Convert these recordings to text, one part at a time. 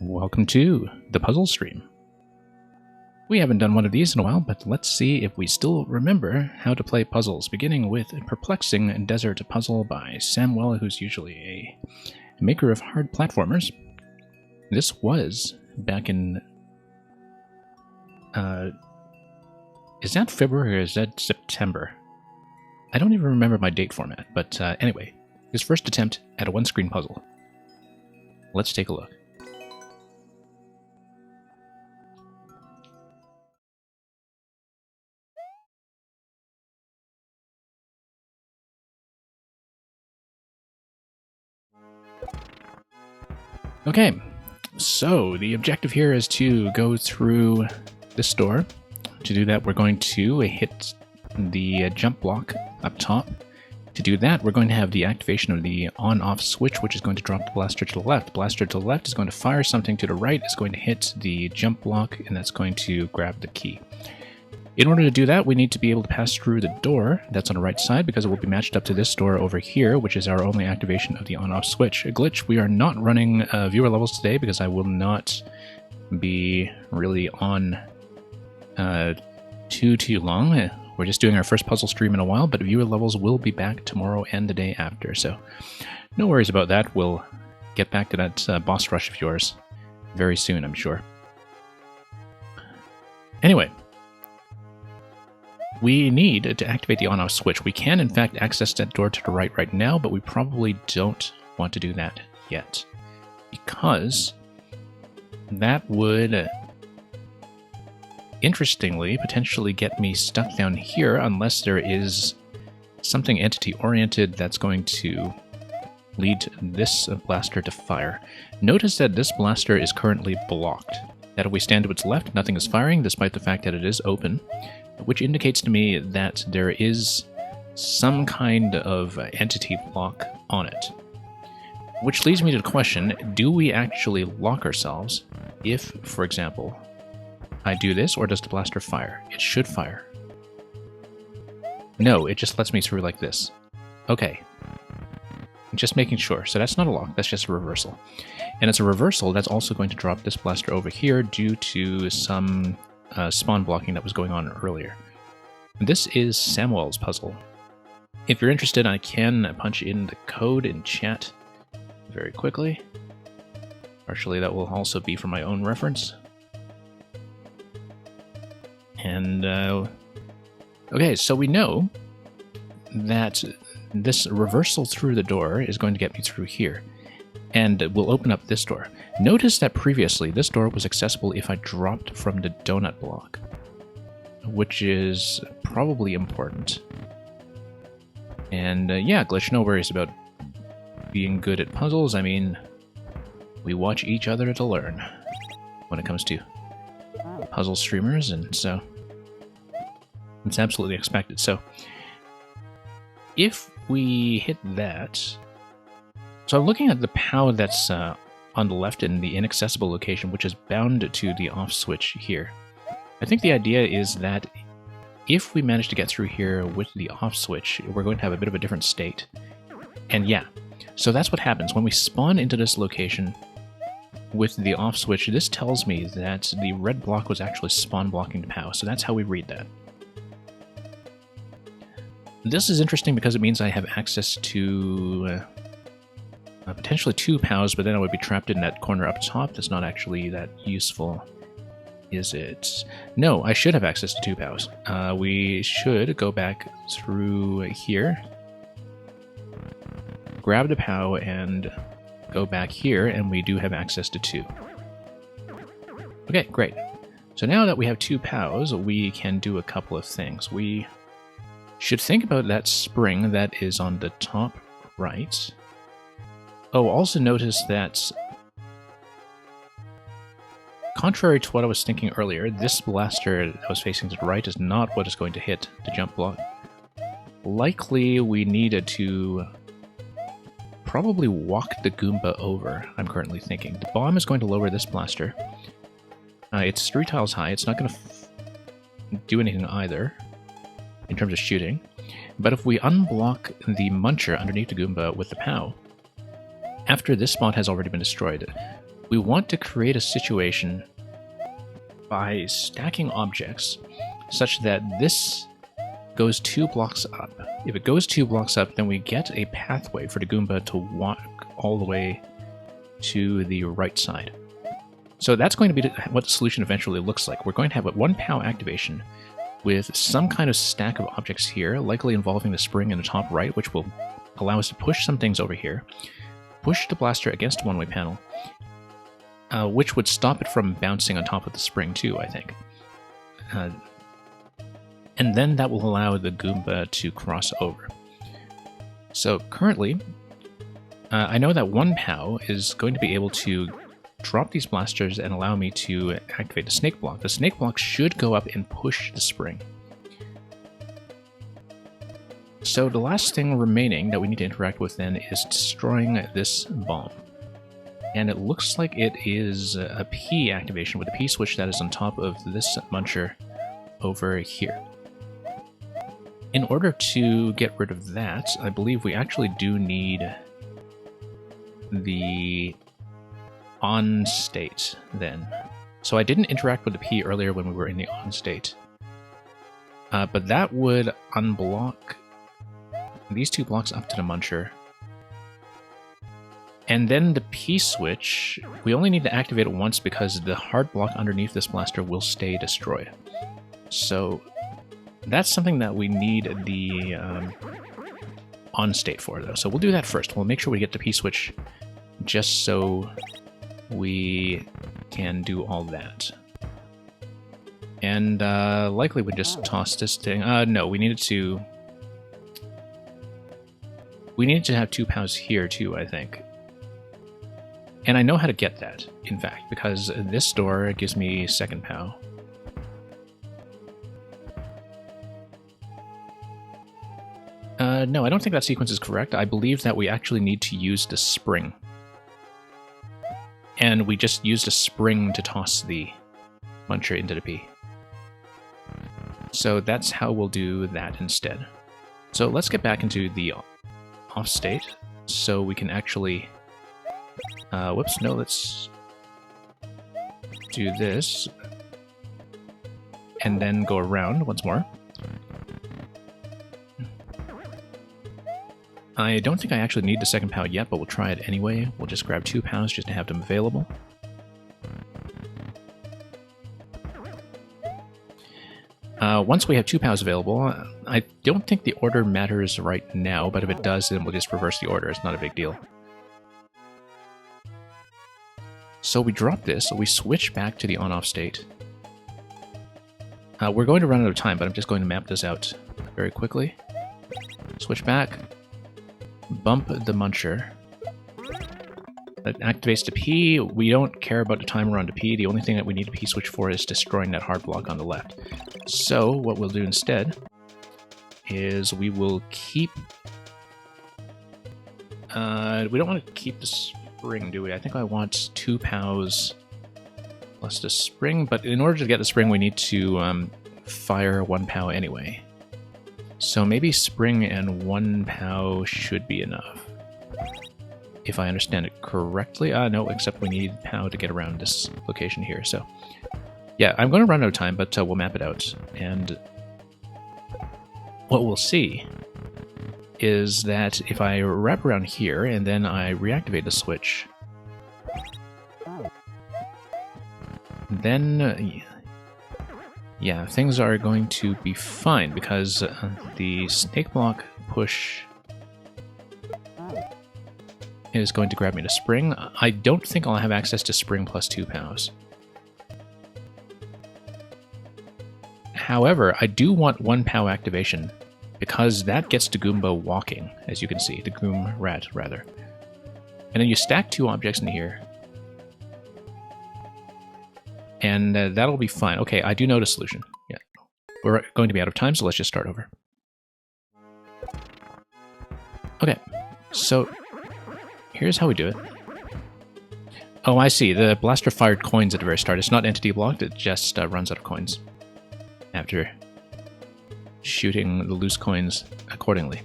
Welcome to the puzzle stream. We haven't done one of these in a while, but let's see if we still remember how to play puzzles, beginning with Perplexing Desert Puzzle by Samuel, who's usually a maker of hard platformers. This was back in... is that February or is that September? I don't even remember my date format, but anyway, his first attempt at a one-screen puzzle. Let's take a look. Okay, so the objective here is to go through this door. To do that, we're going to hit the jump block up top. To do that, we're going to have the activation of the on-off switch, which is going to drop the blaster to the left. The blaster to the left is going to fire something to the right, it's going to hit the jump block, and that's going to grab the key. In order to do that, we need to be able to pass through the door that's on the right side because it will be matched up to this door over here, which is our only activation of the on-off switch. A glitch, we are not running viewer levels today because I will not be really on too long. We're just doing our first puzzle stream in a while, but viewer levels will be back tomorrow and the day after, so no worries about that. We'll get back to that boss rush of yours very soon, I'm sure. Anyway, we need to activate the on-off switch. We can, in fact, access that door to the right now, but we probably don't want to do that yet, because that would, interestingly, potentially get me stuck down here unless there is something entity-oriented that's going to lead this blaster to fire. Notice that this blaster is currently blocked. That if we stand to its left, nothing is firing, despite the fact that it is open, which indicates to me that there is some kind of entity block on it. Which leads me to the question, do we actually lock ourselves if, for example, I do this, or does the blaster fire? It should fire. No, it just lets me through like this. Okay. Just making sure. So that's not a lock, that's just a reversal. And it's a reversal that's also going to drop this blaster over here due to some spawn blocking that was going on earlier. This is Samuel's puzzle. If you're interested, I can punch in the code in chat very quickly. Partially that will also be for my own reference. And, okay, so we know that this reversal through the door is going to get me through here, and will open up this door. Notice that previously this door was accessible if I dropped from the donut block, which is probably important. And yeah, Glitch, no worries about being good at puzzles. I mean, we watch each other to learn when it comes to puzzle streamers, and so it's absolutely expected. So if we hit that, so I'm looking at the POW that's on the left in the inaccessible location, which is bound to the off switch here. I think the idea is that if we manage to get through here with the off switch, we're going to have a bit of a different state. And yeah, so that's what happens when we spawn into this location with the off switch. This tells me that the red block was actually spawn blocking the POW, so that's how we read that. This is interesting because it means I have access to potentially 2 POWs, but then I would be trapped in that corner up top. That's not actually that useful, is it? No, I should have access to 2 POWs. We should go back through here, grab the POW, and go back here, and we do have access to 2. Okay, great. So now that we have 2 POWs, we can do a couple of things. We should think about that spring that is on the top right. Oh, also notice that, contrary to what I was thinking earlier, this blaster that was facing to the right is not what is going to hit the jump block. Likely we needed to probably walk the Goomba over, I'm currently thinking. The bomb is going to lower this blaster. It's 3 tiles high, it's not going to do anything either in terms of shooting. But if we unblock the Muncher underneath the Goomba with the POW, after this spot has already been destroyed, we want to create a situation by stacking objects such that this goes 2 blocks up. If it goes 2 blocks up, then we get a pathway for the Goomba to walk all the way to the right side. So that's going to be what the solution eventually looks like. We're going to have a 1 POW activation with some kind of stack of objects here, likely involving the spring in the top right, which will allow us to push some things over here, push the blaster against a one-way panel, which would stop it from bouncing on top of the spring too, I think. And then that will allow the Goomba to cross over. So currently, I know that 1 POW is going to be able to drop these blasters and allow me to activate the snake block. The snake block should go up and push the spring. So the last thing remaining that we need to interact with then is destroying this bomb. And it looks like it is a P activation with a P switch that is on top of this muncher over here. In order to get rid of that, I believe we actually do need the on state then. So I didn't interact with the P earlier when we were in the on state. But that would unblock these 2 blocks up to the muncher. And then the P switch, we only need to activate it once because the hard block underneath this blaster will stay destroyed. So that's something that we need the on state for though. So we'll do that first. We'll make sure we get the P switch just so we can do all that. And likely we just toss this thing. No, we needed to have 2 POWs here too, I think. And I know how to get that, in fact, because this door gives me 2nd POW. No, I don't think that sequence is correct. I believe that we actually need to use the spring. And we just used a spring to toss the muncher into the P. So that's how we'll do that instead. So let's get back into the off state so we can actually... whoops, no, let's do this. And then go around once more. I don't think I actually need the 2nd POW yet, but we'll try it anyway. We'll just grab 2 POWs just to have them available. Once we have 2 POWs available, I don't think the order matters right now, but if it does, then we'll just reverse the order. It's not a big deal. So we drop this, we switch back to the on-off state. We're going to run out of time, but I'm just going to map this out very quickly. Switch back. Bump the muncher. That activates the P. We don't care about the timer on the P. The only thing that we need a P switch for is destroying that hard block on the left. So what we'll do instead is we will keep... we don't want to keep the spring, do we? I think I want 2 POWs plus the spring, but in order to get the spring we need to fire 1 POW anyway. So maybe spring and 1 POW should be enough. If I understand it correctly. No, except we need POW to get around this location here, so... Yeah, I'm going to run out of time, but we'll map it out. And what we'll see is that if I wrap around here and then I reactivate the switch, then... yeah, things are going to be fine, because the snake block push is going to grab me to spring. I don't think I'll have access to spring plus 2 POWs. However, I do want 1 POW activation, because that gets the Goomba walking, as you can see, the Goom Rat, rather. And then you stack 2 objects in here, and that'll be fine. Okay, I do know the solution. Yeah, we're going to be out of time, so let's just start over. Okay, so here's how we do it. Oh, I see. The blaster fired coins at the very start. It's not entity blocked, it just runs out of coins after shooting the loose coins accordingly.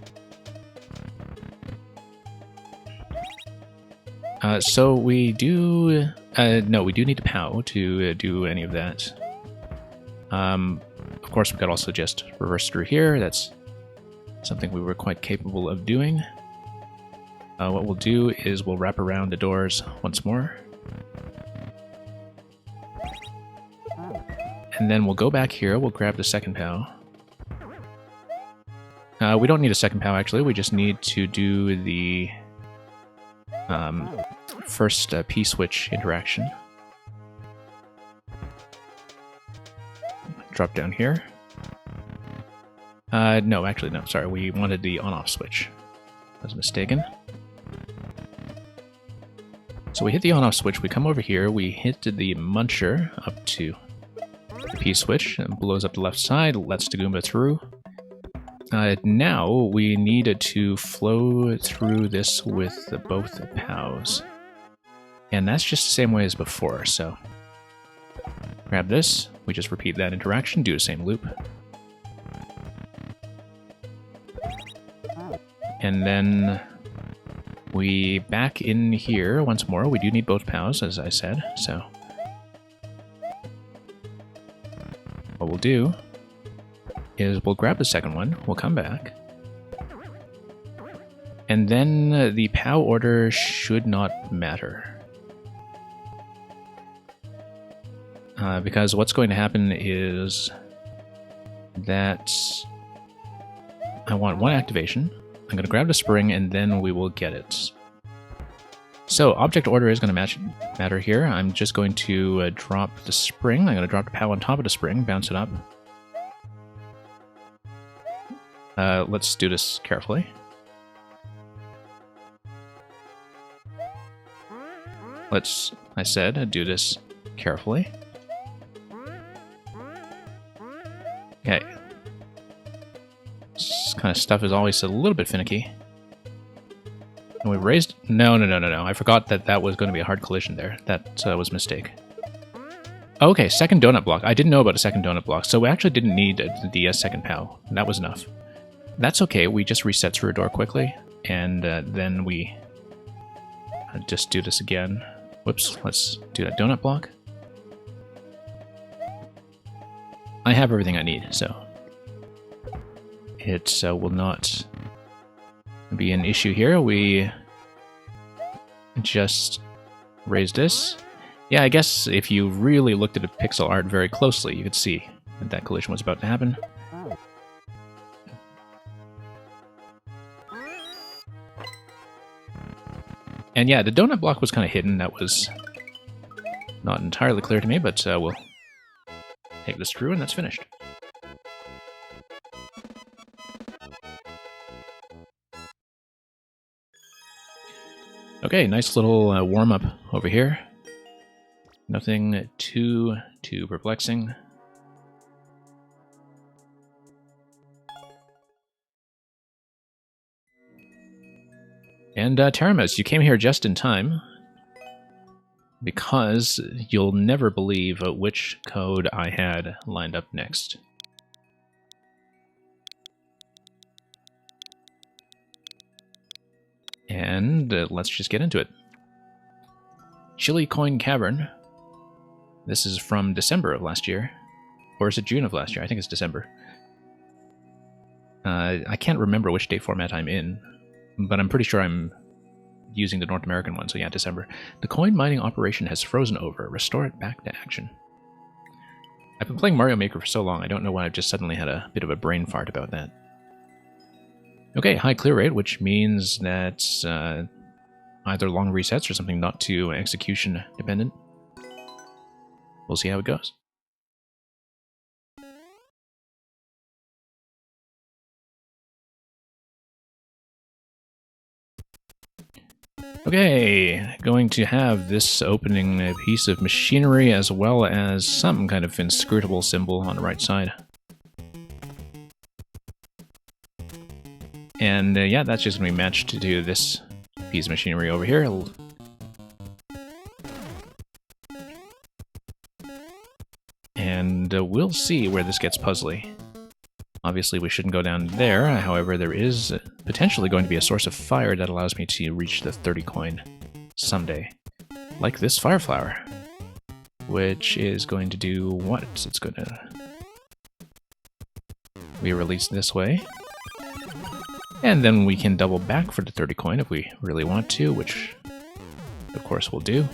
So we do... no, we do need a POW to do any of that. Of course, we could also just reverse through here. That's something we were quite capable of doing. What we'll do is we'll wrap around the doors once more. And then we'll go back here, we'll grab the second POW. We don't need a second POW, actually. We just need to do the first P-switch interaction. Drop down here. No, actually, no, sorry. We wanted the on-off switch. I was mistaken. So we hit the on-off switch, we come over here, we hit the muncher up to the P-switch, and blows up the left side, lets the Goomba through. Now we need to flow through this with both POWs. And that's just the same way as before, so... Grab this, we just repeat that interaction, do the same loop. And then we back in here once more. We do need both POWs, as I said, so... What we'll do is we'll grab the second one, we'll come back, and then the POW order should not matter. Because what's going to happen is that I want one activation, I'm going to grab the spring, and then we will get it. So, object order is going to matter here. I'm just going to drop the spring. I'm going to drop the POW on top of the spring, bounce it up. Let's do this carefully. Let's, I said, do this carefully. Okay. This kind of stuff is always a little bit finicky. And we raised... No. I forgot that that was going to be a hard collision there. That was a mistake. Okay, second donut block. I didn't know about a second donut block, so we actually didn't need the second POW. That was enough. That's okay, we just reset through a door quickly, and then we just do this again. Whoops, let's do that donut block. I have everything I need, so it will not be an issue here. We just raise this. Yeah, I guess if you really looked at the pixel art very closely, you could see that that collision was about to happen. And yeah, the donut block was kind of hidden. That was not entirely clear to me, but we'll take this through and that's finished. Okay, nice little warm-up over here. Nothing too perplexing. And Teramis, you came here just in time, because you'll never believe which code I had lined up next. And let's just get into it. Chili Coin Cavern. This is from December of last year. Or is it June of last year? I think it's December. I can't remember which date format I'm in, but I'm pretty sure I'm using the North American one, so yeah, December. The coin mining operation has frozen over. Restore it back to action. I've been playing Mario Maker for so long, I don't know why I've just suddenly had a bit of a brain fart about that. Okay, high clear rate, which means that either long resets or something not too execution dependent. We'll see how it goes. Okay, going to have this opening piece of machinery as well as some kind of inscrutable symbol on the right side. And yeah, that's just going to be matched to this piece of machinery over here. And we'll see where this gets puzzly. Obviously we shouldn't go down there, however there is potentially going to be a source of fire that allows me to reach the 30 coin someday. Like this Fire Flower, which is going to do what? It's going to be released this way. And then we can double back for the 30 coin if we really want to, which of course we'll do.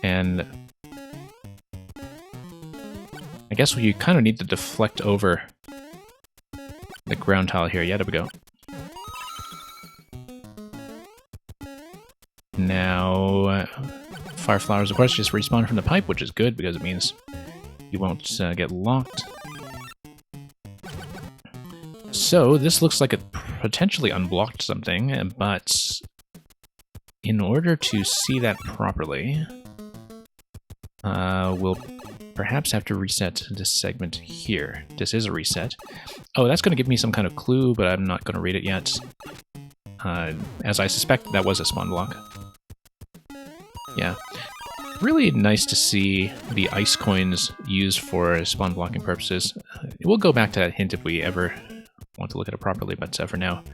And I guess you kind of need to deflect over the ground tile here. Yeah, there we go. Now, Fire Flowers, of course, just respawn from the pipe, which is good because it means you won't get locked. So, this looks like it potentially unblocked something, but in order to see that properly, we'll perhaps have to reset this segment here. This is a reset. Oh, that's going to give me some kind of clue, but I'm not going to read it yet. As I suspect, that was a spawn block. Yeah. Really nice to see the ice coins used for spawn blocking purposes. We'll go back to that hint if we ever want to look at it properly, but for now,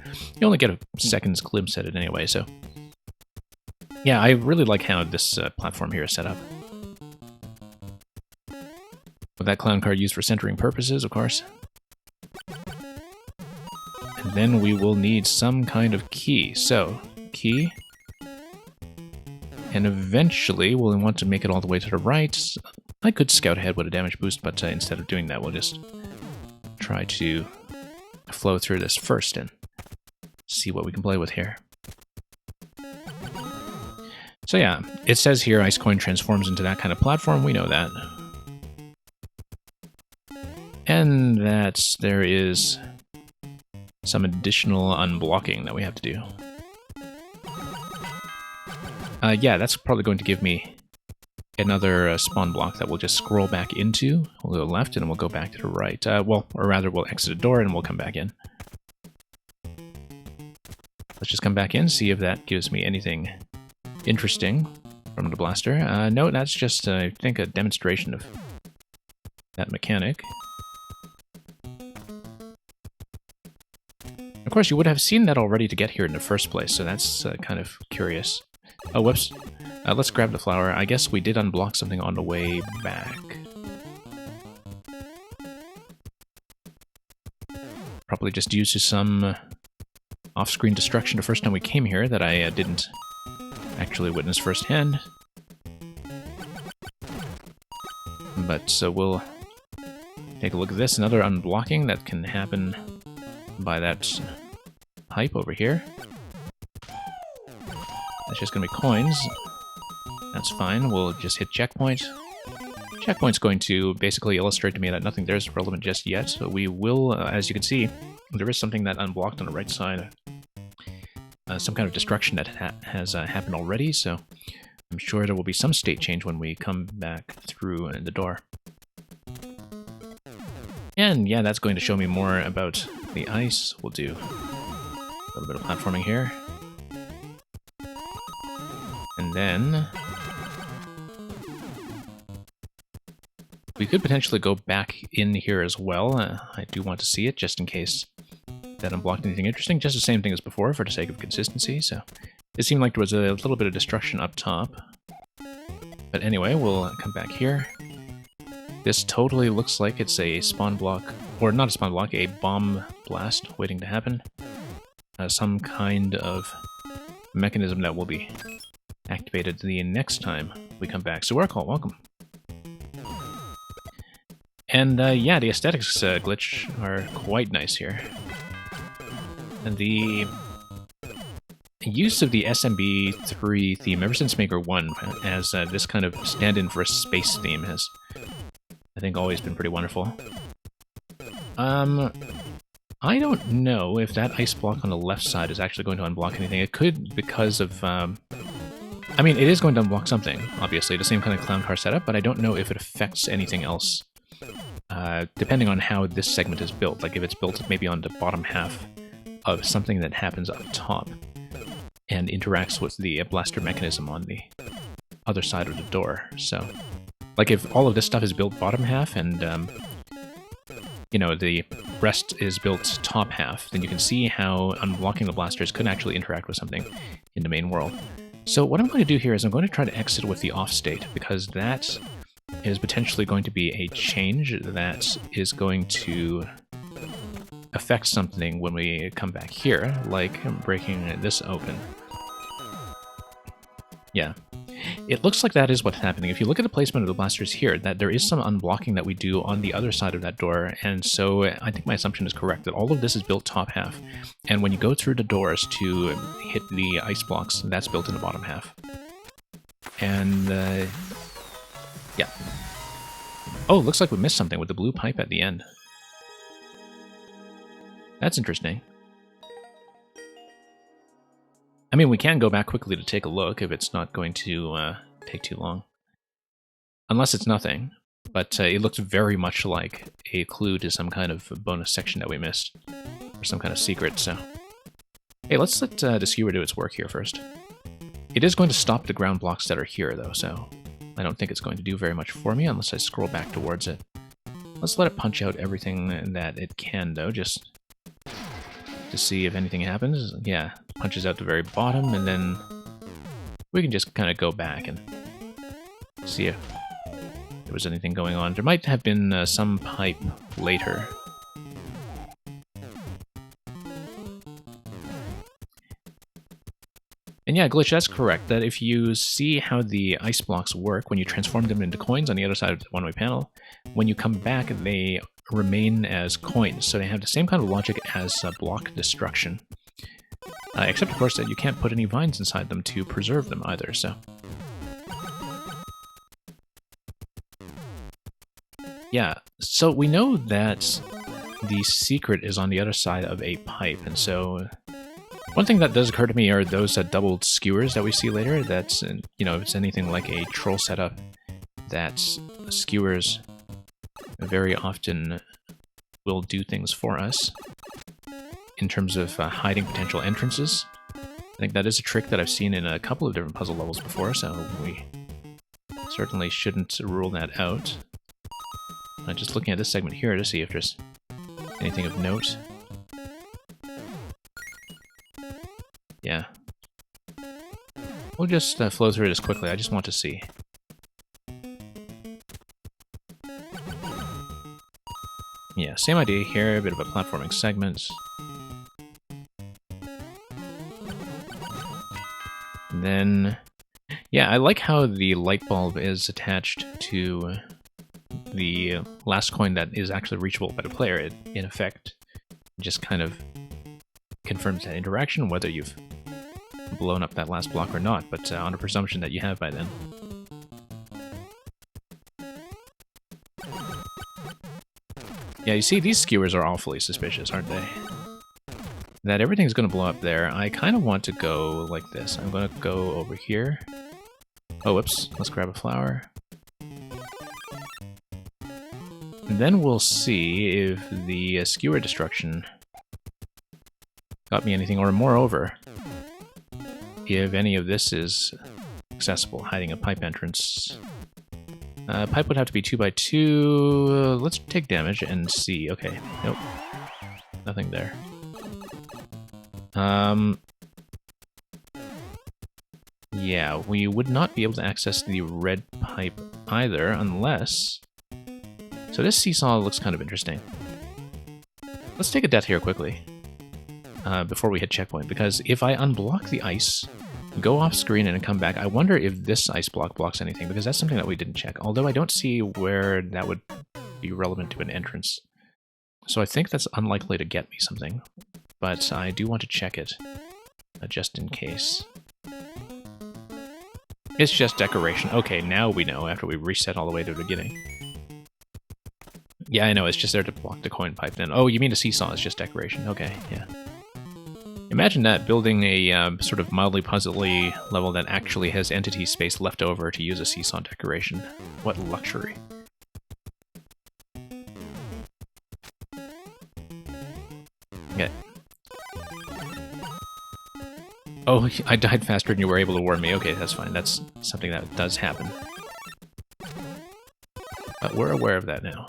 you only get a second's glimpse at it anyway, so... Yeah, I really like how this platform here is set up. With that clown card used for centering purposes, of course. And then we will need some kind of key. So, key. And eventually we'll want to make it all the way to the right. I could scout ahead with a damage boost, but instead of doing that, we'll just try to flow through this first and see what we can play with here. So yeah, it says here Ice Coin transforms into that kind of platform. We know that. And that there is some additional unblocking that we have to do. Yeah, that's probably going to give me another spawn block that we'll just scroll back into. We'll go left and then we'll go back to the right. Well, or rather, we'll exit a door and we'll come back in. Let's just come back in, see if that gives me anything interesting from the blaster. No, that's just, I think, a demonstration of that mechanic. Of course, you would have seen that already to get here in the first place, so that's kind of curious. Oh, whoops. Let's grab the flower. I guess we did unblock something on the way back. Probably just due to some off-screen destruction the first time we came here that I didn't actually witness firsthand. But so we'll take a look at this. Another unblocking that can happen by that pipe over here. That's just going to be coins. That's fine. We'll just hit checkpoint. Checkpoint's going to basically illustrate to me that nothing there is relevant just yet. So we will, as you can see, there is something that unblocked on the right side. Some kind of destruction that has happened already, so I'm sure there will be some state change when we come back through the door. And yeah, that's going to show me more about the ice. We'll do a little bit of platforming here. And then we could potentially go back in here as well. I do want to see it just in case that unblocked anything interesting. Just the same thing as before for the sake of consistency. So it seemed like there was a little bit of destruction up top. But anyway, we'll come back here. This totally looks like it's a spawn block, or not a spawn block, a bomb blast waiting to happen. Some kind of mechanism that will be activated the next time we come back. So Warcall, welcome. And yeah, the aesthetics glitch are quite nice here. And the use of the SMB3 theme ever since Maker 1 as this kind of stand-in for a space theme has, I think, always been pretty wonderful. I don't know if that ice block on the left side is actually going to unblock anything. It could because of... I mean, it is going to unblock something, obviously, the same kind of clown car setup, but I don't know if it affects anything else. Depending on how this segment is built. Like if it's built maybe on the bottom half of something that happens up top and interacts with the blaster mechanism on the other side of the door. So, like if all of this stuff is built bottom half and you know, the rest is built top half, then you can see how unblocking the blasters could actually interact with something in the main world. So what I'm going to do here is I'm going to try to exit with the off state, because that is potentially going to be a change that is going to affect something when we come back here, like breaking this open. Yeah. It looks like that is what's happening. If you look at the placement of the blasters here, that there is some unblocking that we do on the other side of that door, and so I think my assumption is correct, that all of this is built top half, and when you go through the doors to hit the ice blocks, that's built in the bottom half. And, yeah. Oh, looks like we missed something with the blue pipe at the end. That's interesting. I mean, we can go back quickly to take a look if it's not going to take too long. Unless it's nothing. But it looks very much like a clue to some kind of bonus section that we missed. Or some kind of secret, so... Hey, let's let the skewer do its work here first. It is going to stop the ground blocks that are here, though, so... I don't think it's going to do very much for me unless I scroll back towards it. Let's let it punch out everything that it can, though, just to see if anything happens. Yeah, punches out the very bottom, and then we can just kind of go back and see if there was anything going on. There might have been some pipe later. And yeah, Glitch, that's correct, that if you see how the ice blocks work, when you transform them into coins on the other side of the one-way panel, when you come back, they remain as coins, so they have the same kind of logic as block destruction. Except, of course, that you can't put any vines inside them to preserve them either, so... Yeah, so we know that the secret is on the other side of a pipe, and so... One thing that does occur to me are those doubled skewers that we see later. That's, you know, if it's anything like a troll setup, that skewers very often will do things for us in terms of hiding potential entrances. I think that is a trick that I've seen in a couple of different puzzle levels before, so we certainly shouldn't rule that out. Just looking at this segment here to see if there's anything of note. Yeah. We'll just flow through this quickly. I just want to see. Yeah, same idea here, a bit of a platforming segment. And then, yeah, I like how the light bulb is attached to the last coin that is actually reachable by the player. It, in effect, just kind of confirms that interaction, whether you've blown up that last block or not, but on a presumption that you have by then. Yeah, you see, these skewers are awfully suspicious, aren't they? That everything's going to blow up there. I kind of want to go like this. I'm going to go over here. Oh, whoops. Let's grab a flower. And then we'll see if the skewer destruction got me anything, or moreover, if any of this is accessible, hiding a pipe entrance. Pipe would have to be 2x2. Let's take damage and see. Okay, nope. Nothing there. Yeah, we would not be able to access the red pipe either, unless... So this seesaw looks kind of interesting. Let's take a death here quickly. Before we hit checkpoint, because if I unblock the ice, go off screen and come back, I wonder if this ice block blocks anything, because that's something that we didn't check, although I don't see where that would be relevant to an entrance. So I think that's unlikely to get me something, but I do want to check it, just in case. It's just decoration. Okay, now we know, after we reset all the way to the beginning. Yeah, I know, it's just there to block the coin pipe then. Oh, you mean the seesaw is just decoration. Okay, yeah. Imagine that, building a sort of mildly puzzly level that actually has entity space left over to use a seesaw decoration. What luxury. Okay. Oh, I died faster than you were able to warn me. Okay, that's fine. That's something that does happen. But we're aware of that now.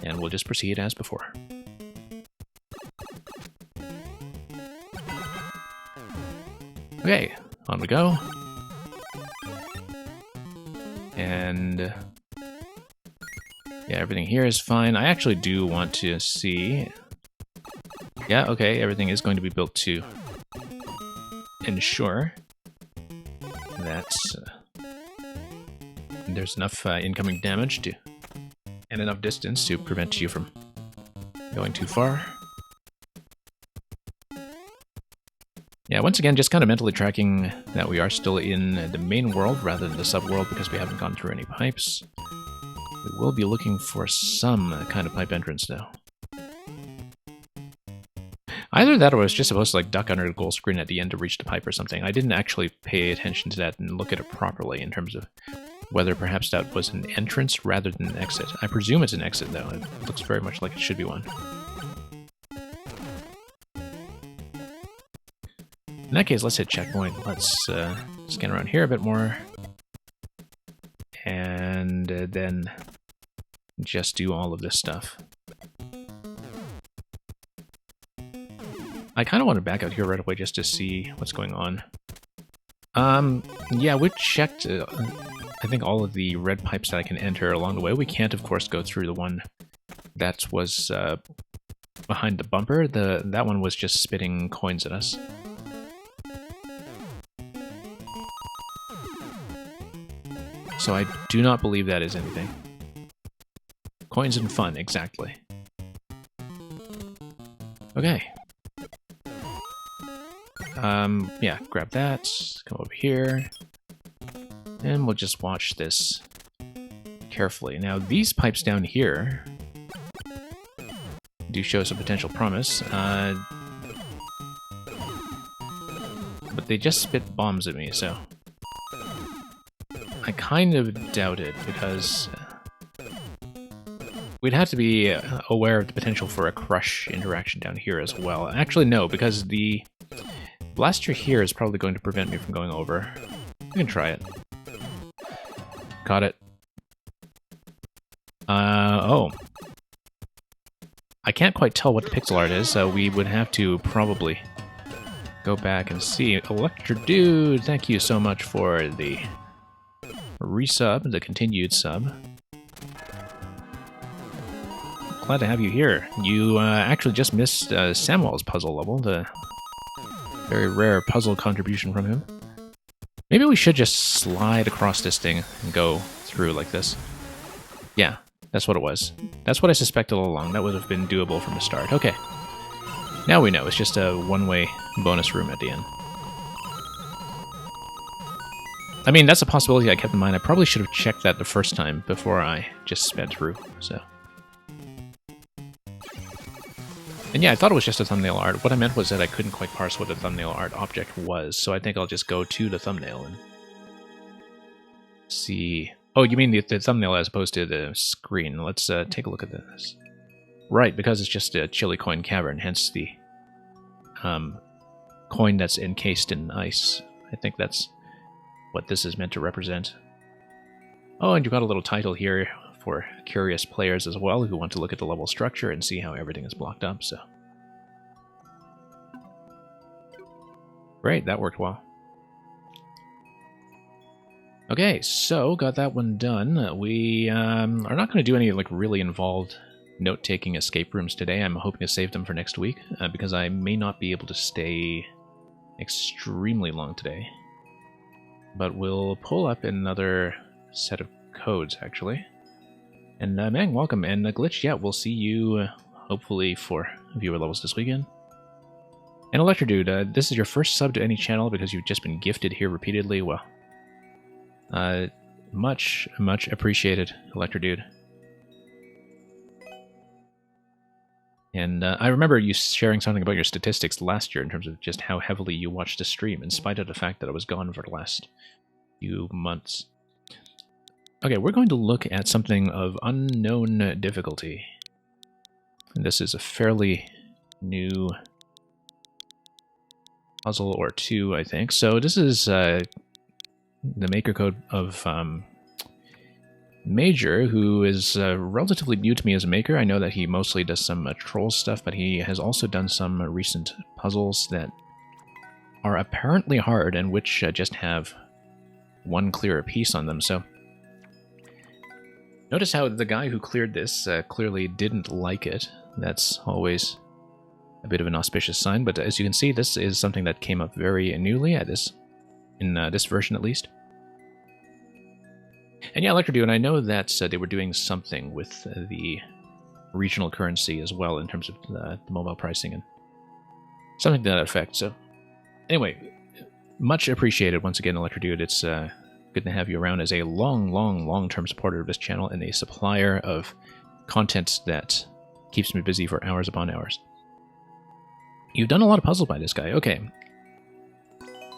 And we'll just proceed as before. Okay, on we go. And yeah, everything here is fine. I actually do want to see... Yeah, okay, everything is going to be built to ensure that there's enough incoming damage to and enough distance to prevent you from going too far. Yeah, once again, just kind of mentally tracking that we are still in the main world rather than the sub-world because we haven't gone through any pipes. We will be looking for some kind of pipe entrance, though. Either that or I was just supposed to like duck under the goal screen at the end to reach the pipe or something. I didn't actually pay attention to that and look at it properly in terms of whether perhaps that was an entrance rather than an exit. I presume it's an exit, though. It looks very much like it should be one. In that case, let's hit checkpoint. Let's scan around here a bit more. And then just do all of this stuff. I kind of want to back out here right away just to see what's going on. Yeah, we checked, I think, all of the red pipes that I can enter along the way. We can't, of course, go through the one that was behind the bumper. That one was just spitting coins at us. So I do not believe that is anything. Coins and fun, exactly. Okay. Yeah, grab that, come over here, and we'll just watch this carefully. Now, these pipes down here do show some potential promise, but they just spit bombs at me, so I kind of doubt it, because we'd have to be aware of the potential for a crush interaction down here as well. Actually, no, because the blaster here is probably going to prevent me from going over. We can try it. Got it. Oh. I can't quite tell what the pixel art is, so we would have to probably go back and see. Electro Dude, thank you so much for the resub, the continued sub. Glad to have you here. You actually just missed Samuel's puzzle level, the very rare puzzle contribution from him. Maybe we should just slide across this thing and go through like this. Yeah, that's what it was. That's what I suspected all along. That would have been doable from the start. Okay. Now we know. It's just a one-way bonus room at the end. I mean, that's a possibility I kept in mind. I probably should have checked that the first time before I just sped through, so... And yeah, I thought it was just a thumbnail art. What I meant was that I couldn't quite parse what a thumbnail art object was, so I think I'll just go to the thumbnail and see... Oh, you mean the thumbnail as opposed to the screen. Let's take a look at this. Right, because it's just a chili coin cavern, hence the coin that's encased in ice. I think that's what this is meant to represent. Oh, and you've got a little title here for curious players as well who want to look at the level structure and see how everything is blocked up, so... Great, that worked well. Okay, so got that one done. We are not going to do any like really involved note-taking escape rooms today. I'm hoping to save them for next week, because I may not be able to stay extremely long today. But we'll pull up another set of codes, actually. And Mang, welcome. And Glitch, yeah, we'll see you hopefully for viewer levels this weekend. And Electro Dude, this is your first sub to any channel because you've just been gifted here repeatedly. Well, much appreciated, Electro Dude. And I remember you sharing something about your statistics last year in terms of just how heavily you watched the stream, in spite of the fact that I was gone for the last few months. Okay, we're going to look at something of unknown difficulty. And this is a fairly new puzzle or two, I think. So this is the maker code of Major, who is relatively new to me as a maker. I know that he mostly does some troll stuff, but he has also done some recent puzzles that are apparently hard and which just have one clearer piece on them. So notice how the guy who cleared this clearly didn't like it. That's always a bit of an auspicious sign, but as you can see, this is something that came up very newly at this, in this version at least. And yeah, Electrodude, and I know that they were doing something with the regional currency as well in terms of the mobile pricing and something to that effect. So anyway, much appreciated once again, Electrodude. It's good to have you around as a long-term supporter of this channel and a supplier of content that keeps me busy for hours upon hours. You've done a lot of puzzles by this guy. Okay.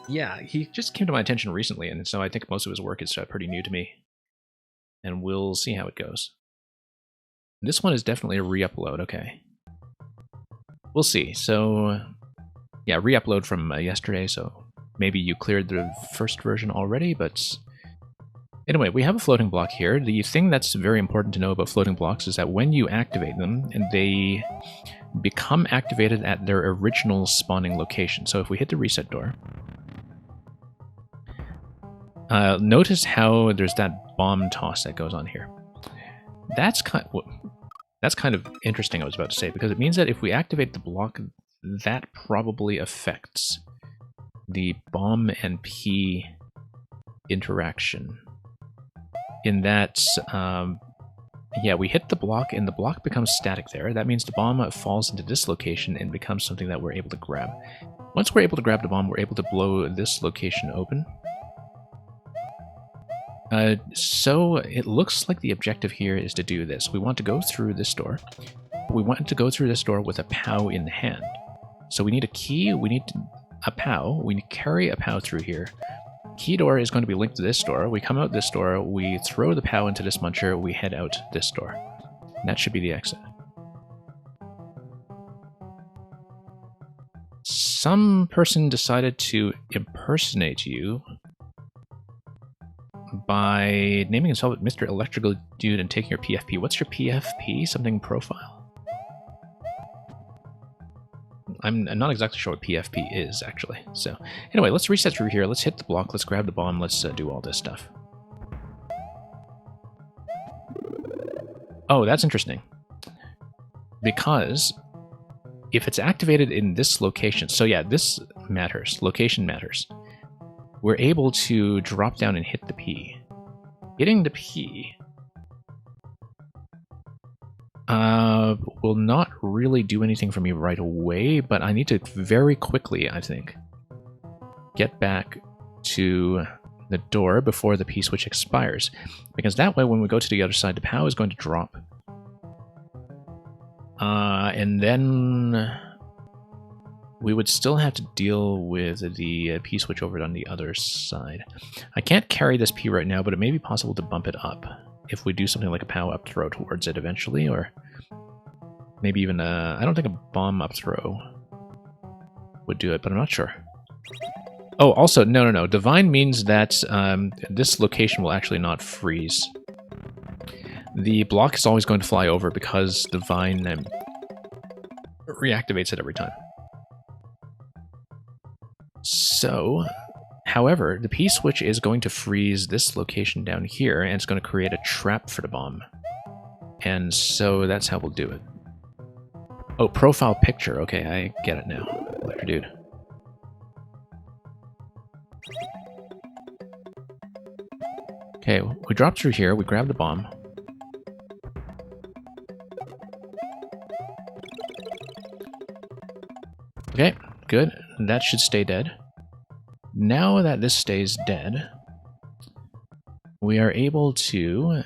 Yeah, he just came to my attention recently, and so I think most of his work is pretty new to me. And we'll see how it goes. This one is definitely a re-upload, okay. We'll see. So, yeah, re-upload from yesterday, so maybe you cleared the first version already, but anyway, we have a floating block here. The thing that's very important to know about floating blocks is that when you activate them, they become activated at their original spawning location. So if we hit the reset door, notice how there's that bomb toss that goes on here. That's kind of interesting, I was about to say, because it means that if we activate the block, that probably affects the bomb and P interaction. In that, yeah, we hit the block and the block becomes static there. That means the bomb falls into this location and becomes something that we're able to grab. Once we're able to grab the bomb, we're able to blow this location open. So it looks like the objective here is to do this. We want to go through this door. We want to go through this door with a POW in hand. So we need a key, we need a POW, we carry a POW through here. Key door is going to be linked to this door. We come out this door, we throw the POW into this muncher, we head out this door. And that should be the exit. Some person decided to impersonate you by naming himself Mr. Electrical Dude and taking your PFP. What's your PFP? Something profile? I'm not exactly sure what PFP is, actually. So, anyway, let's reset through here. Let's hit the block. Let's grab the bomb. Let's do all this stuff. Oh, that's interesting. Because if it's activated in this location, so yeah, this matters. Location matters. We're able to drop down and hit the P. Hitting the P will not really do anything for me right away, but I need to very quickly, I think, get back to the door before the P switch expires. Because that way, when we go to the other side, the POW is going to drop. And then we would still have to deal with the P switch over on the other side. I can't carry this P right now, but it may be possible to bump it up if we do something like a POW up throw towards it eventually, or maybe even I don't think a bomb up throw would do it, but I'm not sure. Oh, also, no. Divine means that this location will actually not freeze. The block is always going to fly over because Divine reactivates it every time. So, however, the P switch is going to freeze this location down here, and it's going to create a trap for the bomb. And so that's how we'll do it. Oh, profile picture. Okay, I get it now. Electrodude. Okay, we drop through here, we grab the bomb. Okay, good. That should stay dead. Now that this stays dead, we are able to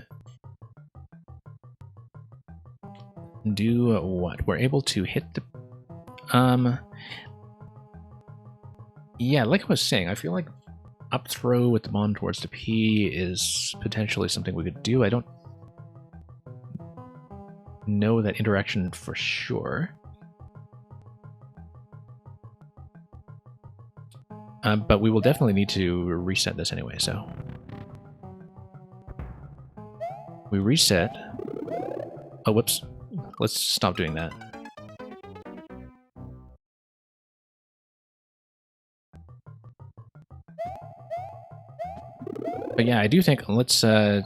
do what? We're able to hit the... Yeah, like I was saying, I feel like up throw with the bomb towards the P is potentially something we could do. I don't know that interaction for sure. But we will definitely need to reset this anyway, so... We reset. Oh, whoops. Let's stop doing that. But yeah, I do think let's get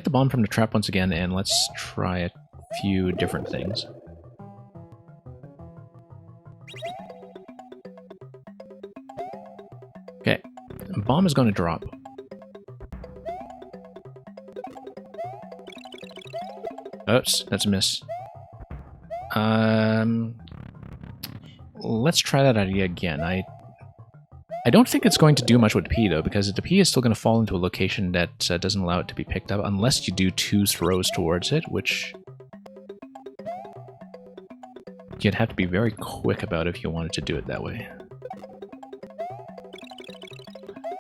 the bomb from the trap once again, and let's try a few different things. Okay, bomb is going to drop. Oops, that's a miss. Let's try that idea again. I don't think it's going to do much with the P, though, because the P is still going to fall into a location that doesn't allow it to be picked up, unless you do 2 throws towards it, which you'd have to be very quick about if you wanted to do it that way.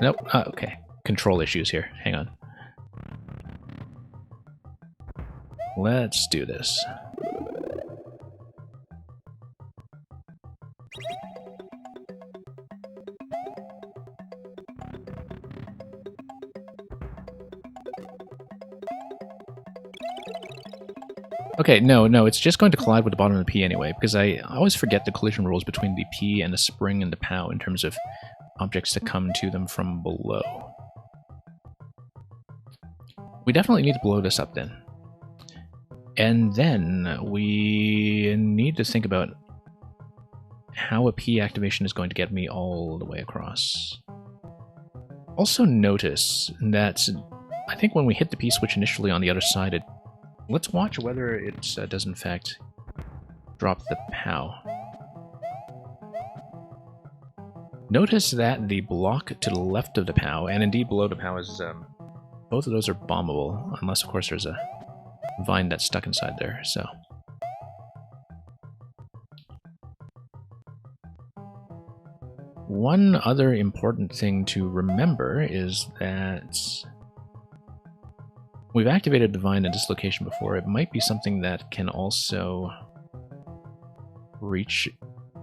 Nope. Okay. Control issues here. Hang on. Let's do this. Okay, no, it's just going to collide with the bottom of the P anyway, because I always forget the collision rules between the P and the spring and the POW in terms of objects that come to them from below. We definitely need to blow this up then. And then we need to think about how a P activation is going to get me all the way across. Also notice that I think when we hit the P switch initially on the other side, let's watch whether it does in fact drop the POW. Notice that the block to the left of the POW, and indeed below the POW, is both of those are bombable, unless of course there's a vine that's stuck inside there, so. One other important thing to remember is that we've activated the vine at this location before. It might be something that can also reach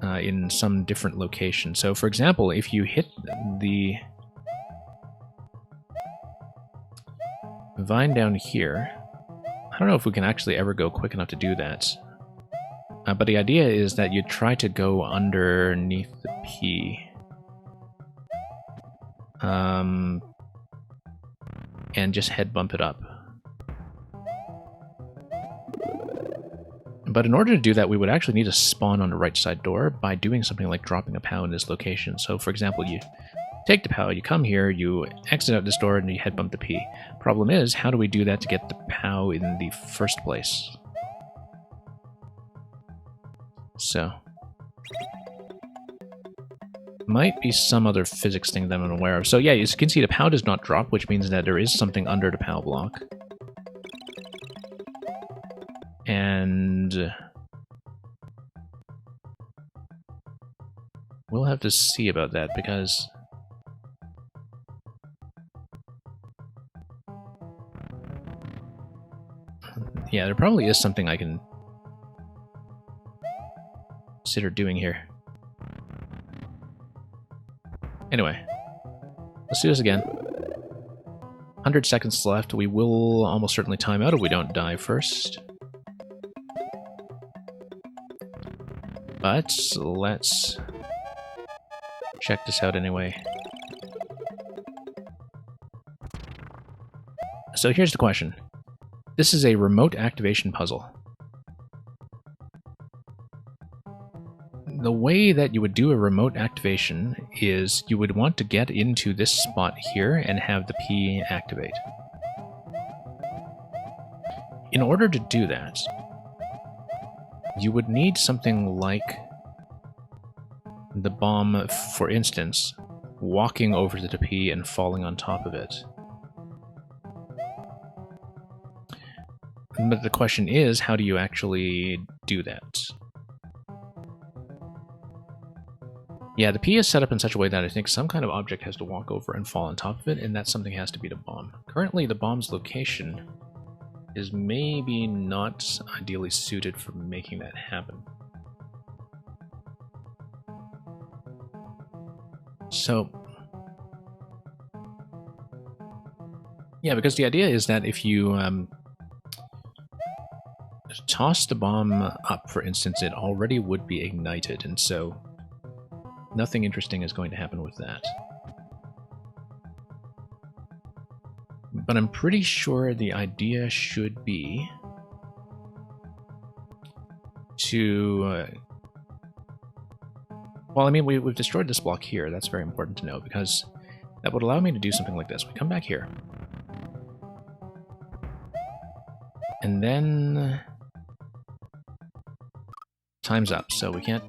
in some different location. So for example, if you hit the vine down here, I don't know if we can actually ever go quick enough to do that. But the idea is that you try to go underneath the P. And just head bump it up. But in order to do that, we would actually need to spawn on the right side door by doing something like dropping a POW in this location. So for example, you take the POW, you come here, you exit out this door, and you head bump the P. Problem is, how do we do that to get the POW in the first place? So, might be some other physics thing that I'm unaware of. So yeah, as you can see, the POW does not drop, which means that there is something under the POW block. And we'll have to see about that, because yeah, there probably is something I can consider doing here. Anyway, let's do this again. 100 seconds left. We will almost certainly time out if we don't die first. But let's check this out anyway. So here's the question. This is a remote activation puzzle. The way that you would do a remote activation is you would want to get into this spot here and have the P activate. In order to do that, you would need something like the bomb, for instance, walking over to the P and falling on top of it. But the question is, how do you actually do that? Yeah, the P is set up in such a way that I think some kind of object has to walk over and fall on top of it, and that something has to be the bomb. Currently, the bomb's location is maybe not ideally suited for making that happen. So Yeah, because the idea is that if you toss the bomb up, for instance, it already would be ignited, and so nothing interesting is going to happen with that. But I'm pretty sure the idea should be to... well, I mean, we've destroyed this block here. That's very important to know, because that would allow me to do something like this. We come back here. And then... time's up, so we can't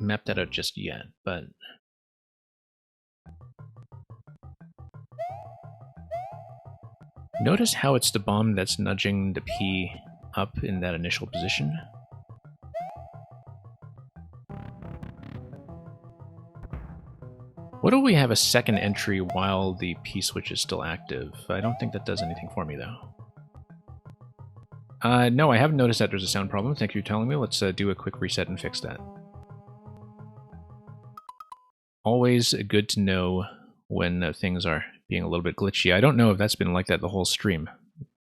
map that out just yet, but... notice how it's the bomb that's nudging the P up in that initial position? What if we have a second entry while the P switch is still active? I don't think that does anything for me, though. No, I haven't noticed that there's a sound problem. Thank you for telling me. Let's do a quick reset and fix that. Always good to know when things are being a little bit glitchy. I don't know if that's been like that the whole stream,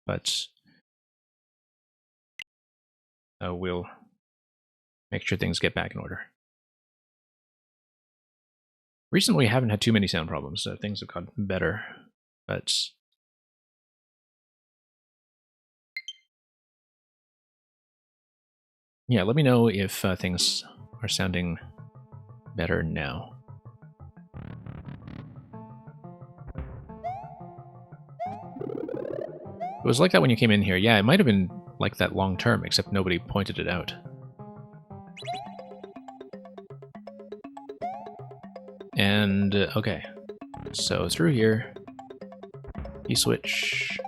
but we'll make sure things get back in order. Recently, we haven't had too many sound problems, so things have gotten better, but... yeah, let me know if things are sounding better now. It was like that when you came in here. Yeah, it might have been like that long term, except nobody pointed it out. And, okay. So through here, E-switch.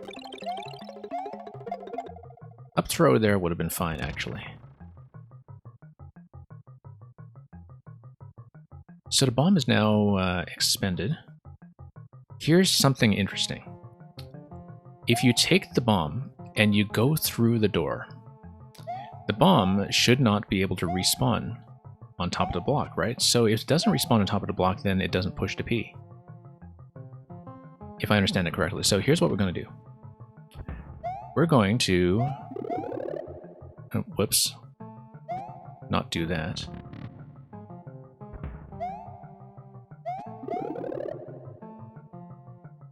Up throw there would have been fine, actually. So the bomb is now expended. Here's something interesting. If you take the bomb and you go through the door, the bomb should not be able to respawn on top of the block, right? So if it doesn't respawn on top of the block, then it doesn't push to P. If I understand it correctly. So here's what we're going to do. We're going to... oh, whoops. Not do that.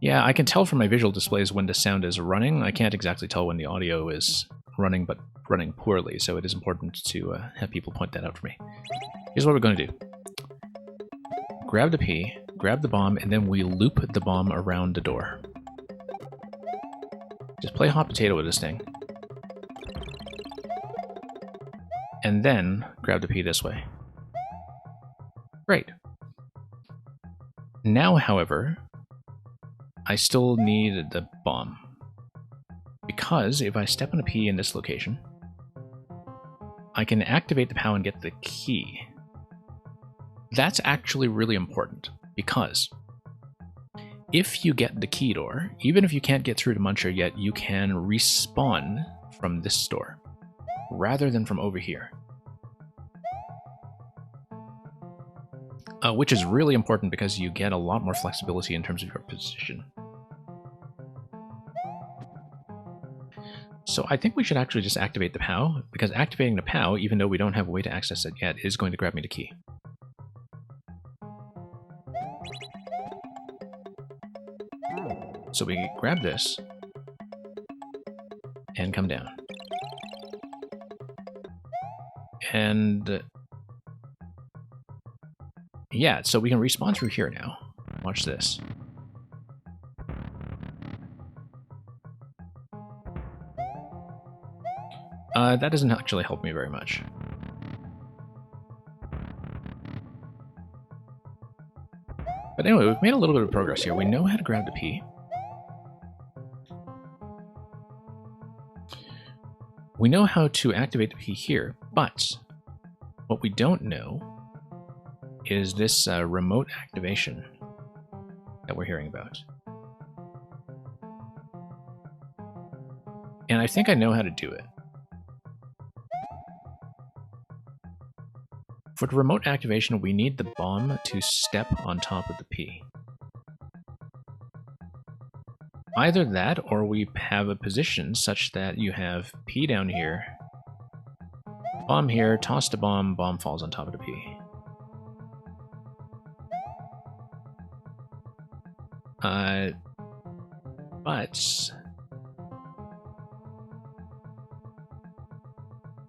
Yeah, I can tell from my visual displays when the sound is running. I can't exactly tell when the audio is running, but running poorly, so it is important to have people point that out for me. Here's what we're going to do. Grab the P, grab the bomb, and then we loop the bomb around the door. Just play hot potato with this thing. And then grab the P this way. Great. Now, however, I still need the bomb. Because if I step on a P in this location, I can activate the POW and get the key. That's actually really important, because if you get the key door, even if you can't get through to Muncher yet, you can respawn from this door, rather than from over here. Which is really important because you get a lot more flexibility in terms of your position. So I think we should actually just activate the POW, because activating the POW, even though we don't have a way to access it yet, is going to grab me the key. So we grab this, and come down. And... yeah, so we can respawn through here now. Watch this. That doesn't actually help me very much. But anyway, we've made a little bit of progress here. We know how to grab the P. We know how to activate the P here, but what we don't know is this remote activation that we're hearing about. And I think I know how to do it. For the remote activation, we need the bomb to step on top of the P. Either that, or we have a position such that you have P down here, bomb here, toss the bomb, bomb falls on top of the P. But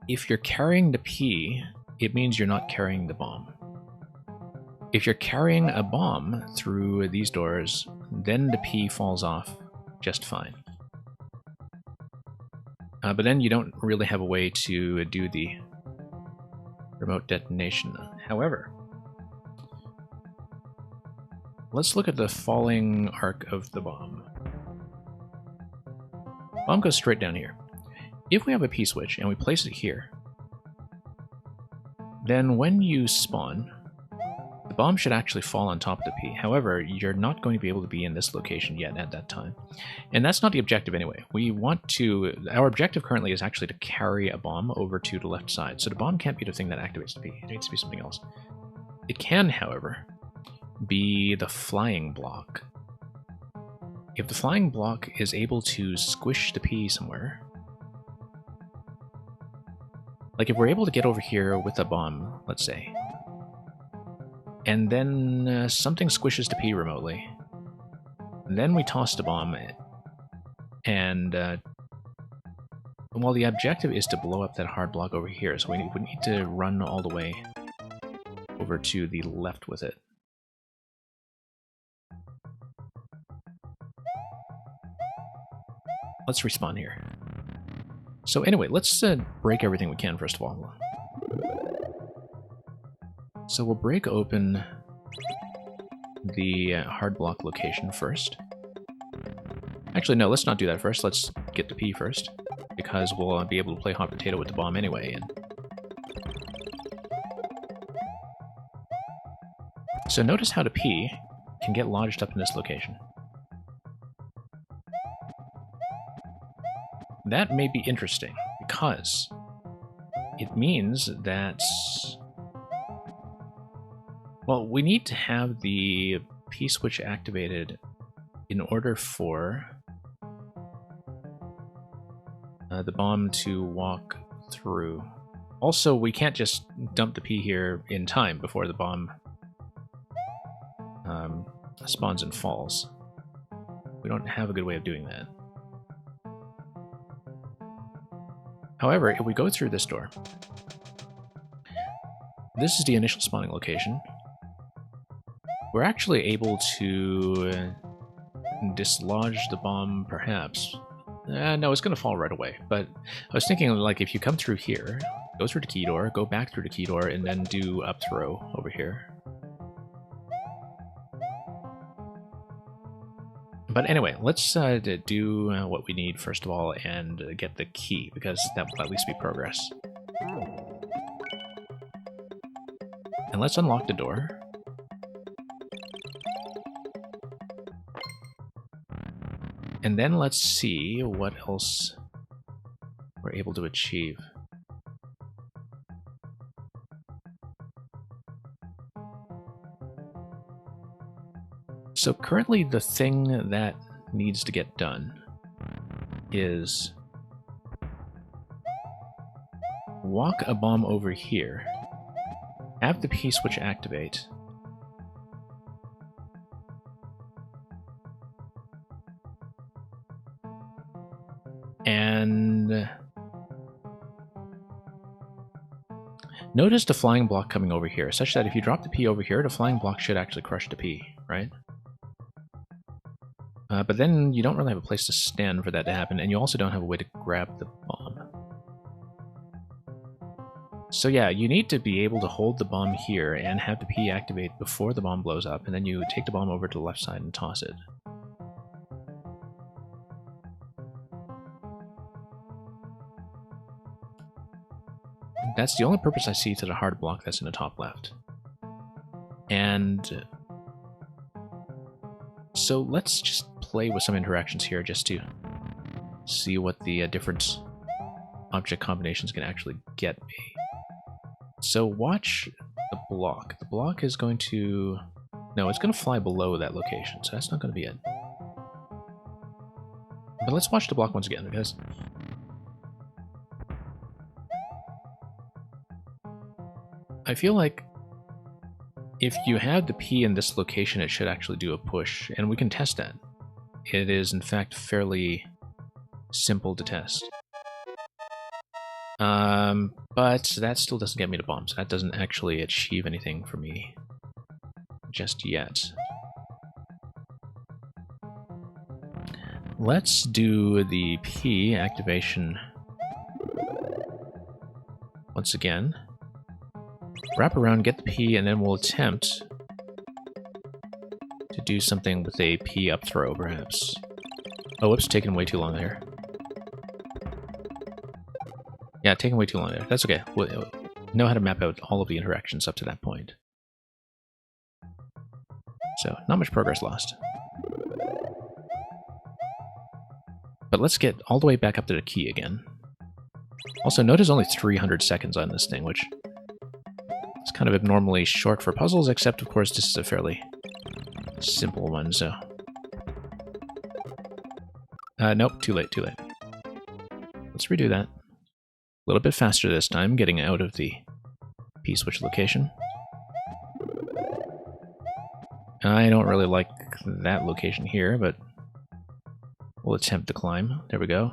if you're carrying the P, it means you're not carrying the bomb. If you're carrying a bomb through these doors, then the P falls off just fine. But then you don't really have a way to do the remote detonation. However, let's look at the falling arc of the bomb. Bomb goes straight down here. If we have a P switch and we place it here, then when you spawn, the bomb should actually fall on top of the P. However, you're not going to be able to be in this location yet at that time. And that's not the objective anyway. We want to... Our objective currently is actually to carry a bomb over to the left side. So the bomb can't be the thing that activates the P. It needs to be something else. It can, however, be the flying block. If the flying block is able to squish the P somewhere... Like if we're able to get over here with a bomb, let's say, and then something squishes the P remotely, and then we toss the bomb, and well, the objective is to blow up that hard block over here, so we would need to run all the way over to the left with it. Let's respawn here. So anyway, let's break everything we can first of all. So we'll break open the hard block location first. Actually, no, let's not do that first. Let's get the P first, because we'll be able to play hot potato with the bomb anyway. And so notice how the P can get lodged up in this location. That may be interesting, because it means that... Well, we need to have the P switch activated in order for the bomb to walk through. Also, we can't just dump the P here in time before the bomb spawns and falls. We don't have a good way of doing that. However, if we go through this door, this is the initial spawning location. We're actually able to dislodge the bomb, perhaps. No, it's going to fall right away. But I was thinking, like, if you come through here, go through the key door, go back through the key door, and then do up throw over here. But anyway, let's do what we need first of all and get the key, because that will at least be progress. And let's unlock the door. And then let's see what else we're able to achieve. So currently the thing that needs to get done is walk a bomb over here, have the P switch activate, and notice the flying block coming over here, such that if you drop the P over here, the flying block should actually crush the P, right? But then you don't really have a place to stand for that to happen, and you also don't have a way to grab the bomb. So yeah, you need to be able to hold the bomb here and have the P activate before the bomb blows up, and then you take the bomb over to the left side and toss it. That's the only purpose I see to the hard block that's in the top left. And so let's just play with some interactions here just to see what the different object combinations can actually get me. So watch the block. The block is going to... No, it's going to fly below that location, so that's not going to be it. But let's watch the block once again, because I feel like if you have the P in this location, it should actually do a push, and we can test that. It is, in fact, fairly simple to test. But that still doesn't get me to bombs. That doesn't actually achieve anything for me just yet. Let's do the P activation once again. Wrap around, get the P, and then we'll attempt to do something with a P up throw, perhaps. Oh, whoops, taking way too long there. Yeah, taking way too long there. That's okay. We'll know how to map out all of the interactions up to that point. So, not much progress lost. But let's get all the way back up to the key again. Also, notice only 300 seconds on this thing, which is kind of abnormally short for puzzles, except, of course, this is a fairly simple one, so... nope, too late, too late. Let's redo that. A little bit faster this time, getting out of the P-switch location. I don't really like that location here, but we'll attempt to climb. There we go.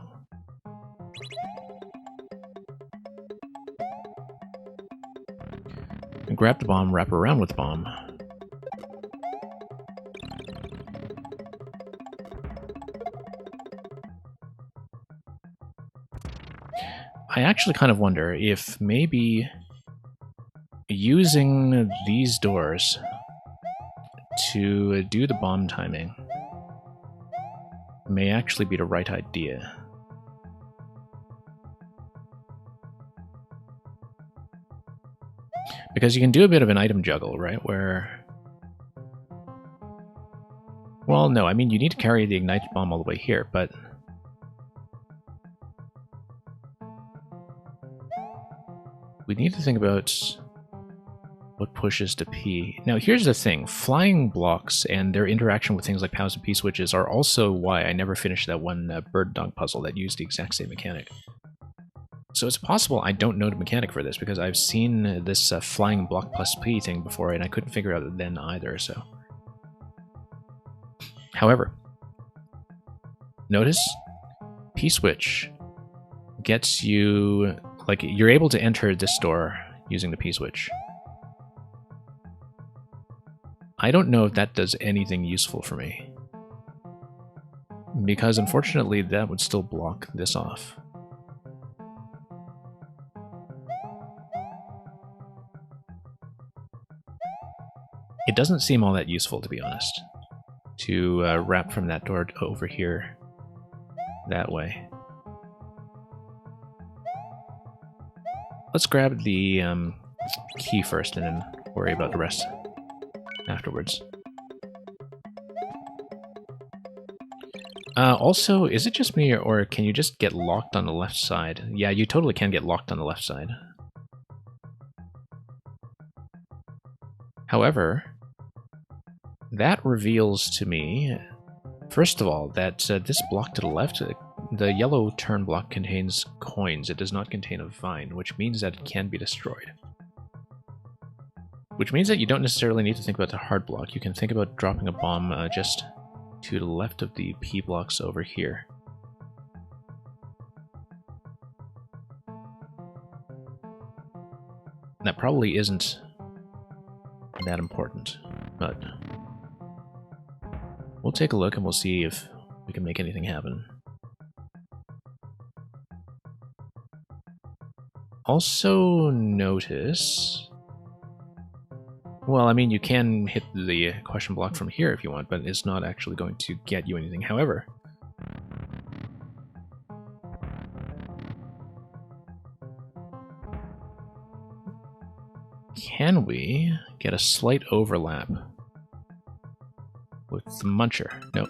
And grab the bomb, wrap around with the bomb. I actually kind of wonder if maybe using these doors to do the bomb timing may actually be the right idea. Because you can do a bit of an item juggle, right? Where... Well, no, I mean, you need to carry the ignited bomb all the way here, but... we need to think about what pushes to P. Now, here's the thing. Flying blocks and their interaction with things like POWs and P-switches are also why I never finished that one bird dog puzzle that used the exact same mechanic. So it's possible I don't know the mechanic for this, because I've seen this flying block plus P thing before, and I couldn't figure it out then either, so... However, notice P-switch gets you... like, you're able to enter this door using the P-switch. I don't know if that does anything useful for me, because unfortunately that would still block this off. It doesn't seem all that useful, to be honest, to wrap from that door over here that way. Let's grab the key first and then worry about the rest afterwards. Also, is it just me, or can you just get locked on the left side? Yeah, you totally can get locked on the left side. However, that reveals to me, first of all, that this block to the left, the yellow turn block, contains coins. It does not contain a vine, which means that it can be destroyed. Which means that you don't necessarily need to think about the hard block. You can think about dropping a bomb just to the left of the P blocks over here. That probably isn't that important, but we'll take a look and we'll see if we can make anything happen. Also notice... well, I mean, you can hit the question block from here if you want, but it's not actually going to get you anything. However, can we get a slight overlap with the Muncher? Nope.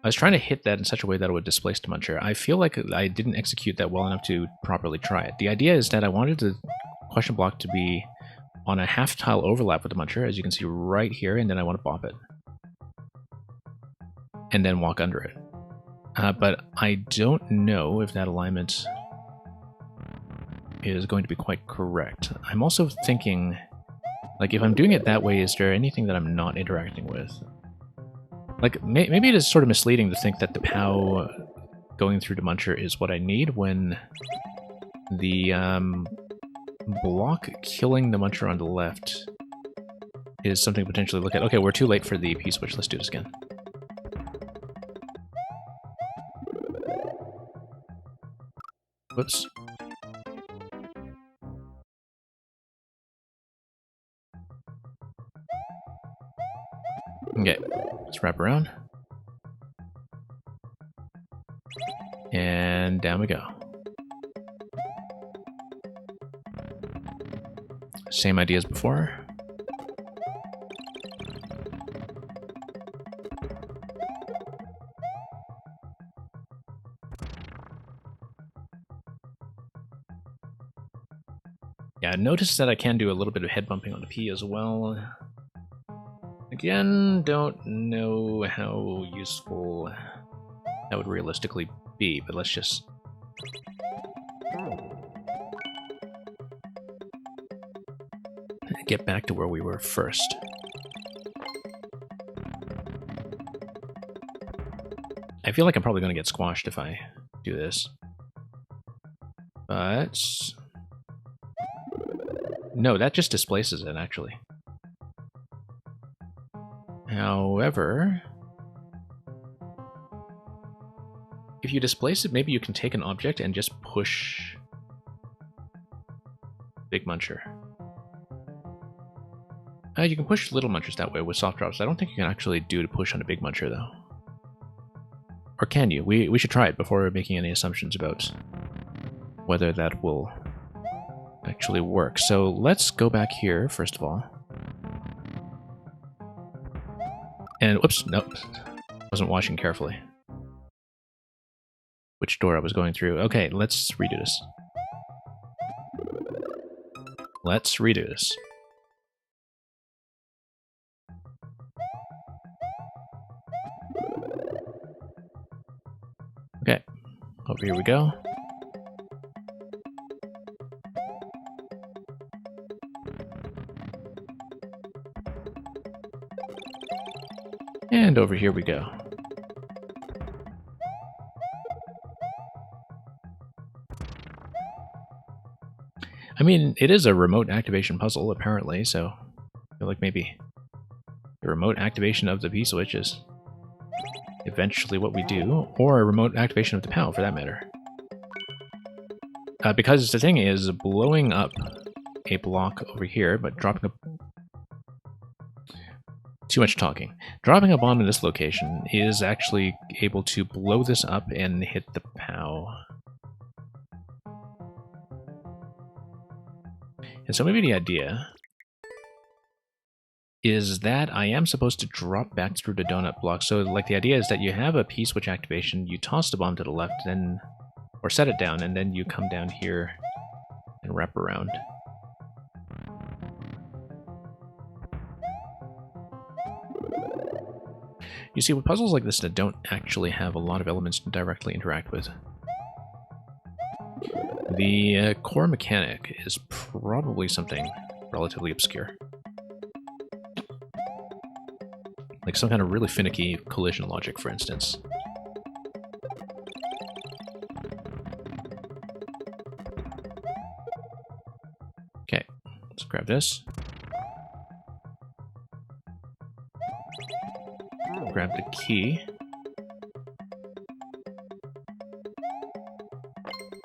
I was trying to hit that in such a way that it would displace the Muncher. I feel like I didn't execute that well enough to properly try it. The idea is that I wanted the question block to be on a half-tile overlap with the Muncher, as you can see right here, and then I want to bop it. And then walk under it. But I don't know if that alignment is going to be quite correct. I'm also thinking, like, if I'm doing it that way, is there anything that I'm not interacting with? Like, maybe it is sort of misleading to think that the POW going through the Muncher is what I need when the block killing the Muncher on the left is something to potentially look at. Okay, we're too late for the P-switch. Let's do this again. Whoops. Okay, let's wrap around. And down we go. Same idea as before. Yeah, notice that I can do a little bit of head bumping on the P as well. Again, don't know how useful that would realistically be, but let's just... get back to where we were first. I feel like I'm probably going to get squashed if I do this. But... no, that just displaces it, actually. However... if you displace it, maybe you can take an object and just push Big Muncher. You can push Little Munchers that way with soft drops. I don't think you can actually do to push on a Big Muncher, though. Or can you? We should try it before making any assumptions about whether that will actually work. So let's go back here, first of all. And, whoops, nope. Wasn't watching carefully. Which door I was going through. Okay, let's redo this. Let's redo this. Okay, over here we go. And over here we go. I mean, it is a remote activation puzzle, apparently, so I feel like maybe the remote activation of the P-switch is eventually what we do, or a remote activation of the POW, for that matter. Because the thing is, blowing up a block over here, but dropping a... too much talking. Dropping a bomb in this location is actually able to blow this up and hit the POW. And so maybe the idea is that I am supposed to drop back through the donut block. So like the idea is that you have a P-switch activation, you toss the bomb to the left, then, or set it down, and then you come down here and wrap around. You see, with puzzles like this that don't actually have a lot of elements to directly interact with, the core mechanic is probably something relatively obscure. Like some kind of really finicky collision logic, for instance. Okay, let's grab this. Grab the key.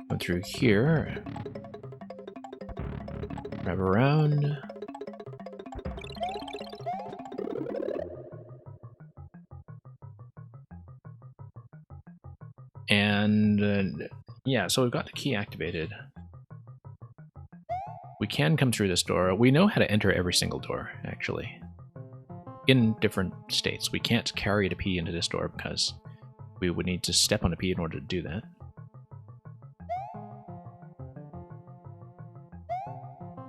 Go through here. Grab around. And yeah, so we've got the key activated. We can come through this door. We know how to enter every single door, actually. In different states. We can't carry the P into this door because we would need to step on a P in order to do that.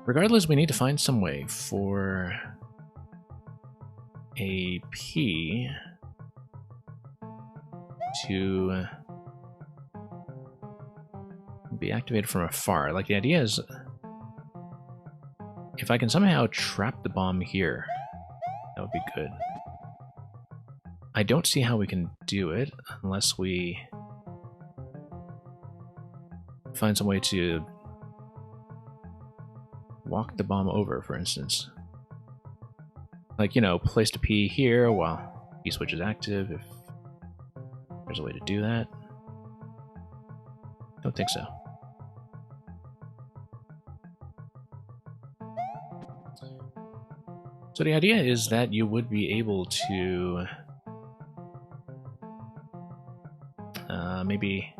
Regardless, we need to find some way for a P to be activated from afar. Like, the idea is, if I can somehow trap the bomb here, that would be good. I don't see how we can do it unless we find some way to walk the bomb over, for instance. Like, you know, place the P here while P-switch is active, if there's a way to do that. Don't think so. So the idea is that you would be able to maybe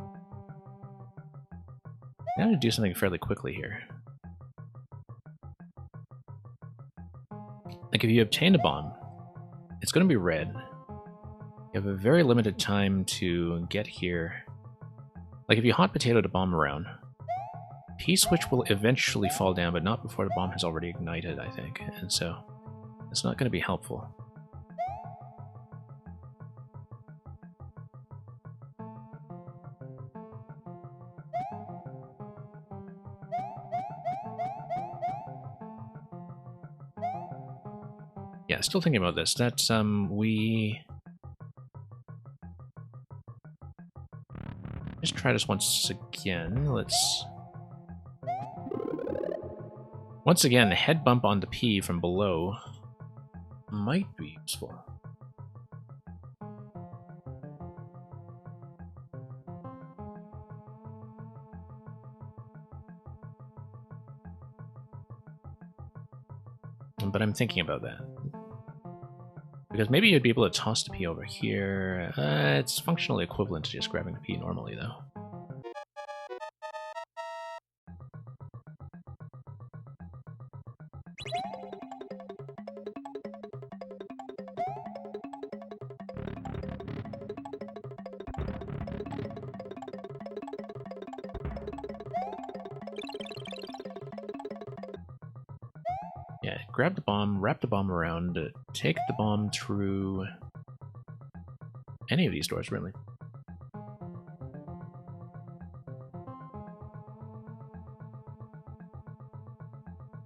I'm going to do something fairly quickly here. Like, if you obtain a bomb, it's going to be red. You have a very limited time to get here. Like, if you hot potato the bomb around, P-switch will eventually fall down, but not before the bomb has already ignited, I think. And so, it's not going to be helpful. Yeah, still thinking about this. That's, we... Let's try this once again. Let's... Once again, the head bump on the P from below might be useful. But I'm thinking about that. Because maybe you'd be able to toss the P over here. It's functionally equivalent to just grabbing the P normally, though. Yeah, grab the bomb, wrap the bomb around, take the bomb through any of these doors, really.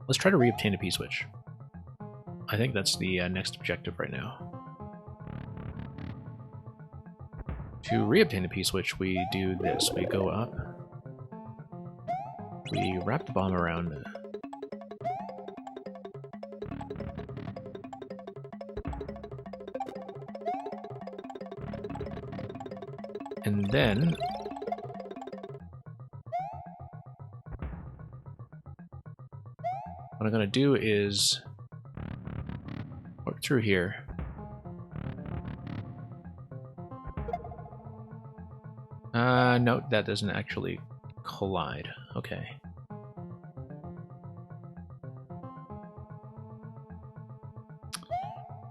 Let's try to reobtain a P-switch. I think that's the next objective right now. To reobtain a P-switch, we do this. We go up, we wrap the bomb around, and then what I'm going to do is work through here. No, that doesn't actually collide. Okay.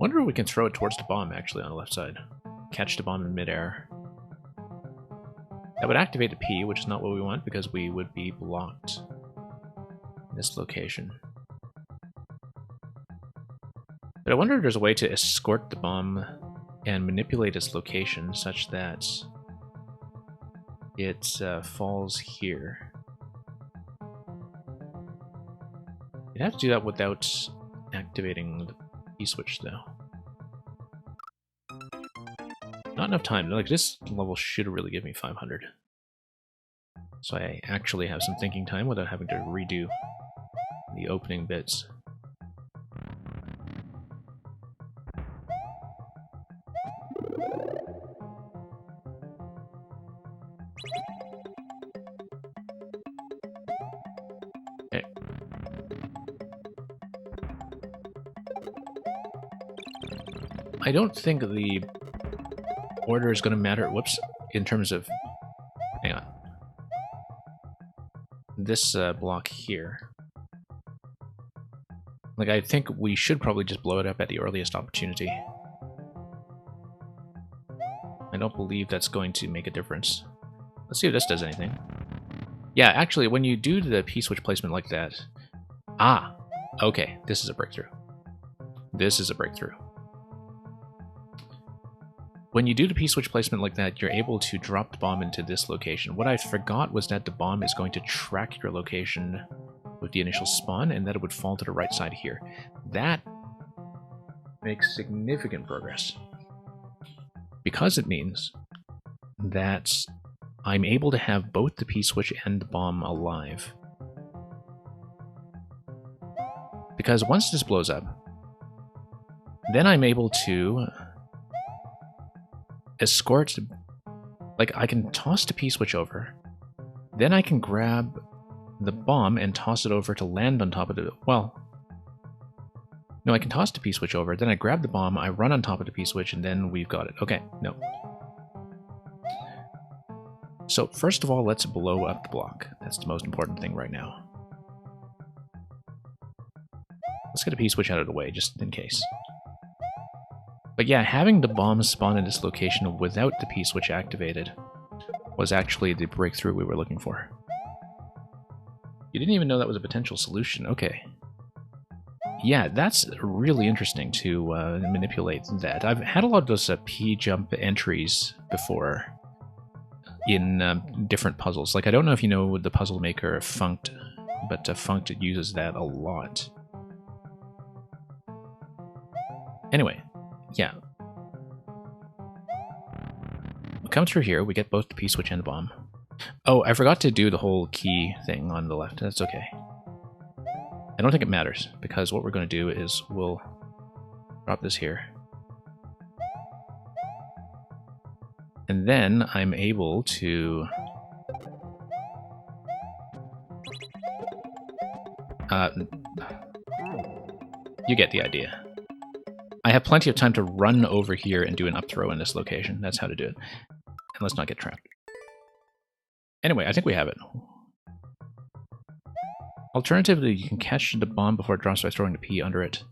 Wonder if we can throw it towards the bomb, actually, on the left side. Catch the bomb in midair. That would activate the P, which is not what we want, because we would be blocked in this location. But I wonder if there's a way to escort the bomb and manipulate its location such that it falls here. You'd have to do that without activating the P-switch, though. Not enough time. Like, this level should really give me 500. So I actually have some thinking time without having to redo the opening bits. Okay. I don't think the order is going to matter, whoops, in terms of, hang on, this block here. Like, I think we should probably just blow it up at the earliest opportunity. I don't believe that's going to make a difference. Let's see if this does anything. Yeah, actually, when you do the P-switch placement like that... Ah! Okay, this is a breakthrough. This is a breakthrough. when you do the P-switch placement like that, you're able to drop the bomb into this location. What I forgot was that the bomb is going to track your location with the initial spawn, and that it would fall to the right side here. That makes significant progress, because it means that I'm able to have both the P-switch and the bomb alive. Because once this blows up, then I'm able to escort, like I can toss the P-switch over, then I can grab the bomb and toss it over to land on top of the, well, no, I can toss the P-switch over, then I grab the bomb, I run on top of the P-switch, and then we've got it. Okay, no. So first of all, let's blow up the block. That's the most important thing right now. Let's get a P-switch out of the way, just in case. But yeah, having the bomb spawn in this location without the P-switch activated was actually the breakthrough we were looking for. You didn't even know that was a potential solution. Okay. Yeah, that's really interesting to manipulate that. I've had a lot of those P-jump entries before in different puzzles. Like, I don't know if you know the puzzle maker Funked, but Funked uses that a lot. Anyway, yeah. We come through here, we get both the P-switch and the bomb. Oh, I forgot to do the whole key thing on the left. That's okay. I don't think it matters, because what we're going to do is we'll drop this here. And then I'm able to... you get the idea. I have plenty of time to run over here and do an up throw in this location. That's how to do it. And let's not get trapped. Anyway, I think we have it. Alternatively, you can catch the bomb before it drops by throwing the P under it.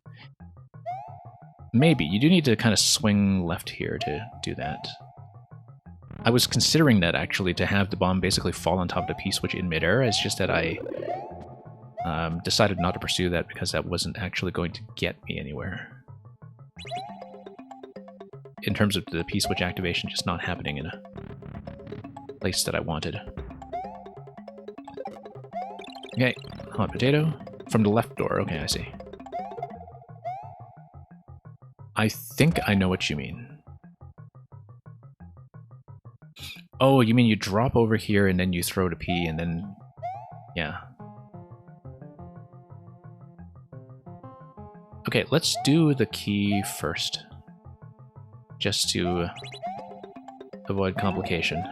Maybe. You do need to kind of swing left here to do that. I was considering that, actually, to have the bomb basically fall on top of the P-switch in midair. It's just that I decided not to pursue that because that wasn't actually going to get me anywhere. In terms of the P-switch activation just not happening in a place that I wanted. Okay, hot potato. From the left door, okay, I see. I think I know what you mean. Oh, you mean you drop over here and then you throw the P and then... yeah. Okay, let's do the key first. Just to avoid complication.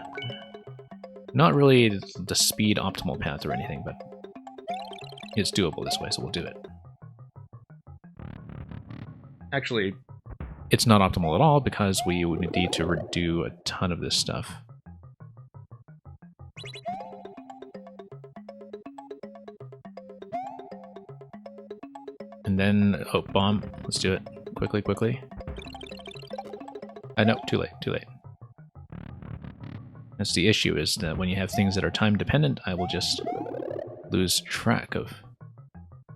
Not really the speed optimal path or anything, but it's doable this way, so we'll do it. Actually, it's not optimal at all because we would need to redo a ton of this stuff. And then, oh, bomb. Let's do it. Quickly, quickly. No, too late, too late. That's the issue, is that when you have things that are time dependent, I will just lose track of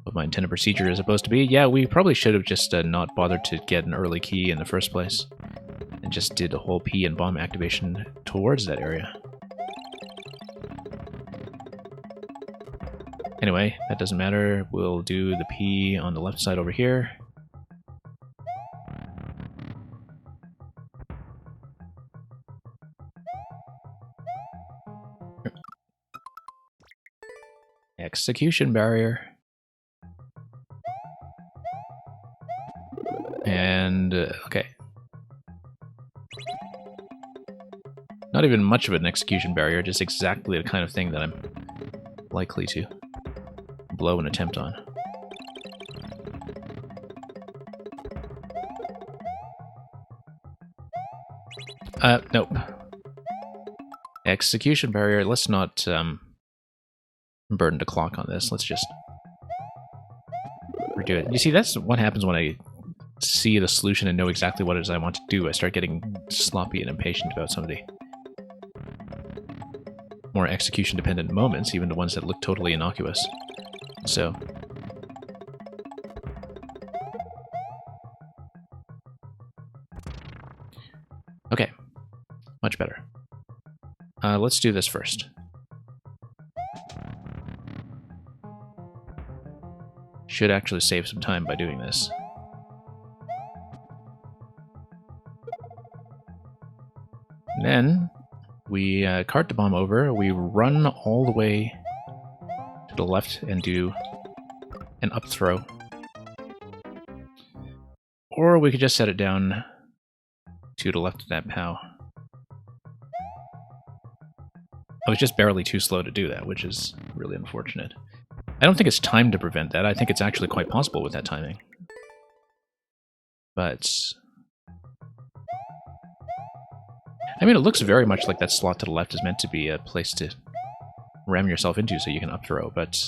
what my intended procedure is supposed to be. Yeah, we probably should have just not bothered to get an early key in the first place, and just did a whole P and bomb activation towards that area. Anyway, that doesn't matter. We'll do the P on the left side over here. Execution barrier. And, okay. Not even much of an execution barrier, just exactly the kind of thing that I'm likely to blow an attempt on. Nope. Execution barrier, let's not, burn the clock on this. Let's just redo it. You see, that's what happens when I see the solution and know exactly what it is I want to do. I start getting sloppy and impatient about some of the more execution-dependent moments, even the ones that look totally innocuous. So... Okay, much better. Let's do this first. Should actually save some time by doing this. And then we cart the bomb over, we run all the way to the left and do an up throw. Or we could just set it down to the left of that POW. I was just barely too slow to do that, which is really unfortunate. I don't think it's timed to prevent that. I think it's actually quite possible with that timing. But I mean, it looks very much like that slot to the left is meant to be a place to ram yourself into so you can up throw, but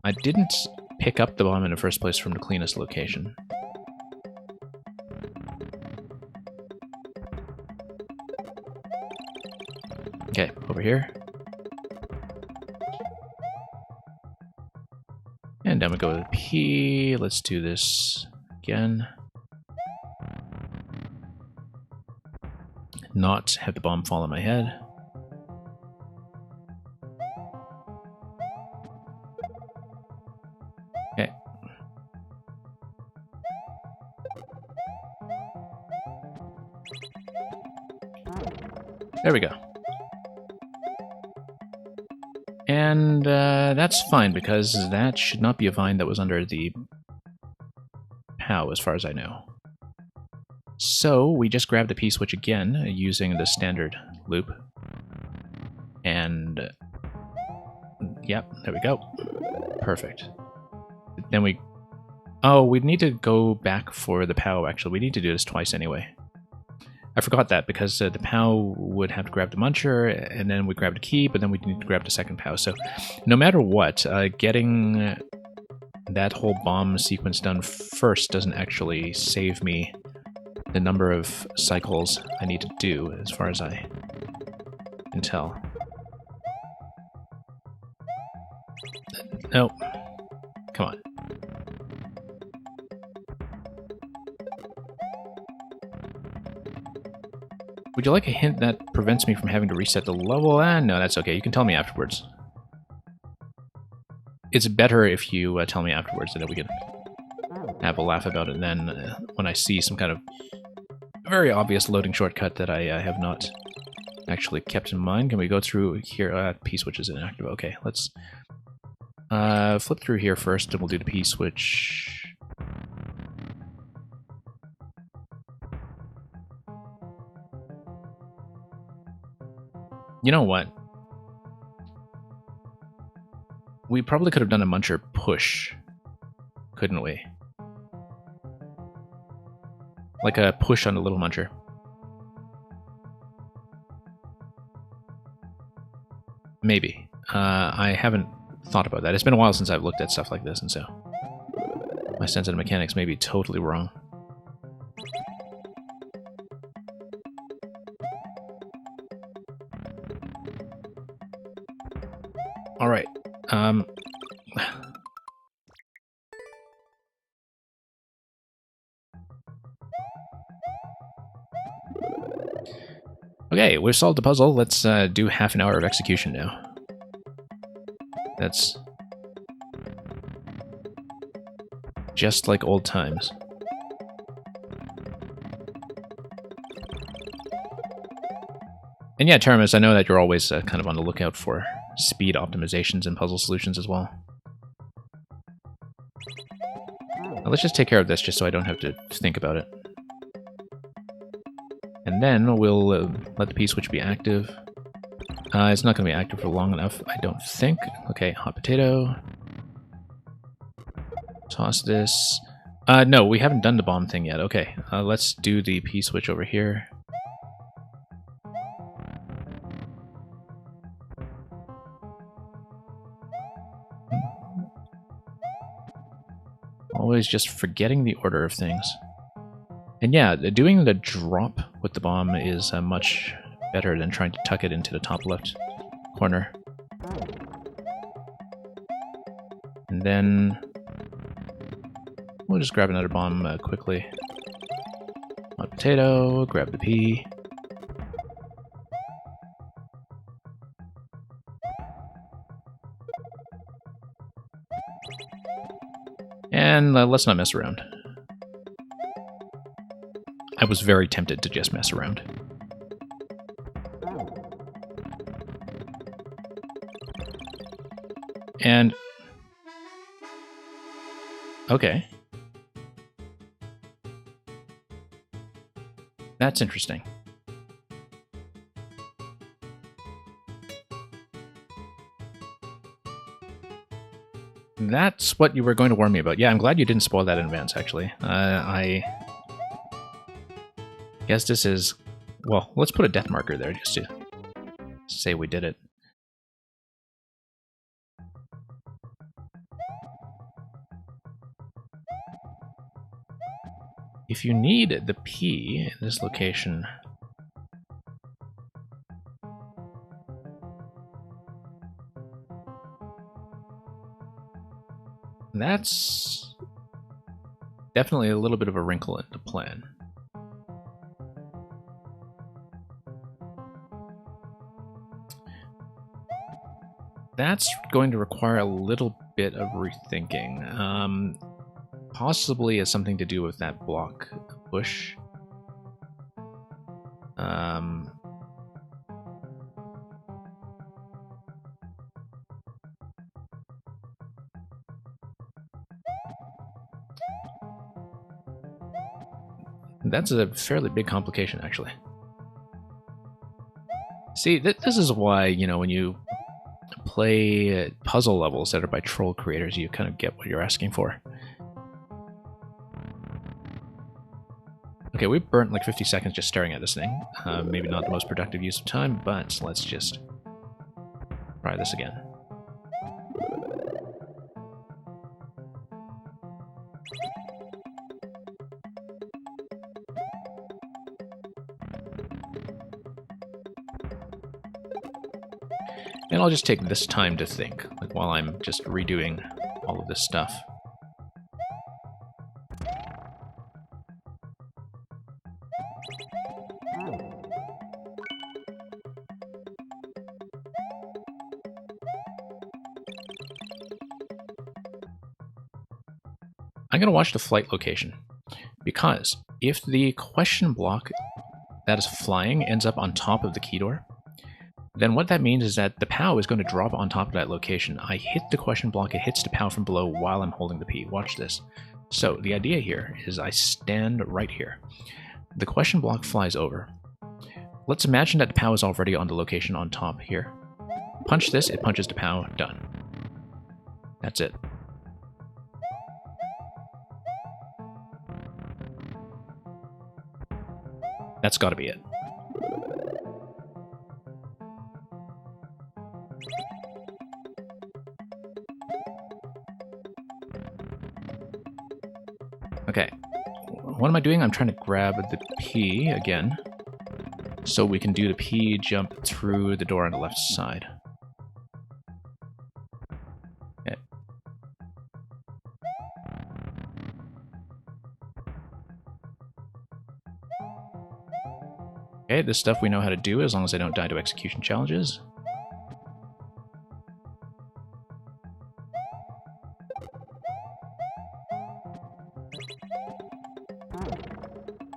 I didn't pick up the bomb in the first place from the cleanest location. Okay, over here. And then we go to P. Let's do this again. Not have the bomb fall on my head. Okay. There we go. And that's fine, because that should not be a vine that was under the POW, as far as I know. So we just grab the P-switch again, using the standard loop. And yep, there we go. Perfect. Then we... Oh, we need to go back for the POW, actually. We need to do this twice anyway. I forgot that, because the POW would have to grab the muncher, and then we grab the key, but then we need to grab the second POW. So no matter what, getting that whole bomb sequence done first doesn't actually save me the number of cycles I need to do, as far as I can tell. No. Come on. Would you like a hint that prevents me from having to reset the level? No, that's okay. You can tell me afterwards. It's better if you tell me afterwards, so that we can have a laugh about it then when I see some kind of very obvious loading shortcut that I have not actually kept in mind. Can we go through here? P-switch is inactive. Okay, let's flip through here first, and we'll do the P-switch. You know what? We probably could have done a muncher push, couldn't we? Like a push on the little muncher. Maybe. I haven't thought about that. It's been a while since I've looked at stuff like this, and so my sense of the mechanics may be totally wrong. All right. Okay, we've solved the puzzle. Let's do half an hour of execution now. That's just like old times. And yeah, Teramis, I know that you're always kind of on the lookout for speed optimizations and puzzle solutions as well. Now, let's just take care of this just so I don't have to think about it. And then we'll let the P-switch be active. It's not going to be active for long enough, I don't think. Okay, hot potato. Toss this. No, we haven't done the bomb thing yet. Okay, let's do the P-switch over here. Always just forgetting the order of things. And yeah, doing the drop with the bomb is much better than trying to tuck it into the top left corner. And then we'll just grab another bomb quickly Hot potato, grab the pea. And let's not mess around. I was very tempted to just mess around. And... okay. That's interesting. That's what you were going to warn me about. Yeah, I'm glad you didn't spoil that in advance, actually. I guess this is... well, let's put a death marker there just to say we did it. If you need the P in this location... that's definitely a little bit of a wrinkle in the plan. That's going to require a little bit of rethinking. Possibly has something to do with that block push. That's a fairly big complication, actually. See, this is why, you know, when you play puzzle levels that are by troll creators, you kind of get what you're asking for. Okay, we burnt like 50 seconds just staring at this thing. Maybe not the most productive use of time, but let's just try this again. And I'll just take this time to think, like while I'm just redoing all of this stuff. I'm going to watch the flight location, because if the question block that is flying ends up on top of the key door, then what that means is that the POW is going to drop on top of that location. I hit the question block, it hits the POW from below while I'm holding the P. Watch this. So the idea here is I stand right here. The question block flies over. Let's imagine that the POW is already on the location on top here. Punch this, it punches the POW, done. That's it. That's got to be it. Okay, what am I doing? I'm trying to grab the P again, so we can do the P jump through the door on the left side. Okay. Okay, this stuff we know how to do as long as I don't die to execution challenges.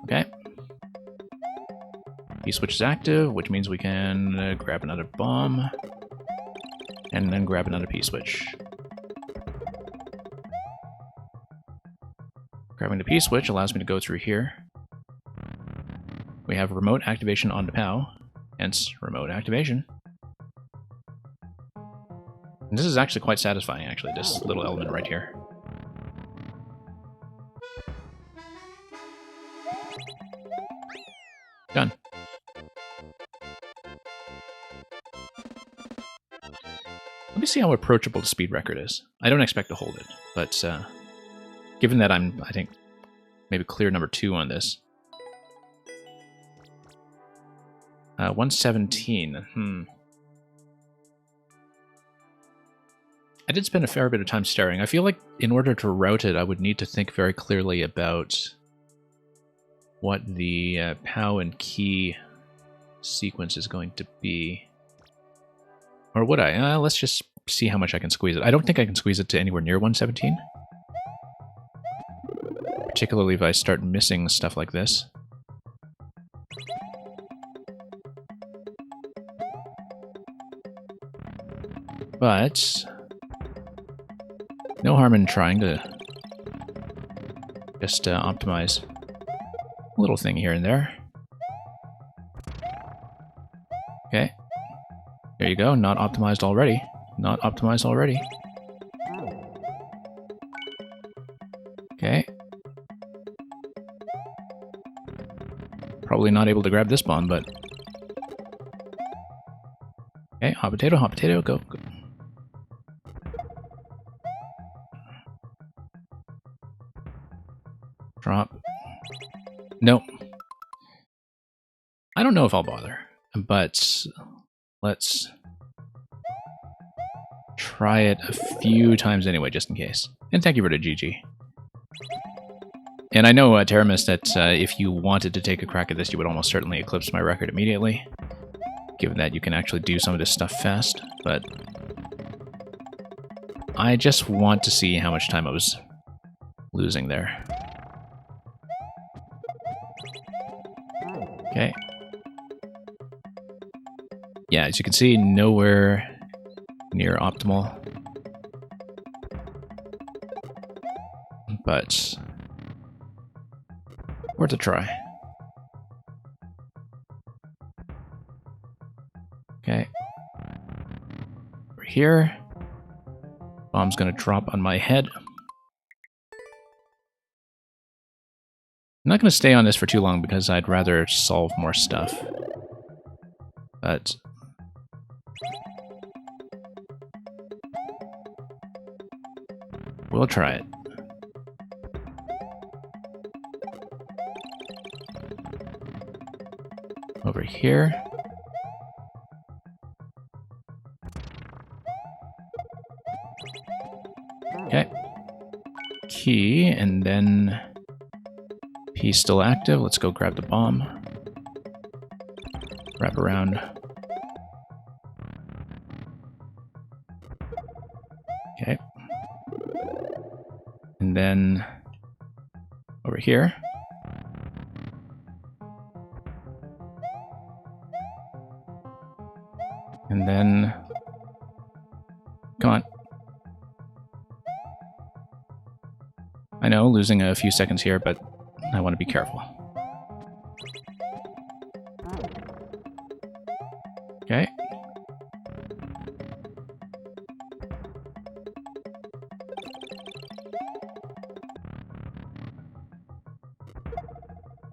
Okay. P-switch is active, which means we can grab another bomb, and then grab another P-switch. Grabbing the P-switch allows me to go through here. We have remote activation on the POW, hence remote activation. And this is actually quite satisfying, actually, this little element right here. Done. Let me see how approachable the speed record is. I don't expect to hold it, but given that I'm, I think, maybe clear number 2 on this. 117. I did spend a fair bit of time staring. I feel like in order to route it, I would need to think very clearly about what the POW and key sequence is going to be. Or would I? Let's just see how much I can squeeze it. I don't think I can squeeze it to anywhere near 117. Particularly if I start missing stuff like this. But no harm in trying to just optimize a little thing here and there. Okay. There you go. Not optimized already. Not optimized already. Okay. Probably not able to grab this bomb, but... Okay, hot potato, go, go. Drop. Nope. I don't know if I'll bother, but let's try it a few times anyway, just in case. And thank you for the GG. And I know, Teramis, that if you wanted to take a crack at this, you would almost certainly eclipse my record immediately, given that you can actually do some of this stuff fast, but I just want to see how much time I was losing there. Okay. Yeah, as you can see, nowhere near optimal. But worth a try. Okay. We're here. Bomb's gonna drop on my head. I'm not gonna stay on this for too long because I'd rather solve more stuff. But we'll try it. Over here. Okay. Key, and then P still active. Let's go grab the bomb. Wrap around. Okay. And then over here. And then, come on. I know, losing a few seconds here, but I want to be careful. Okay.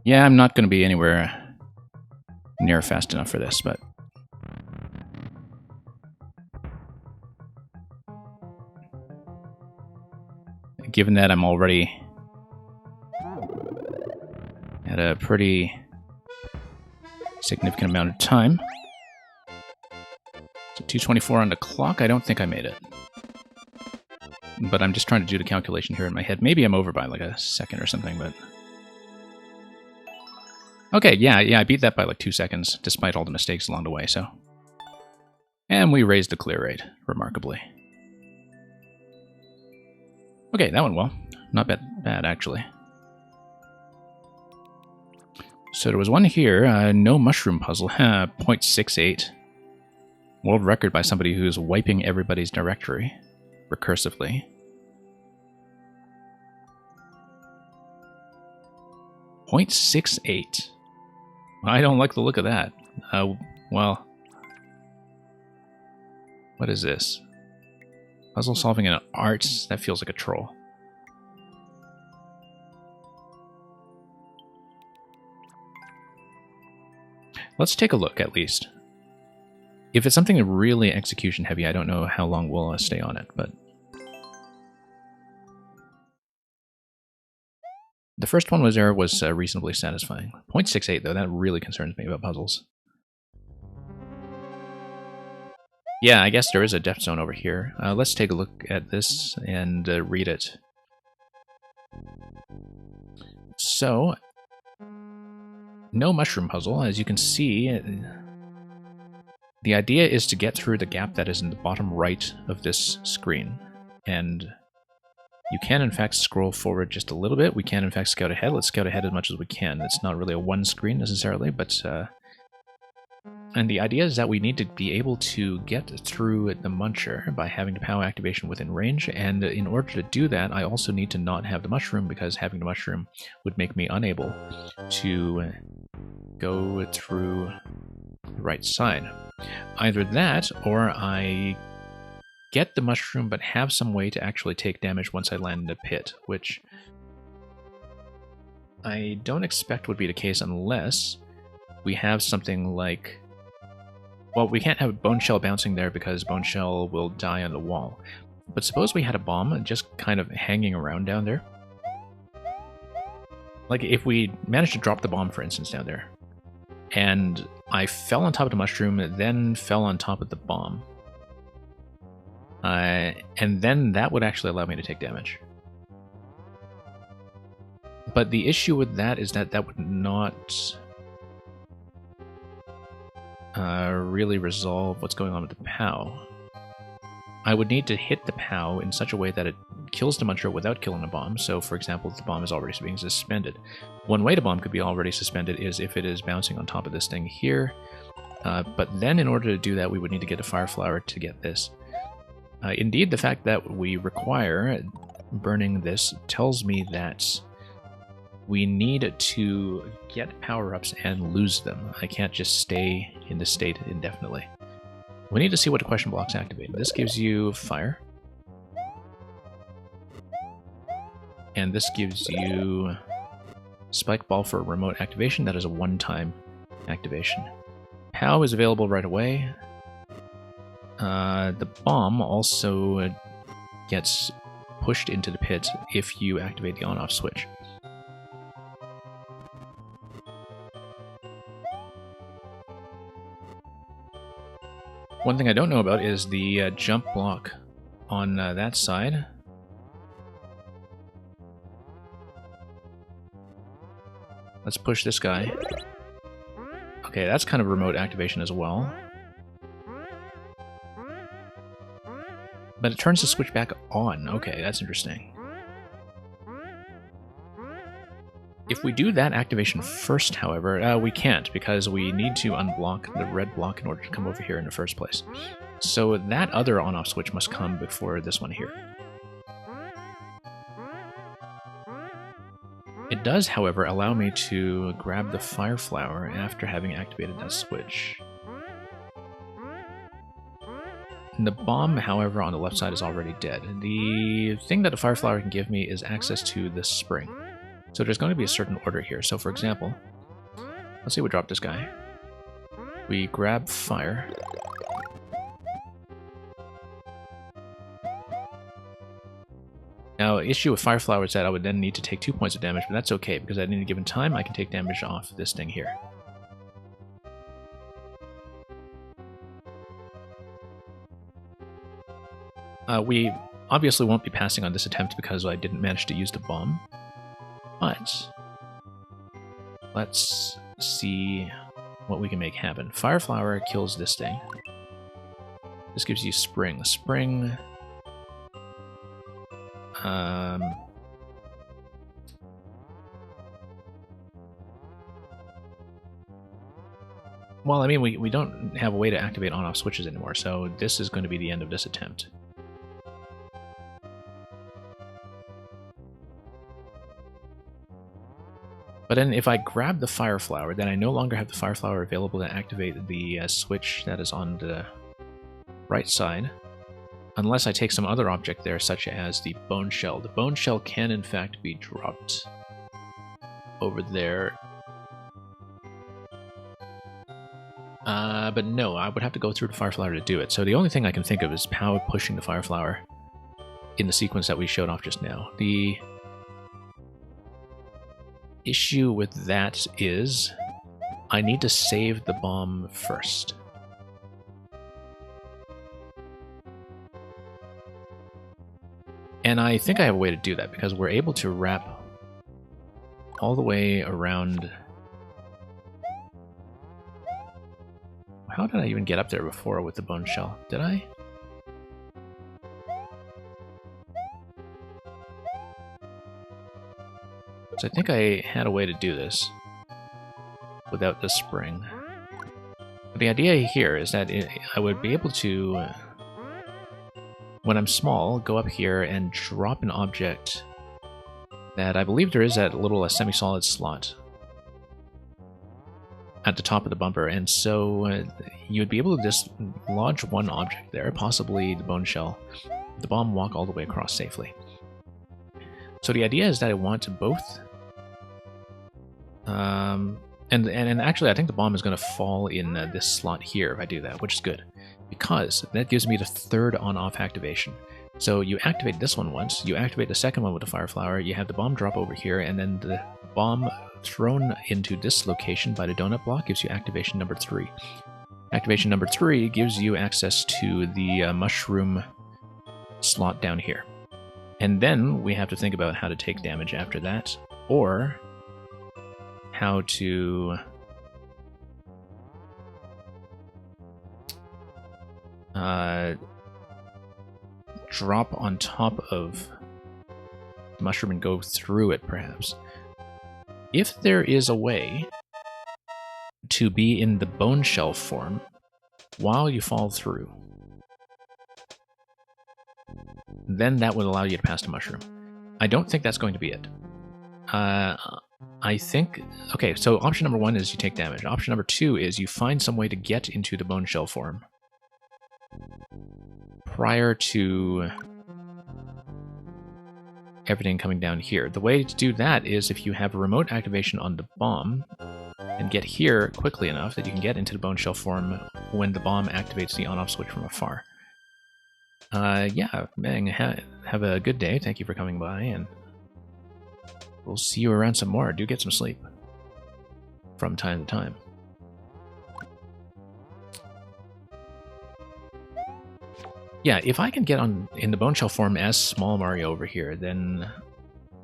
Yeah, I'm not going to be anywhere near fast enough for this, but... given that I'm already at a pretty significant amount of time. So 2:24 on the clock, I don't think I made it. But I'm just trying to do the calculation here in my head. Maybe I'm over by like a second or something, but... okay, yeah, I beat that by like 2 seconds, despite all the mistakes along the way, so... and we raised the clear rate, remarkably. Okay, that went well. Not bad, actually. So there was one here, no mushroom puzzle, 0.68. World record by somebody who's wiping everybody's directory, recursively. .68. I don't like the look of that. Well... what is this? Puzzle solving in art? That feels like a troll. Let's take a look, at least. If it's something really execution heavy, I don't know how long we'll stay on it, but... the first one was reasonably satisfying. 0.68, though, that really concerns me about puzzles. Yeah, I guess there is a depth zone over here. Let's take a look at this and read it. So, no mushroom puzzle. As you can see, the idea is to get through the gap that is in the bottom right of this screen. And you can, in fact, scroll forward just a little bit. We can, in fact, scout ahead. Let's scout ahead as much as we can. It's not really a one screen, necessarily, but... And the idea is that we need to be able to get through the Muncher by having the POW activation within range, and in order to do that, I also need to not have the mushroom, because having the mushroom would make me unable to go through the right side. Either that, or I get the mushroom but have some way to actually take damage once I land in the pit, which I don't expect would be the case unless we have something like... Well, we can't have Bone Shell bouncing there because Bone Shell will die on the wall. But suppose we had a bomb just kind of hanging around down there. Like if we managed to drop the bomb, for instance, down there, and I fell on top of the mushroom, then fell on top of the bomb. And then that would actually allow me to take damage. But the issue with that is that that would not... really resolve what's going on with the POW. I would need to hit the POW in such a way that it kills the Muncher without killing the bomb. So, for example, if the bomb is already being suspended. One way the bomb could be already suspended is if it is bouncing on top of this thing here. But then in order to do that, we would need to get a Fire Flower to get this. Indeed, the fact that we require burning this tells me that we need to get power-ups and lose them. I can't just stay in this state indefinitely. We need to see what the question blocks activate. This gives you fire. And this gives you Spike Ball for remote activation. That is a one-time activation. POW is available right away. The bomb also gets pushed into the pit if you activate the on-off switch. One thing I don't know about is the jump block on that side. Let's push this guy. Okay, that's kind of remote activation as well. But it turns the switch back on. Okay, that's interesting. If we do that activation first, however, we can't, because we need to unblock the red block in order to come over here in the first place. So that other on-off switch must come before this one here. It does, however, allow me to grab the Fire Flower after having activated that switch. And the bomb, however, on the left side is already dead. The thing that the Fire Flower can give me is access to this spring. So there's going to be a certain order here. So for example, let's say we drop this guy. We grab fire. Now, issue with Fire Flower is that I would then need to take 2 points of damage, but that's okay, because at any given time I can take damage off this thing here. We obviously won't be passing on this attempt because I didn't manage to use the bomb. But let's see what we can make happen. Fire Flower kills this thing. This gives you Spring. Spring... Well, I mean, we don't have a way to activate on-off switches anymore, so this is going to be the end of this attempt. But then if I grab the Fire Flower, then I no longer have the Fire Flower available to activate the switch that is on the right side, unless I take some other object there, such as the Bone Shell. The Bone Shell can, in fact, be dropped over there. But no, I would have to go through the Fire Flower to do it. So the only thing I can think of is POW pushing the Fire Flower in the sequence that we showed off just now. The issue with that is I need to save the bomb first. And I think I have a way to do that, because we're able to wrap all the way around How did I even get up there before with the bone shell? Did I? So I think I had a way to do this without the spring. But the idea here is that I would be able to, when I'm small, go up here and drop an object that I believe there is that little semi-solid slot at the top of the bumper, and so you would be able to just lodge one object there, possibly the bone shell, the bomb walk all the way across safely. So the idea is that I want to both, and actually I think the bomb is going to fall in this slot here if I do that, which is good, because that gives me the third on-off activation. So you activate this one once, you activate the second one with the fire flower, you have the bomb drop over here, and then the bomb thrown into this location by the donut block gives you activation number 3. Activation number 3 gives you access to the mushroom slot down here. And then we have to think about how to take damage after that, or how to drop on top of the mushroom and go through it, perhaps. If there is a way to be in the bone shell form while you fall through, then that would allow you to pass the mushroom. I don't think that's going to be it. I think... Okay, so option number 1 is you take damage. Option number 2 is you find some way to get into the bone shell form prior to everything coming down here. The way to do that is if you have a remote activation on the bomb and get here quickly enough that you can get into the bone shell form when the bomb activates the on-off switch from afar. Yeah, Meng, have a good day. Thank you for coming by, and we'll see you around some more. Do get some sleep from time to time. Yeah, if I can get in the bone shell form as Small Mario over here, then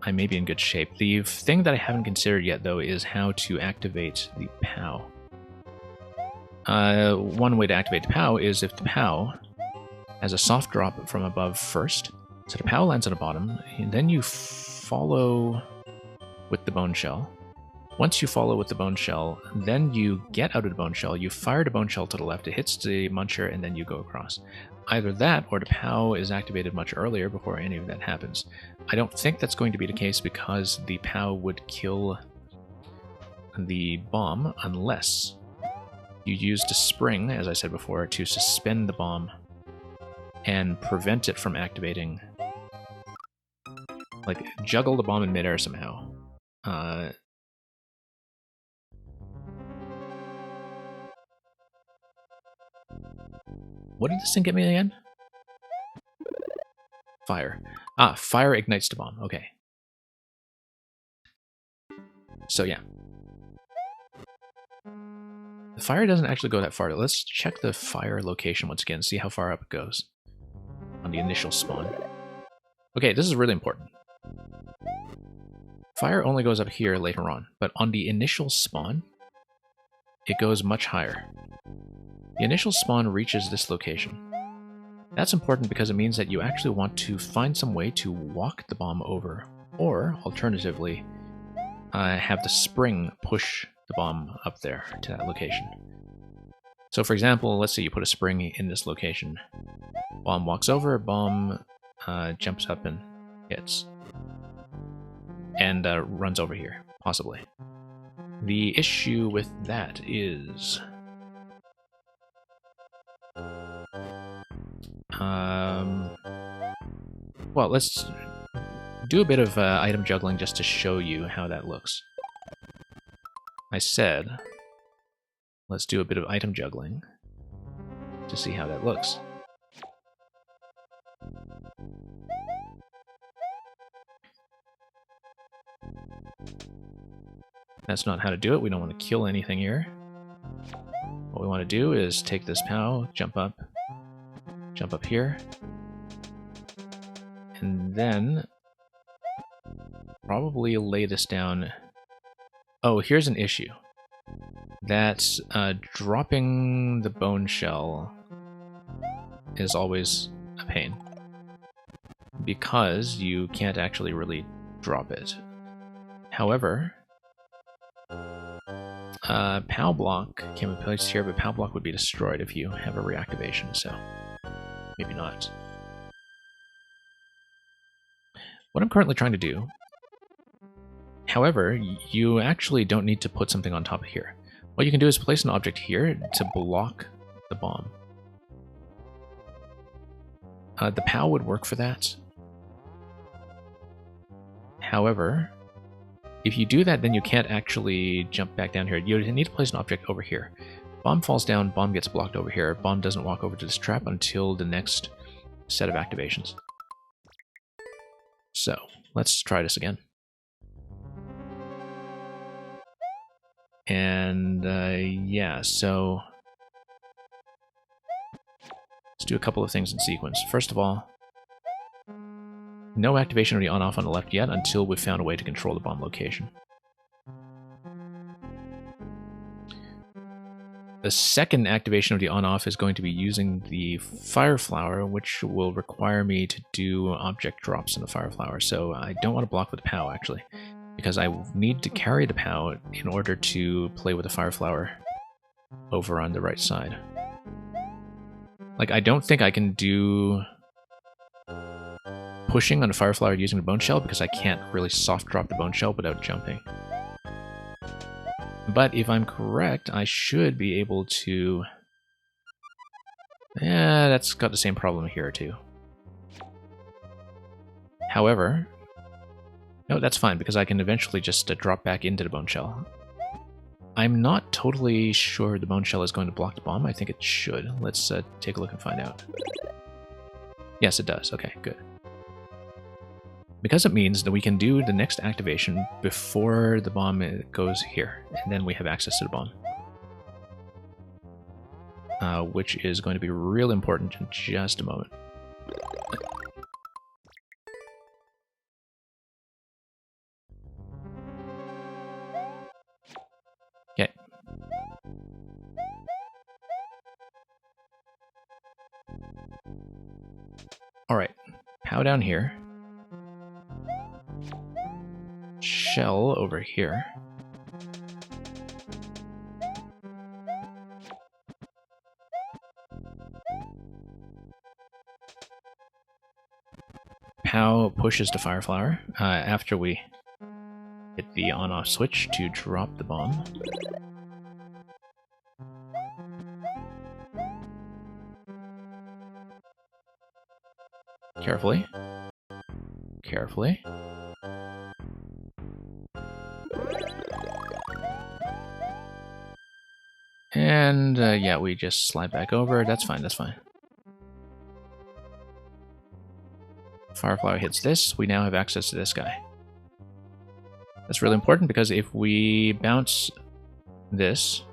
I may be in good shape. The thing that I haven't considered yet, though, is how to activate the POW. One way to activate the POW is if the POW has a soft drop from above first. So the POW lands on the bottom, and then you follow with the bone shell. Once you follow with the bone shell, then you get out of the bone shell, you fire the bone shell to the left, it hits the muncher, and then you go across. Either that, or the POW is activated much earlier before any of that happens. I don't think that's going to be the case because the POW would kill the bomb unless you used a spring, as I said before, to suspend the bomb and prevent it from activating. Like, juggle the bomb in midair somehow. What did this thing get me again? Fire. Ah, fire ignites the bomb. Okay. So yeah. The fire doesn't actually go that far. Let's check the fire location once again, see how far up it goes on the initial spawn. Okay, this is really important. Fire only goes up here later on, but on the initial spawn, it goes much higher. The initial spawn reaches this location. That's important because it means that you actually want to find some way to walk the bomb over, or, alternatively, have the spring push the bomb up there to that location. So for example, let's say you put a spring in this location. Bomb walks over, bomb jumps up and hits. And runs over here, possibly. The issue with that is... well, let's do a bit of item juggling just to show you how that looks. I said, let's do a bit of item juggling to see how that looks. That's not how to do it. We don't want to kill anything here. What we want to do is take this POW, jump up here, and then probably lay this down. Oh, here's an issue. that dropping the bone shell is always a pain, because you can't actually really drop it. However, POW block can be placed here, but POW block would be destroyed if you have a reactivation, so maybe not. What I'm currently trying to do, however, you actually don't need to put something on top of here. What you can do is place an object here to block the bomb. The POW would work for that. However, if you do that, then you can't actually jump back down here. You need to place an object over here. Bomb falls down, bomb gets blocked over here. Bomb doesn't walk over to this trap until the next set of activations. So, let's try this again. And, yeah, so let's do a couple of things in sequence. First of all, no activation of the on-off on the left yet until we've found a way to control the bomb location. The second activation of the on-off is going to be using the Fire Flower, which will require me to do object drops in the Fire Flower. So I don't want to block with the POW, actually, because I need to carry the POW in order to play with the Fire Flower over on the right side. Like, I don't think I can do pushing on the Fire Flower using the Bone Shell, because I can't really soft drop the Bone Shell without jumping. But if I'm correct, I should be able to... Yeah, that's got the same problem here too. However... No, that's fine, because I can eventually just drop back into the Bone Shell. I'm not totally sure the Bone Shell is going to block the bomb. I think it should. Let's take a look and find out. Yes, it does. Okay, good. Because it means that we can do the next activation before the bomb goes here, and then we have access to the bomb. Which is going to be real important in just a moment. Okay. Alright, POW down here. Shell over here. POW pushes the Fire Flower after we hit the on-off switch to drop the bomb. Carefully. Carefully. And, yeah, we just slide back over. That's fine, that's fine. Fire Flower hits this. We now have access to this guy. That's really important, because if we bounce this,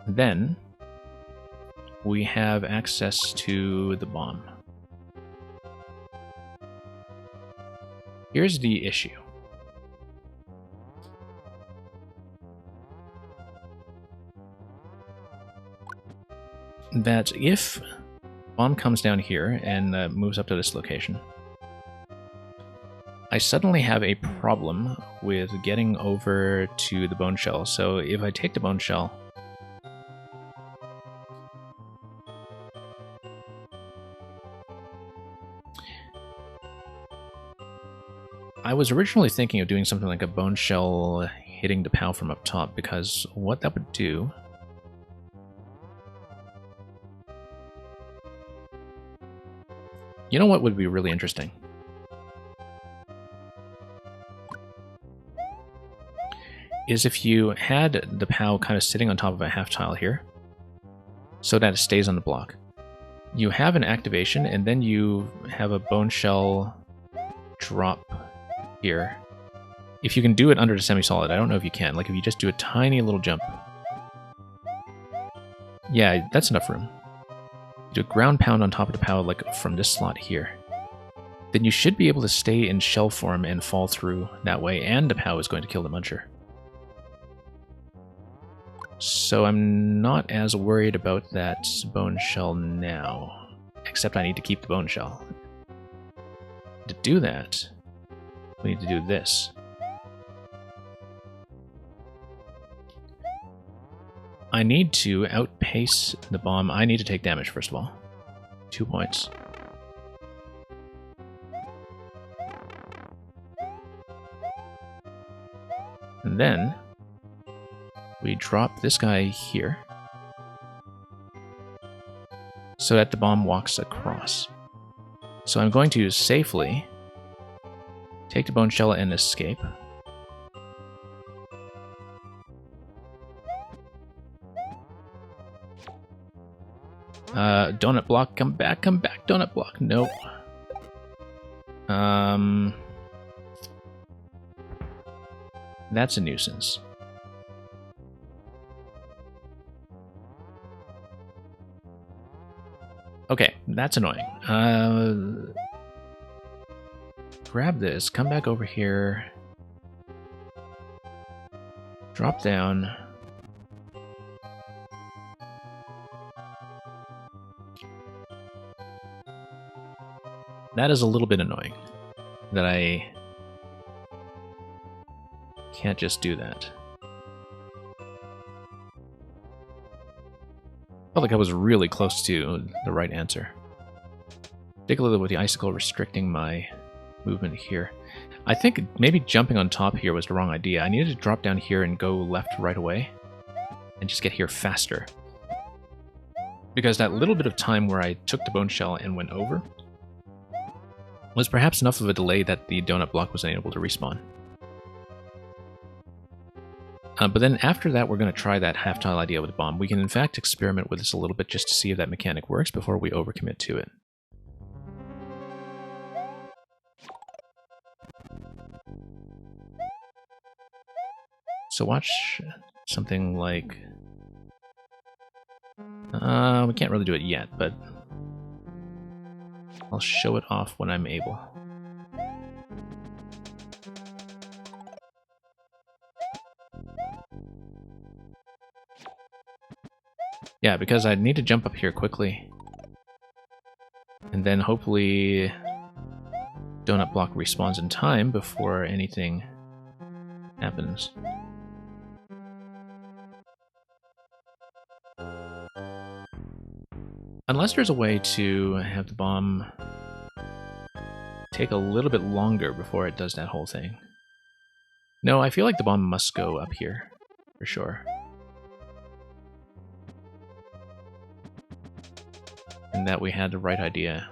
then we have access to the bomb. Here's the issue. That if bomb comes down here and moves up to this location, I suddenly have a problem with getting over to the Bone Shell. So if I take the Bone Shell, I was originally thinking of doing something like a Bone Shell hitting the POW from up top, because what that would do You know what would be really interesting? Is if you had the POW kind of sitting on top of a half tile here, so that it stays on the block. You have an activation, and then you have a Bone Shell drop here. If you can do it under the semi-solid, I don't know if you can. Like if you just do a tiny little jump. Yeah, that's enough room. Do a ground pound on top of the POW, like from this slot here. then you should be able to stay in shell form and fall through that way, and the POW is going to kill the Muncher. So I'm not as worried about that bone shell now, except I need to keep the bone shell. To do that, we need to do this. I need to outpace the bomb. I need to take damage, first of all. 2 points. And then we drop this guy here so that the bomb walks across. So I'm going to safely take the bone shell and escape. Donut block, come back, donut block. Nope. That's a nuisance. Okay, that's annoying. Grab this, come back over here. Drop down. That is a little bit annoying, that I can't just do that. Felt like I was really close to the right answer. Particularly with the icicle restricting my movement here. I think maybe jumping on top here was the wrong idea. I needed to drop down here and go left right away, and just get here faster. Because that little bit of time where I took the bone shell and went over was perhaps enough of a delay that the donut block was unable to respawn. But then after that, we're going to try that half-tile idea with the bomb. We can in fact experiment with this a little bit just to see if that mechanic works before we overcommit to it. So watch something like... we can't really do it yet, but I'll show it off when I'm able. Yeah, because I need to jump up here quickly. And then hopefully donut block respawns in time before anything happens. Unless there's a way to have the bomb take a little bit longer before it does that whole thing. No, I feel like the bomb must go up here, for sure. And that we had the right idea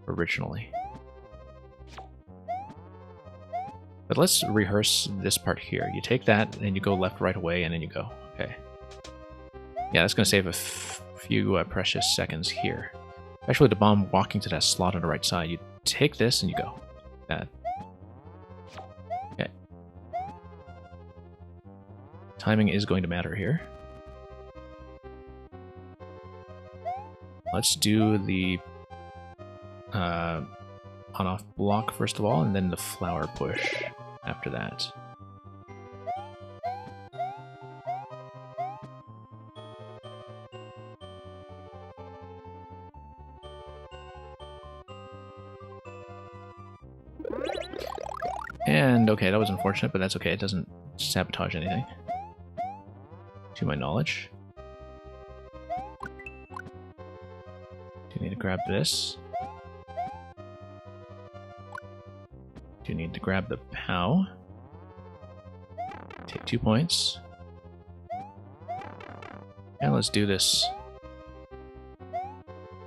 originally. But let's rehearse this part here. You take that, and you go left right away, and then you go. Okay. Yeah, that's going to save a few precious seconds here. Especially the bomb walking to that slot on the right side. You take this, and you go. That. Okay. Timing is going to matter here. Let's do the on-off block first of all, and then the flower push after that. And okay, that was unfortunate, but that's okay. It doesn't sabotage anything, to my knowledge. Do need to grab this. Do need to grab the POW. Take 2 points. And let's do this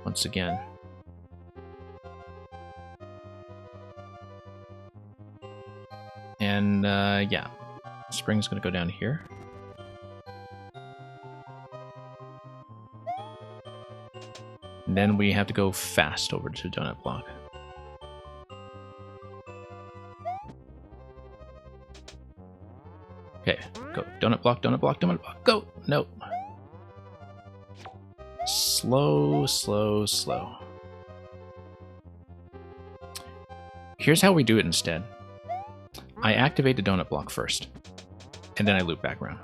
once again. And yeah, spring's gonna go down here. And then we have to go fast over to donut block. Okay, go. Donut block, donut block, donut block, go! No. Slow, slow, slow. Here's how we do it instead. I activate the donut block first, and then I loop back around.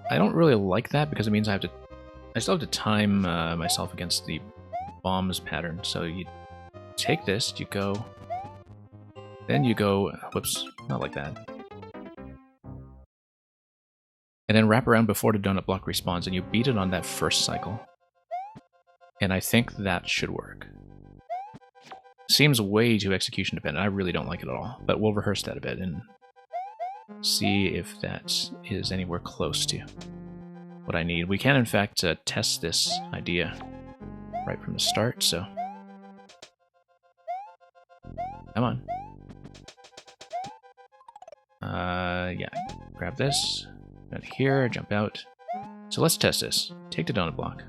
I don't really like that because it means I still have to time myself against the bombs pattern. So you take this, you go, then you go, whoops, not like that. And then wrap around before the donut block respawns, and you beat it on that first cycle. And I think that should work. Seems way too execution dependent. I really don't like it at all, but we'll rehearse that a bit and see if that is anywhere close to what I need. We can, in fact, test this idea right from the start, so... Come on. Yeah, grab this, out here, jump out. So let's test this. Take the donut block.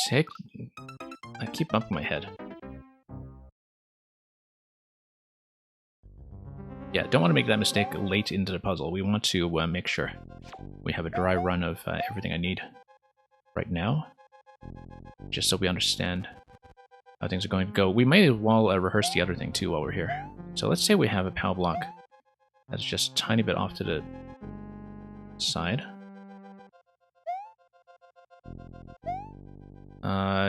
Take... I keep bumping my head. Yeah, don't want to make that mistake late into the puzzle. We want to make sure we have a dry run of everything I need right now, just so we understand how things are going to go. We may as well rehearse the other thing too while we're here. So let's say we have a POW block that's just a tiny bit off to the side.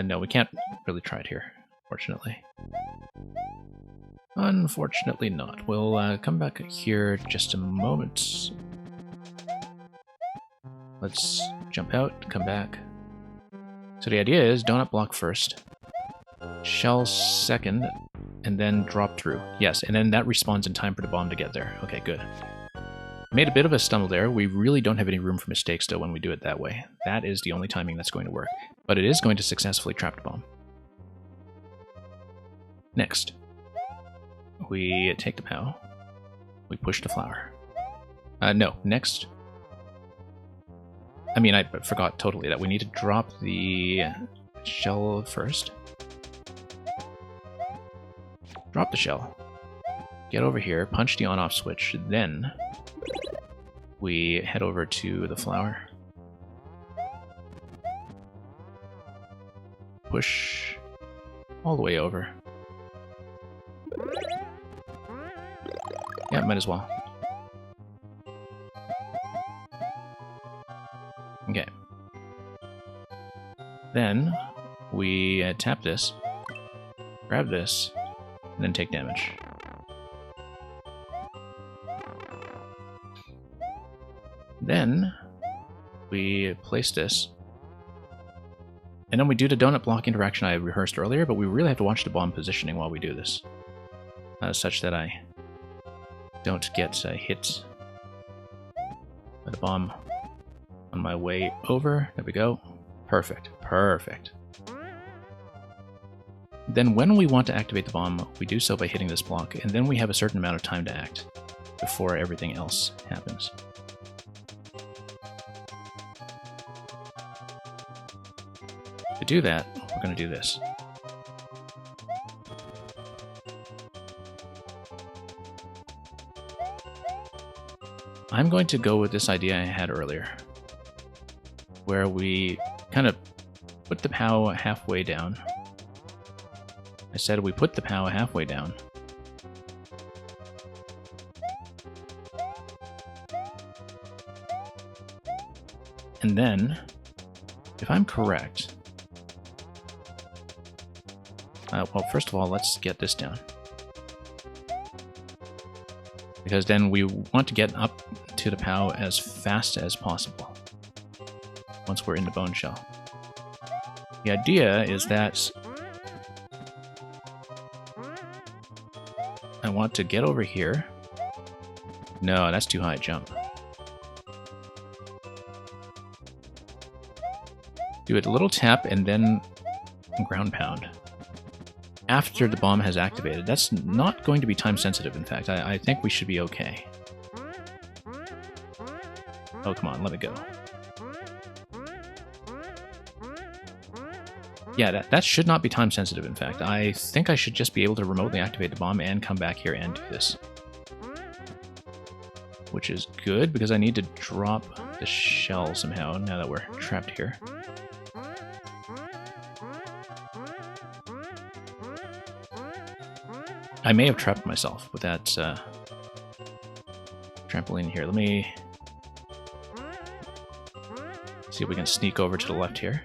No, we can't really try it here, fortunately. Unfortunately not. We'll come back here just a moment. Let's jump out, come back. So the idea is donut block first, shell second, and then drop through. Yes, and then that respawns in time for the bomb to get there. Okay, good. Made a bit of a stumble there. We really don't have any room for mistakes, though, when we do it that way. That is the only timing that's going to work. But it is going to successfully trap the bomb. Next, we take the POW. We push the flower. No, next. I mean, I forgot totally that we need to drop the shell first. Drop the shell. Get over here, punch the on-off switch, then we head over to the flower. Push all the way over. Yeah, might as well. Okay. Then we tap this, grab this, and then take damage. Then we place this, and then we do the donut block interaction I rehearsed earlier, but we really have to watch the bomb positioning while we do this, such that I don't get hit by the bomb on my way over. There we go. Perfect. Perfect. Then when we want to activate the bomb, we do so by hitting this block, and then we have a certain amount of time to act before everything else happens. To do that, we're going to do this. I'm going to go with this idea I had earlier, where we kind of put the POW halfway down. I said we put the POW halfway down. And then, if I'm correct, well, first of all, let's get this down. Because then we want to get up to the POW as fast as possible once we're in the bone shell. The idea is that I want to get over here. No, that's too high a jump. Do a little tap and then ground pound after the bomb has activated. That's not going to be time sensitive, in fact. I think we should be okay. Oh, come on, let me go. Yeah, that should not be time sensitive, in fact. I think I should just be able to remotely activate the bomb and come back here and do this. Which is good, because I need to drop the shell somehow, now that we're trapped here. I may have trapped myself with that trampoline here. Let me see if we can sneak over to the left here.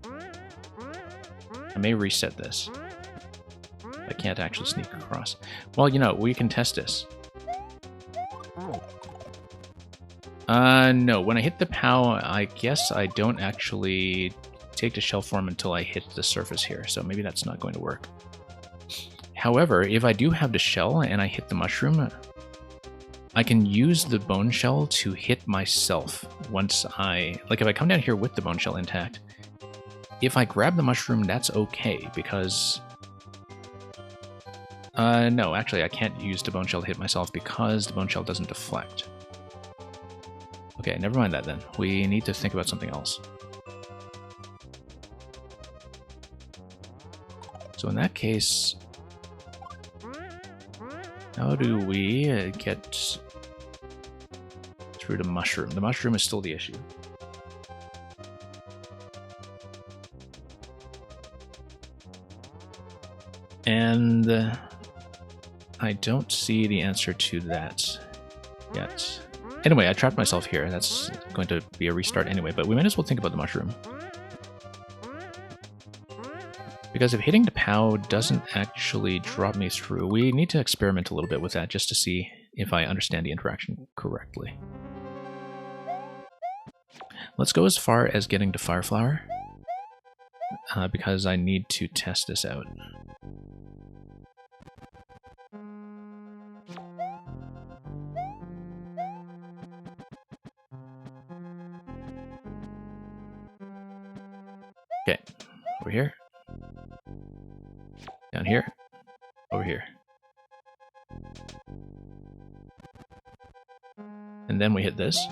I may reset this. I can't actually sneak across. Well, you know, we can test this. No, when I hit the POW, I guess I don't actually take the shell form until I hit the surface here, so maybe that's not going to work. However, if I do have the shell and I hit the mushroom, I can use the bone shell to hit myself once like if I come down here with the bone shell intact, if I grab the mushroom, that's okay, because... no, actually I can't use the bone shell to hit myself because the bone shell doesn't deflect. Okay, never mind that then. We need to think about something else. So in that case, how do we get through the mushroom? The mushroom is still the issue. And I don't see the answer to that yet. Anyway, I trapped myself here. That's going to be a restart anyway, but we might as well think about the mushroom. Because if hitting the POW doesn't actually drop me through, we need to experiment a little bit with that just to see if I understand the interaction correctly. Let's go as far as getting to Fireflower, because I need to test this out. Okay, over here, down here, over here. And then we hit this.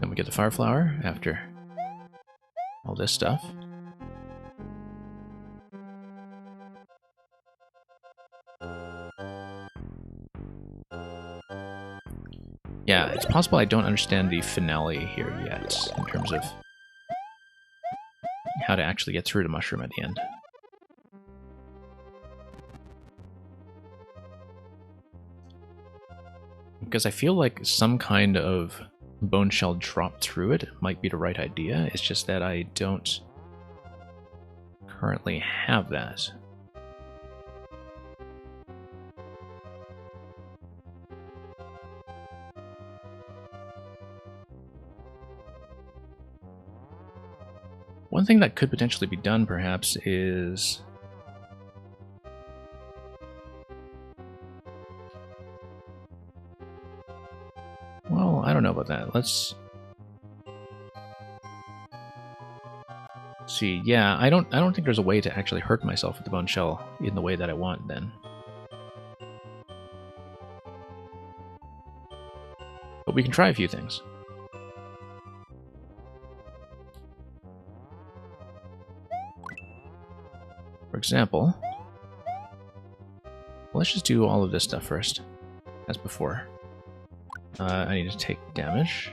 Then we get the Fireflower after all this stuff. Yeah, it's possible I don't understand the finale here yet, in terms of how to actually get through the mushroom at the end. Because I feel like some kind of bone shell drop through it might be the right idea, it's just that I don't currently have that. One thing that could potentially be done, perhaps, is... Well, I don't know about that. Let's see. Yeah, I don't think there's a way to actually hurt myself with the bone shell in the way that I want then. But we can try a few things. For example, let's just do all of this stuff first, as before. I need to take damage.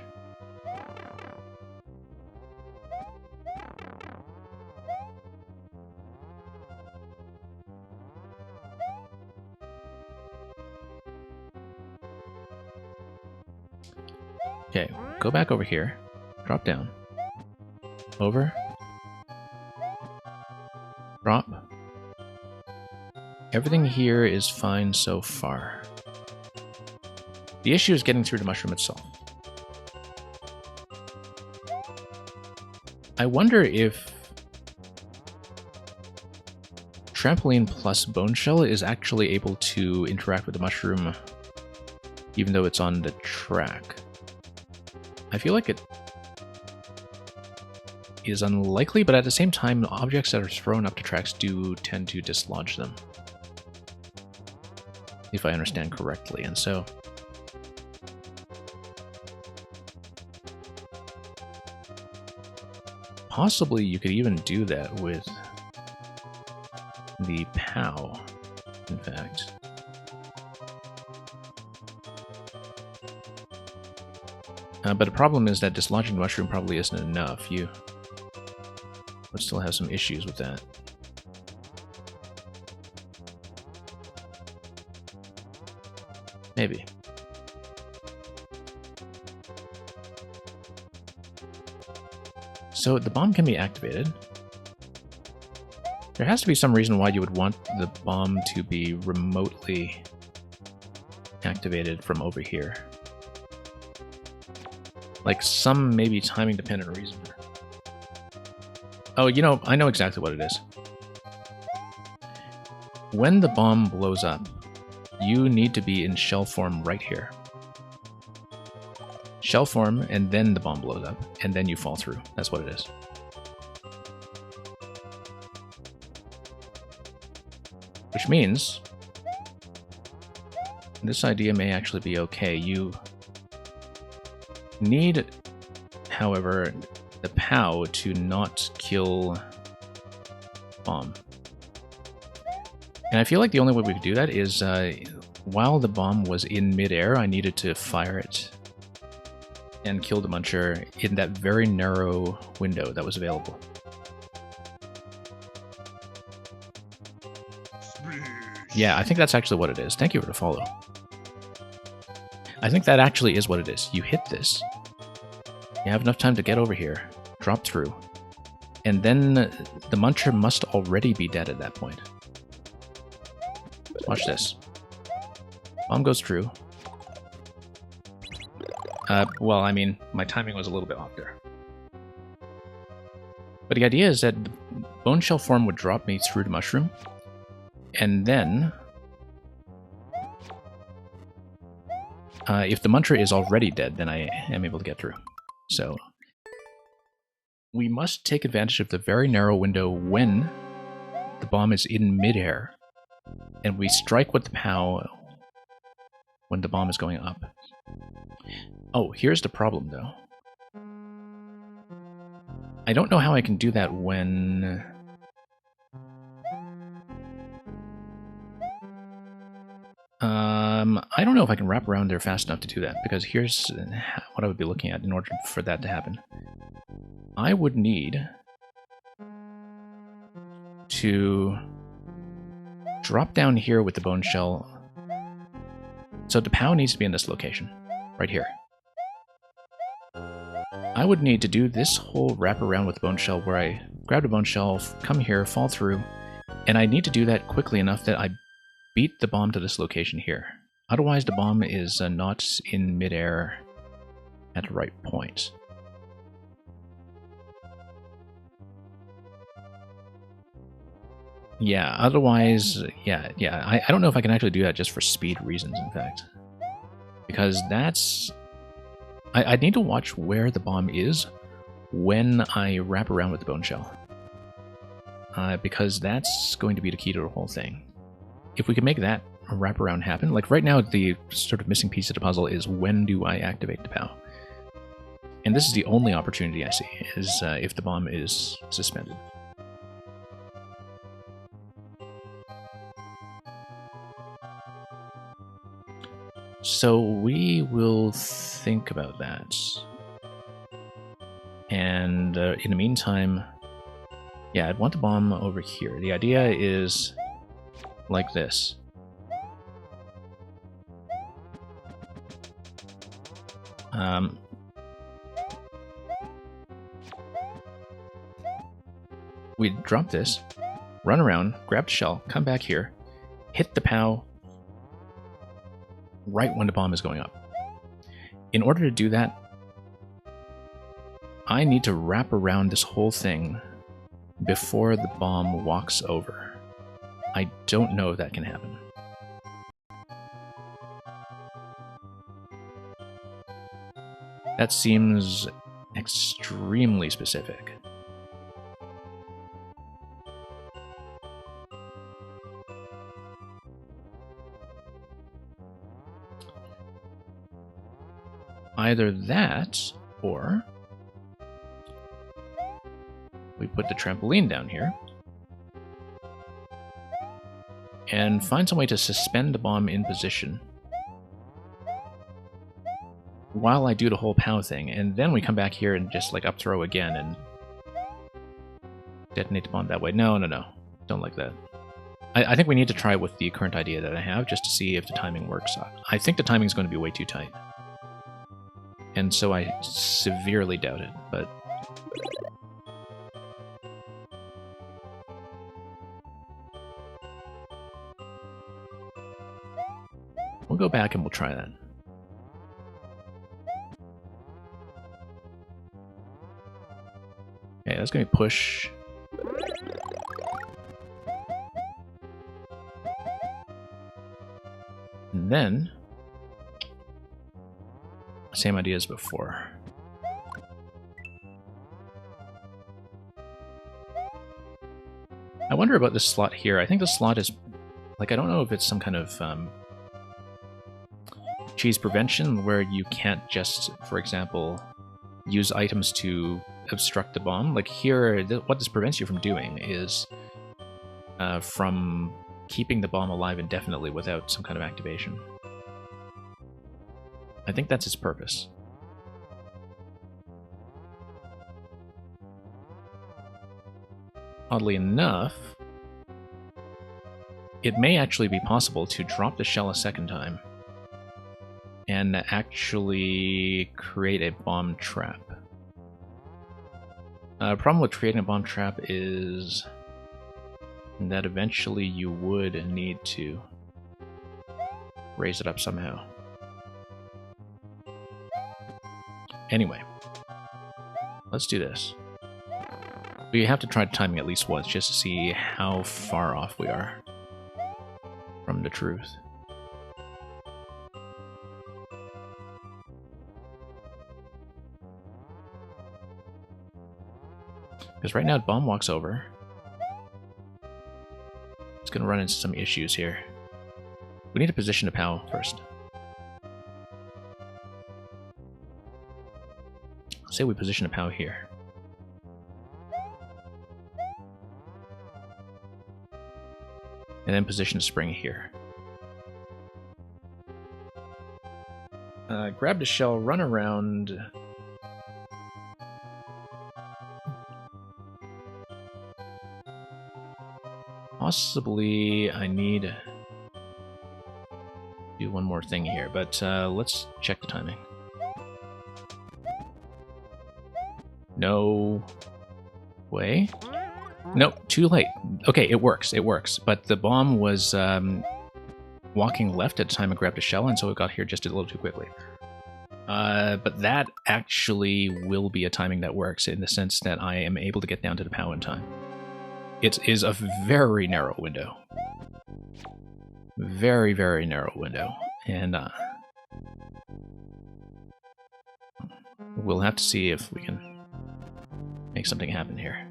Okay, go back over here, drop down, over, drop. Everything here is fine so far. The issue is getting through the mushroom itself. I wonder if Trampoline plus Bone Shell is actually able to interact with the mushroom even though it's on the track. I feel like it is unlikely, but at the same time, objects that are thrown up to tracks do tend to dislodge them, if I understand correctly, and so possibly you could even do that with the POW, in fact. But the problem is that dislodging the mushroom probably isn't enough. You would still have some issues with that. Maybe. So the bomb can be activated. There has to be some reason why you would want the bomb to be remotely activated from over here. Like some maybe timing dependent reason. Oh, you know, I know exactly what it is. When the bomb blows up, you need to be in shell form right here. Shell form, and then the bomb blows up, and then you fall through. That's what it is. Which means this idea may actually be okay. You need, however, the POW to not kill bomb. And I feel like the only way we could do that is while the bomb was in midair, I needed to fire it and kill the Muncher in that very narrow window that was available. Yeah, I think that's actually what it is. Thank you for the follow. I think that actually is what it is. You hit this. You have enough time to get over here, drop through, and then the Muncher must already be dead at that point. Watch this. Bomb goes through. Well, I mean, my timing was a little bit off there. But the idea is that Bone Shell form would drop me through the mushroom, and then if the Muncher is already dead, then I am able to get through. So we must take advantage of the very narrow window when the bomb is in midair, and we strike with the POW when the bomb is going up. Oh, here's the problem, though. I don't know how I can do that when... I don't know if I can wrap around there fast enough to do that, because here's what I would be looking at in order for that to happen. I would need to drop down here with the bone shell. So the POW needs to be in this location, right here. I would need to do this whole wrap around with the bone shell where I grab the bone shell, come here, fall through, and I need to do that quickly enough that I beat the bomb to this location here. Otherwise, the bomb is not in midair at the right point. Yeah, otherwise, yeah, I don't know if I can actually do that just for speed reasons, in fact. Because that's... I need to watch where the bomb is when I wrap around with the bone shell. Because that's going to be the key to the whole thing. If we can make that wraparound happen, like right now the sort of missing piece of the puzzle is when do I activate the POW? And this is the only opportunity I see, is if the bomb is suspended. So we will think about that. And in the meantime, yeah, I'd want the bomb over here. The idea is like this. We drop this, run around, grab the shell, come back here, hit the POW right when the bomb is going up. In order to do that, I need to wrap around this whole thing before the bomb walks over. I don't know if that can happen. That seems extremely specific. Either that, or we put the trampoline down here and find some way to suspend the bomb in position while I do the whole POW thing, and then we come back here and just like up throw again and detonate the bomb that way. No, don't like that. I think we need to try with the current idea that I have just to see if the timing works. I think the timing is going to be way too tight. And so I severely doubt it, but... we'll go back and we'll try that. Okay, that's going to be push. And then, same idea as before. I wonder about this slot here. I think the slot is, like, I don't know if it's some kind of cheese prevention where you can't just, for example, use items to obstruct the bomb. Like here, what this prevents you from doing is from keeping the bomb alive indefinitely without some kind of activation. I think that's its purpose. Oddly enough, it may actually be possible to drop the shell a second time and actually create a bomb trap. Problem with creating a bomb trap is that eventually you would need to raise it up somehow. Anyway, let's do this. We have to try timing at least once just to see how far off we are from the truth. Because right now, bomb walks over. It's going to run into some issues here. We need to position the POW first. Say we position a POW here. And then position a spring here. Grab the shell, run around. Possibly I need to do one more thing here, but let's check the timing. No way. Nope, too late. Okay, it works, but the bomb was walking left at the time I grabbed a shell, and so it got here just a little too quickly. But that actually will be a timing that works in the sense that I am able to get down to the POW in time. It is a very narrow window. Very, very narrow window. And we'll have to see if we can make something happen here.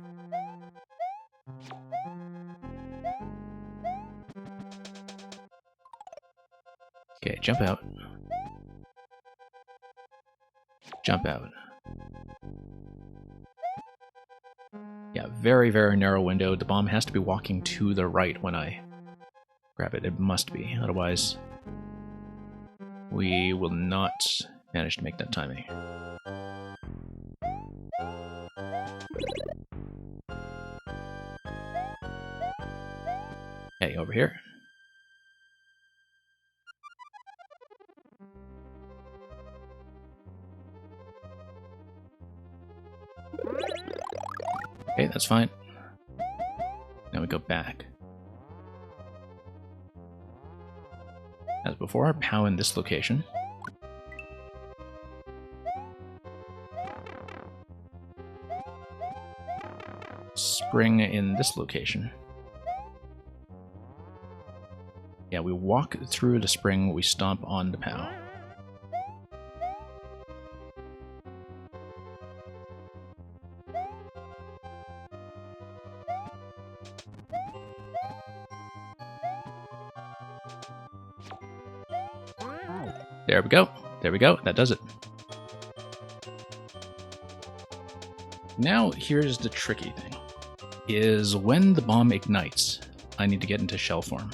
Okay, jump out. Jump out. Yeah, very, very narrow window. The bomb has to be walking to the right when I grab it. It must be. Otherwise, we will not manage to make that timing. Okay, over here. Okay, that's fine. Now we go back. As before, POW in this location. Spring in this location. Yeah, we walk through the spring, we stomp on the POW. There we go. There we go. That does it. Now, here's the tricky thing. Is when the bomb ignites, I need to get into shell form.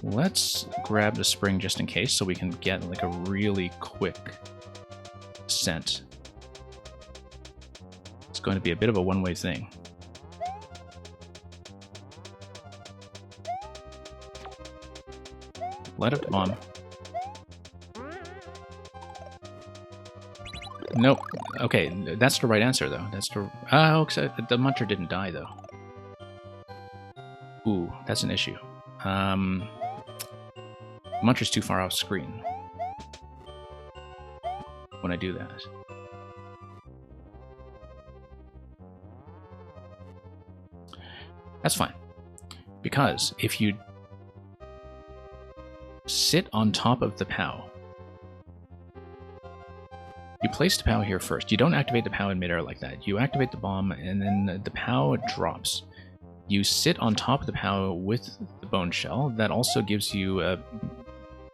Let's grab the spring just in case so we can get like a really quick descent It's going to be a bit of a one-way thing. Light up the bomb. Nope. Okay, that's the right answer, though. That's the... Oh, the Muncher didn't die, though. Ooh, that's an issue. Muncher's too far off screen when I do that. That's fine. Because if you sit on top of the POW, you place the POW here first. You don't activate the POW in midair like that. You activate the bomb, and then the POW drops. You sit on top of the POW with the bone shell. That also gives you a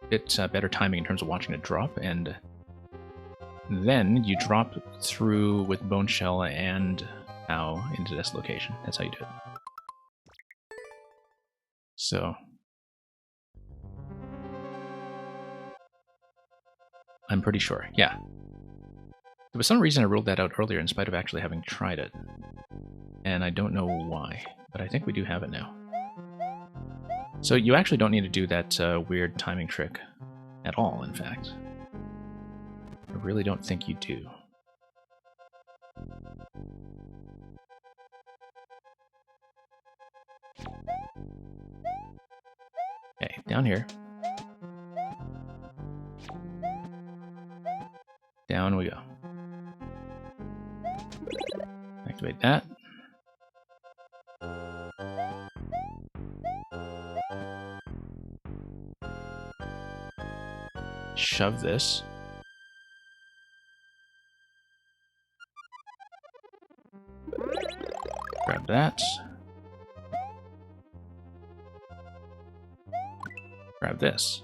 bit better timing in terms of watching it drop, and then you drop through with bone shell and POW into this location. That's how you do it. So I'm pretty sure, yeah. There was some reason I ruled that out earlier in spite of actually having tried it. And I don't know why, but I think we do have it now. So you actually don't need to do that weird timing trick at all, in fact. I really don't think you do. Okay, down here. Down we go. Activate that. Shove this. Grab that. Grab this.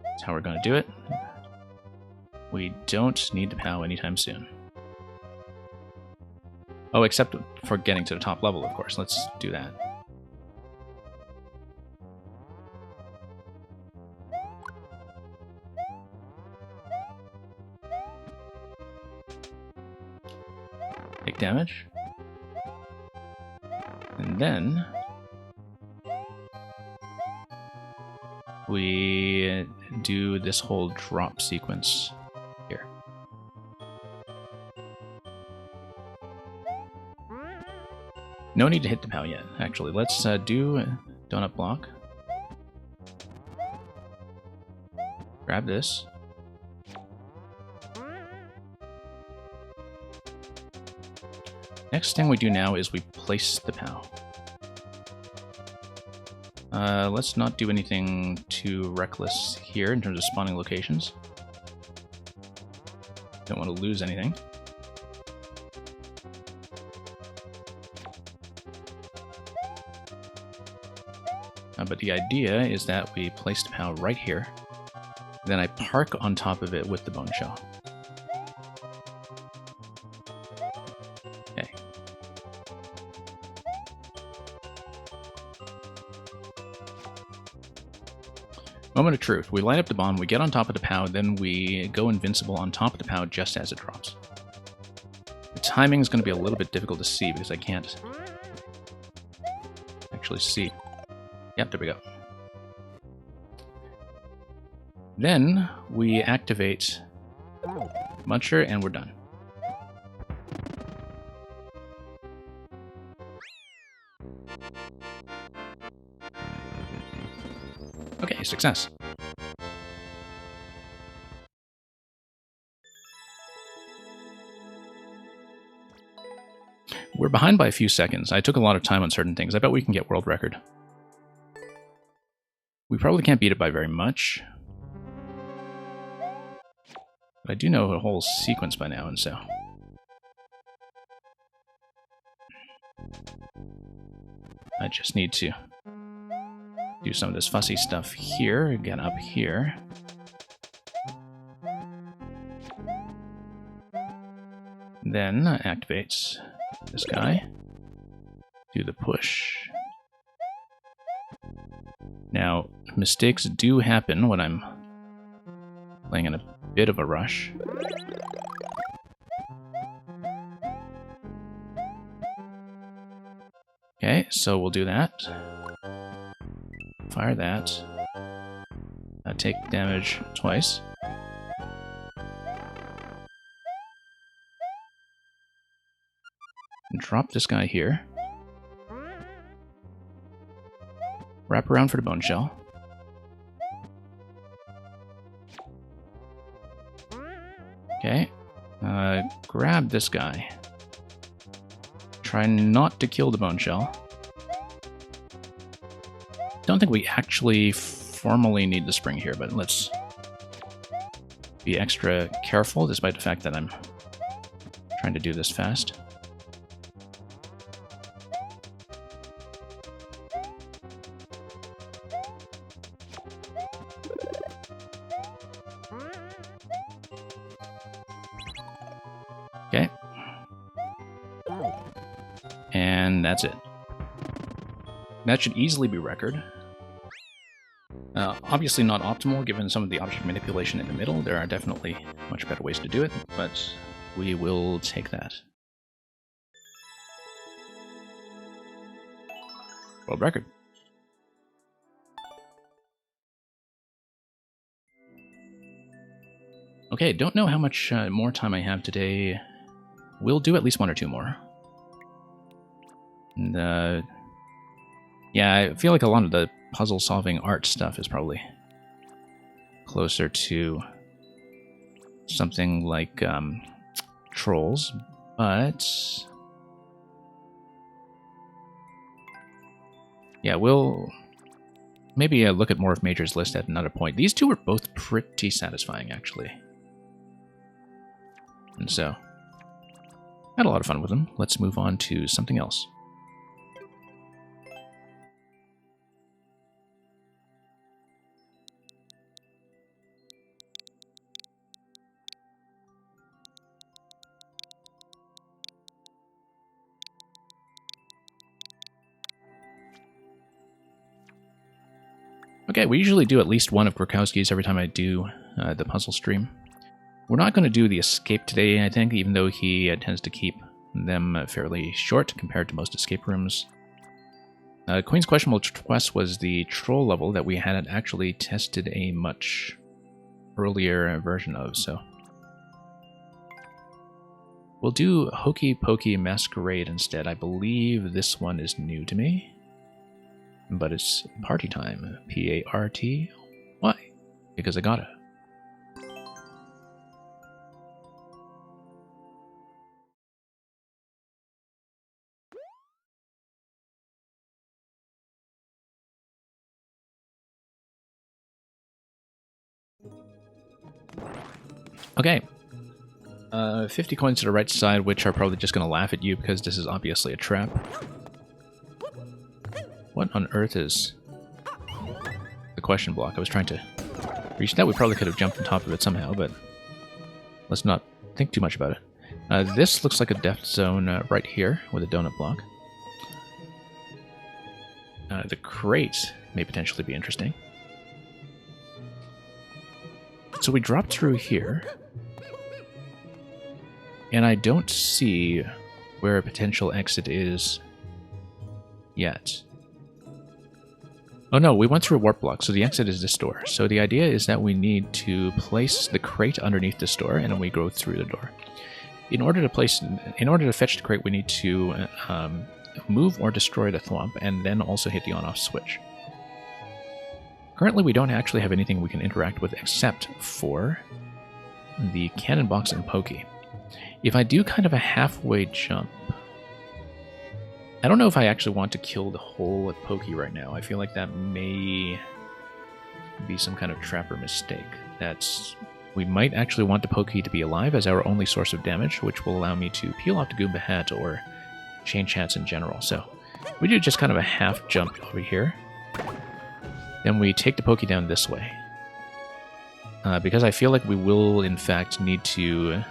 That's how we're going to do it. We don't need to POW anytime soon. Oh, except for getting to the top level, of course. Let's do that. Take damage. And then we do this whole drop sequence here. No need to hit the POW yet, actually. Let's do donut block. Grab this. Next thing we do now is we place the POW. Let's not do anything too reckless here in terms of spawning locations. Don't want to lose anything. But the idea is that we place the POW right here. Then I park on top of it with the bone shell. Okay. Moment of truth. We light up the bomb, we get on top of the POW, then we go invincible on top of the POW just as it drops. The timing is going to be a little bit difficult to see because I can't actually see. Yep, there we go. Then we activate Muncher and we're done. Okay, success. We're behind by a few seconds. I took a lot of time on certain things. I bet we can get world record. We probably can't beat it by very much. But I do know a whole sequence by now, and so... I just need to do some of this fussy stuff here, get up here. Then activate this guy. Do the push. Now, mistakes do happen when I'm playing in a bit of a rush. Okay, so we'll do that. Fire that. Take damage twice. And drop this guy here. Wrap around for the bone shell. Okay. Grab this guy. Try not to kill the bone shell. Don't think we actually formally need the spring here, but let's be extra careful despite the fact that I'm trying to do this fast. Okay. And that's it. That should easily be record. Obviously not optimal given some of the object manipulation in the middle. There are definitely much better ways to do it, but we will take that. World record. Okay, don't know how much more time I have today. We'll do at least one or two more. And, yeah, I feel like a lot of the puzzle-solving art stuff is probably closer to something like Trolls, but yeah, we'll maybe look at more of Major's list at another point. These two are both pretty satisfying, actually. And so, had a lot of fun with them. Let's move on to something else. Okay, we usually do at least one of Grokowski's every time I do the puzzle stream. We're not going to do the escape today, I think, even though he tends to keep them fairly short compared to most escape rooms. Queen's Questionable Quest was the troll level that we had actually tested a much earlier version of, so we'll do Hokey Pokey Masquerade instead. I believe this one is new to me. But it's party time. P-A-R-T. Why? Because I gotta. Okay. 50 coins to the right side, which are probably just going to laugh at you because this is obviously a trap. What on earth is the question block? I was trying to reach that. We probably could have jumped on top of it somehow, but let's not think too much about it. This looks like a death zone right here with a donut block. The crate may potentially be interesting. So we drop through here, and I don't see where a potential exit is yet. Oh no, we went through a warp block, so the exit is this door. So the idea is that we need to place the crate underneath this door, and then we go through the door. In order to fetch the crate, we need to move or destroy the thwomp, and then also hit the on-off switch. Currently, we don't actually have anything we can interact with except for the cannon box and Pokey. If I do kind of a halfway jump, I don't know if I actually want to kill the whole Pokey right now. I feel like that may be some kind of trapper mistake. We might actually want the Pokey to be alive as our only source of damage, which will allow me to peel off the Goomba hat or change hats in general. So we do just kind of a half jump over here. Then we take the Pokey down this way. Because I feel like we will, in fact, need to...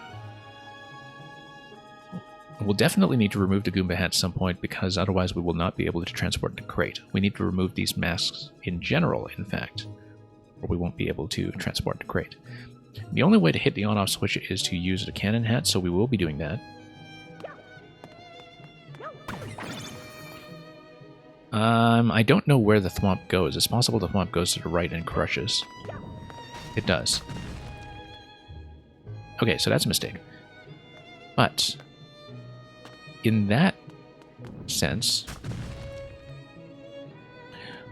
We'll definitely need to remove the Goomba hat at some point, because otherwise we will not be able to transport the crate. We need to remove these masks in general, in fact, or we won't be able to transport the crate. The only way to hit the on-off switch is to use the cannon hat, so we will be doing that. I don't know where the thwomp goes. It's possible the thwomp goes to the right and crushes. It does. Okay, so that's a mistake. But in that sense,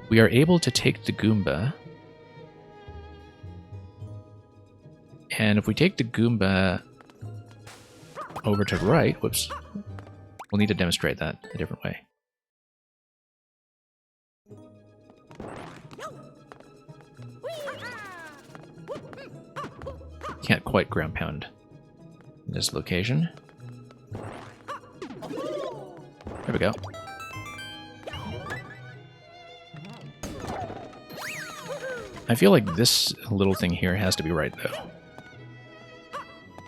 we are able to take the Goomba, and if we take the Goomba over to the right, whoops, we'll need to demonstrate that a different way. Can't quite ground pound in this location. There we go. I feel like this little thing here has to be right, though.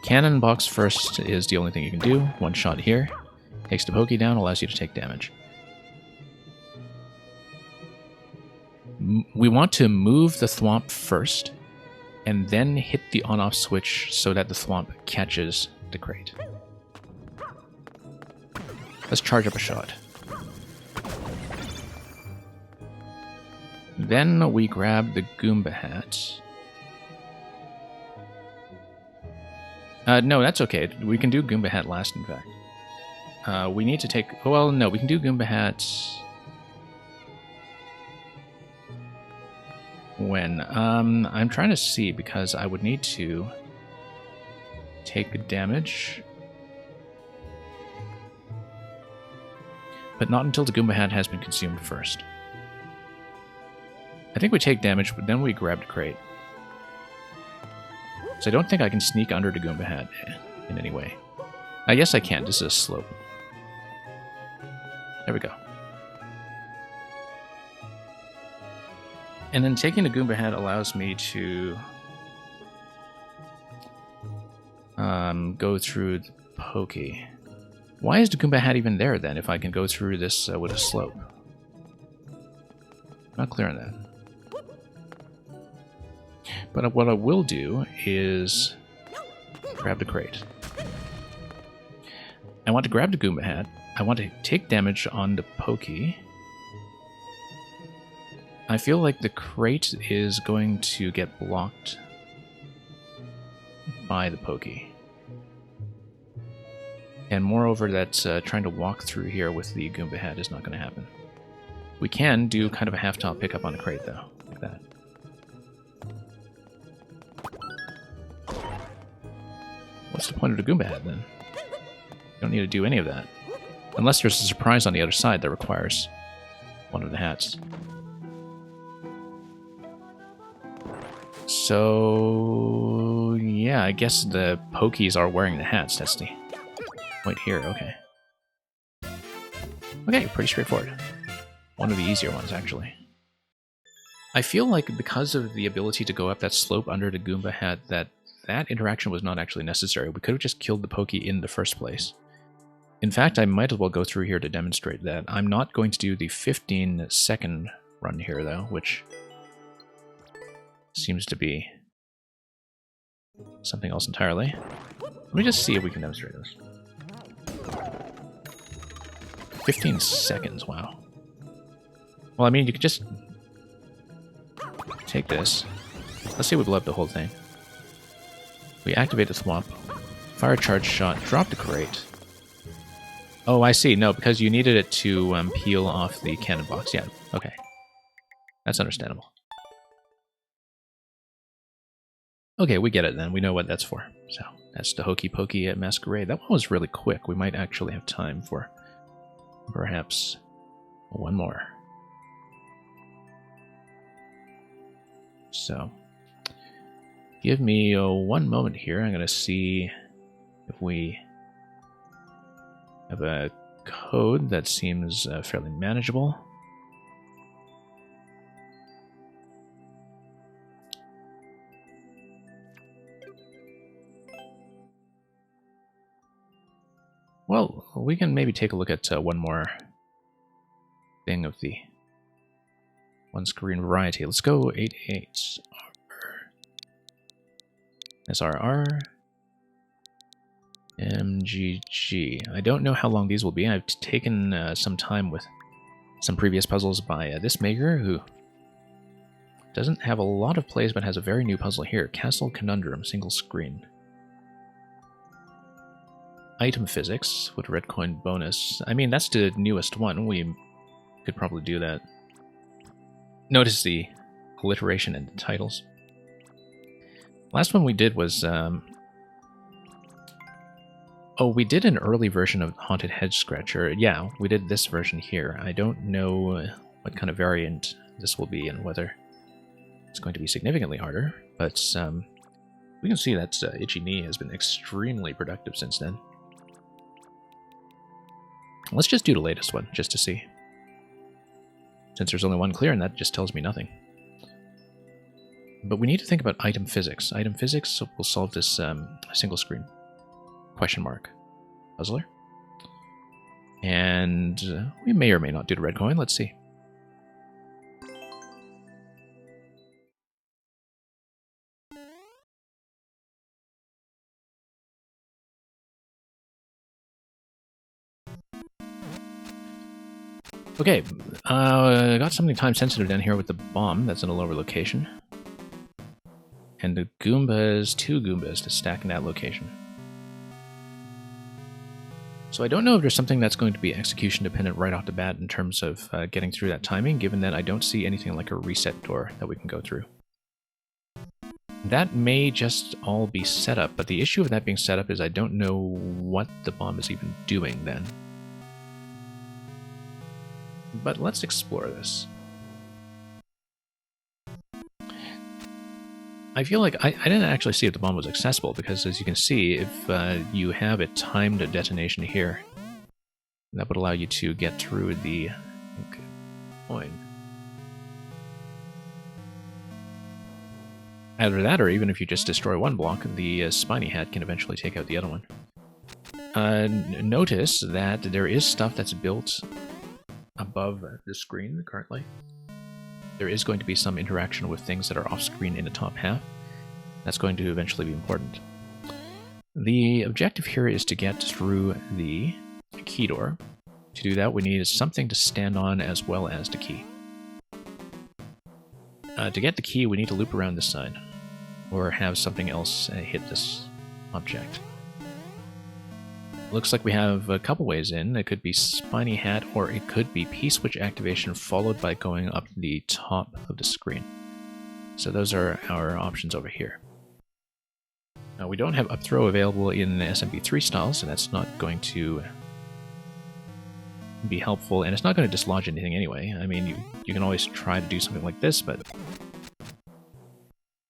Cannon box first is the only thing you can do. One shot here. Takes the Pokey down, allows you to take damage. We want to move the Thwomp first, and then hit the on-off switch so that the Thwomp catches the crate. Let's charge up a shot. Then we grab the Goomba hat. No, that's okay. We can do Goomba hat last, in fact. We need to take... Well, no, we can do Goomba hat... When? I'm trying to see, because I would need to take damage. But not until the Goomba hat has been consumed first. I think we take damage, but then we grab the crate. So I don't think I can sneak under the Goomba hat in any way. Yes, I can. This is a slope. There we go. And then taking the Goomba hat allows me to go through the Pokey. Why is the Goomba hat even there then if I can go through this with a slope? Not clear on that. But what I will do is grab the crate. I want to grab the Goomba hat. I want to take damage on the Pokey. I feel like the crate is going to get blocked by the Pokey. And moreover, that trying to walk through here with the Goomba hat is not going to happen. We can do kind of a half-top pickup on a crate, though, like that. What's the point of the Goomba hat, then? You don't need to do any of that. Unless there's a surprise on the other side that requires one of the hats. So... yeah, I guess the Pokies are wearing the hats. That's the... Wait, here, okay. Okay, pretty straightforward. One of the easier ones, actually. I feel like because of the ability to go up that slope under the Goomba hat, that interaction was not actually necessary. We could have just killed the Pokey in the first place. In fact, I might as well go through here to demonstrate that. I'm not going to do the 15-second run here, though, which seems to be something else entirely. Let me just see if we can demonstrate this. 15 seconds, wow. Well, I mean, you could just take this. Let's say we blow up the whole thing. We activate the Thwomp, fire a charge shot, drop the crate. Oh, I see. No, because you needed it to peel off the cannon box. Yeah, okay. That's understandable. Okay, we get it then. We know what that's for. So, that's the Hokey Pokey at Masquerade. That one was really quick. We might actually have time for perhaps one more. So, give me one moment here. I'm going to see if we have a code that seems fairly manageable. Well, we can maybe take a look at one more thing of the one-screen variety. Let's go 88. SRR. MGG. I don't know how long these will be. I've taken some time with some previous puzzles by this maker, who doesn't have a lot of plays but has a very new puzzle here. Castle Conundrum, single screen. Item physics with red coin bonus. I mean, that's the newest one. We could probably do that. Notice the alliteration in the titles. Last one we did was... oh, we did an early version of Haunted Hedge Scratcher. Yeah, we did this version here. I don't know what kind of variant this will be and whether it's going to be significantly harder, but we can see that Itchy Knee has been extremely productive since then. Let's just do the latest one, just to see. Since there's only one clear, and that just tells me nothing. But we need to think about item physics. Item physics will solve this single screen question mark puzzler. And we may or may not do the red coin. Let's see. Okay, got something time sensitive down here with the bomb that's in a lower location. And the Goombas, 2 Goombas to stack in that location. So I don't know if there's something that's going to be execution dependent right off the bat in terms of getting through that timing, given that I don't see anything like a reset door that we can go through. That may just all be set up, but the issue of that being set up is I don't know what the bomb is even doing then. But let's explore this. I feel like I didn't actually see if the bomb was accessible, because as you can see, if you have a timed detonation here, that would allow you to get through the coin. Either that, or even if you just destroy one block, the Spiny Hat can eventually take out the other one. Notice that there is stuff that's built above the screen currently. There is going to be some interaction with things that are off-screen in the top half. That's going to eventually be important. The objective here is to get through the key door. To do that, we need something to stand on as well as the key. To get the key, we need to loop around this side, or have something else hit this object. Looks like we have a couple ways in. It could be Spiny Hat, or it could be P-switch activation followed by going up the top of the screen. So those are our options over here. Now we don't have up throw available in SMP3 style, so that's not going to be helpful, and it's not going to dislodge anything anyway. I mean, you can always try to do something like this, but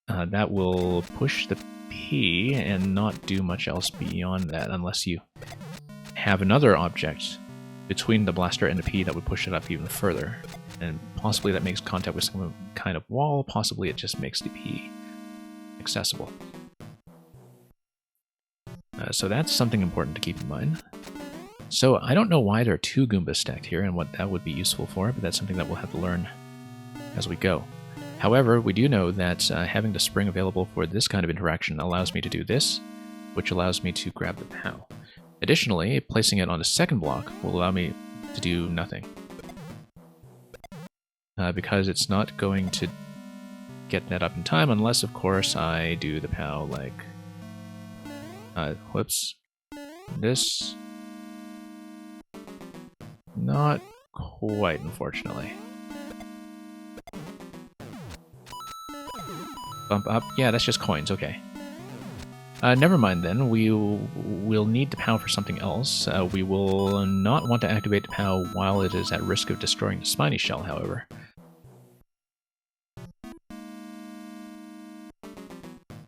that will push the P and not do much else beyond that, unless you have another object between the blaster and the P that would push it up even further. And possibly that makes contact with some kind of wall, possibly it just makes the P accessible. So that's something important to keep in mind. So I don't know why there are 2 Goombas stacked here and what that would be useful for, but that's something that we'll have to learn as we go. However, we do know that having the spring available for this kind of interaction allows me to do this, which allows me to grab the POW. Additionally, placing it on the second block will allow me to do nothing. Because it's not going to get that up in time unless, of course, I do the POW like... whoops. This... Not quite, unfortunately. Bump up. Yeah, that's just coins, okay. Never mind then, we'll need the POW for something else. We will not want to activate the POW while it is at risk of destroying the Spiny Shell, however.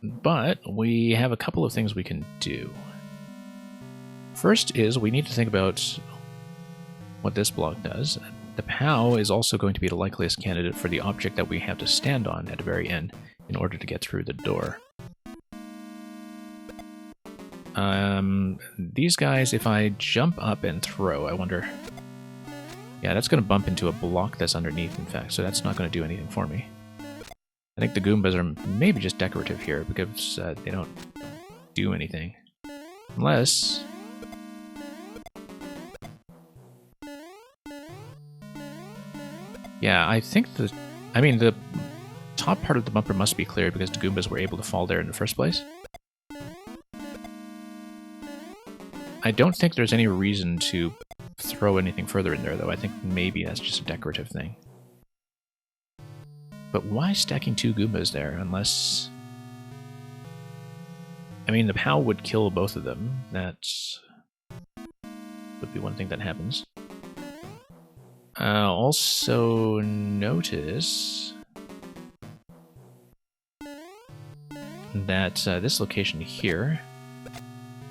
But we have a couple of things we can do. First is we need to think about what this block does. The POW is also going to be the likeliest candidate for the object that we have to stand on at the very end in order to get through the door. These guys, if I jump up and throw, I wonder... Yeah, that's going to bump into a block that's underneath, in fact, so that's not going to do anything for me. I think the Goombas are maybe just decorative here because they don't do anything. Unless... Yeah, I think the... I mean, the top part of the bumper must be clear because the Goombas were able to fall there in the first place. I don't think there's any reason to throw anything further in there, though. I think maybe that's just a decorative thing. But why stacking 2 Goombas there, unless... I mean, the POW would kill both of them. That would be one thing that happens. Also notice that this location here,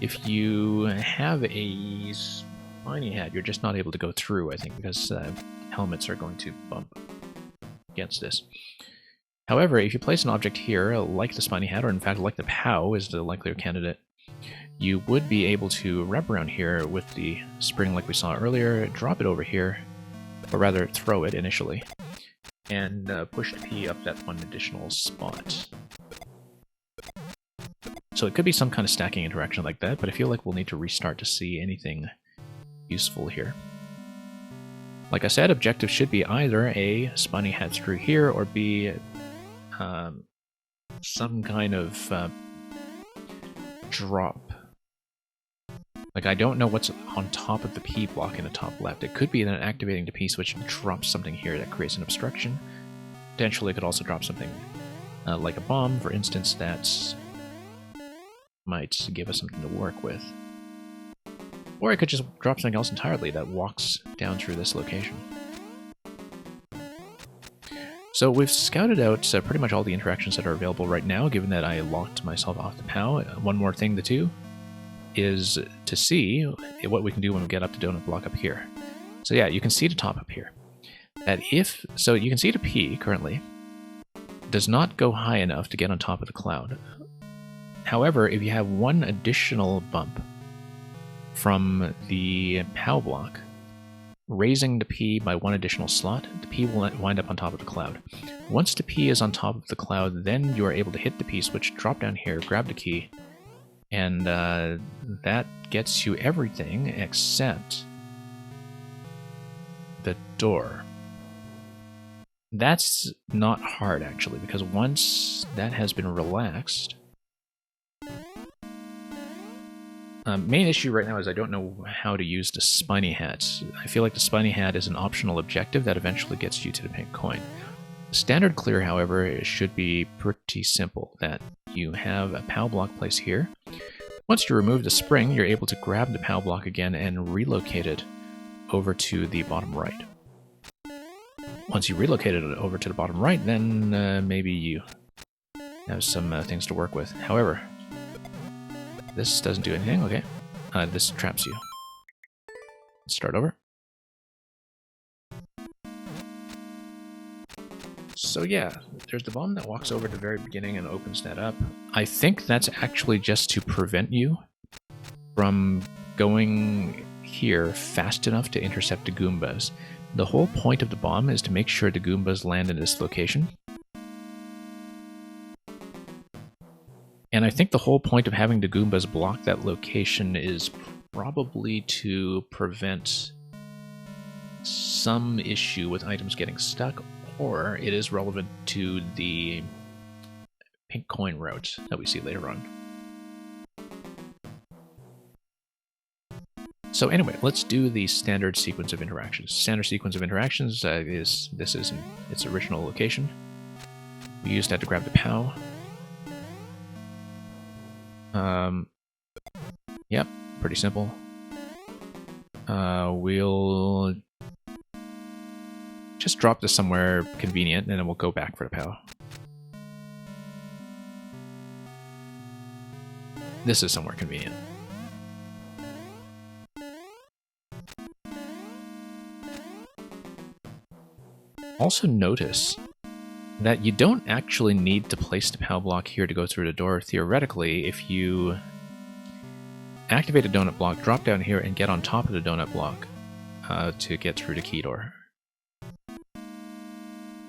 if you have a spiny hat, you're just not able to go through, I think, because helmets are going to bump against this. However, if you place an object here, like the spiny hat, or in fact like the POW is the likelier candidate, you would be able to wrap around here with the spring like we saw earlier, drop it over here, or rather throw it initially, and push the P up that one additional spot. So it could be some kind of stacking interaction like that, but I feel like we'll need to restart to see anything useful here. Like I said, objective should be either A, spiny hat through here, or B, some kind of drop. Like, I don't know what's on top of the P block in the top left. It could be that activating the P switch drops something here that creates an obstruction. Potentially it could also drop something like a bomb, for instance, that might give us something to work with. Or it could just drop something else entirely that walks down through this location. So we've scouted out pretty much all the interactions that are available right now, given that I locked myself off the POW. One more thing to do is to see what we can do when we get up to Donut Block up here. So yeah, you can see the top up here. So you can see the P currently does not go high enough to get on top of the cloud. However, if you have one additional bump from the POW block, raising the P by one additional slot, the P will wind up on top of the cloud. Once the P is on top of the cloud, then you are able to hit the P switch, drop down here, grab the key, and that gets you everything except the door. That's not hard, actually, because once that has been relaxed... main issue right now is I don't know how to use the spiny hat. I feel like the spiny hat is an optional objective that eventually gets you to the pink coin. Standard clear, however, should be pretty simple, that you have a POW block placed here. Once you remove the spring, you're able to grab the POW block again and relocate it over to the bottom right. Once you relocate it over to the bottom right, then maybe you have some things to work with. However, this doesn't do anything, okay. This traps you. Let's start over. So yeah, there's the bomb that walks over at the very beginning and opens that up. I think that's actually just to prevent you from going here fast enough to intercept the Goombas. The whole point of the bomb is to make sure the Goombas land in this location. And I think the whole point of having the Goombas block that location is probably to prevent some issue with items getting stuck, or it is relevant to the pink coin route that we see later on. So anyway, let's do the standard sequence of interactions. Standard sequence of interactions is in its original location. We use that to grab the POW. Yep, pretty simple. We'll just drop this somewhere convenient, and then we'll go back for the POW. This is somewhere convenient. Also notice that you don't actually need to place the POW block here to go through the door. Theoretically, if you activate a donut block, drop down here, and get on top of the donut block to get through the key door.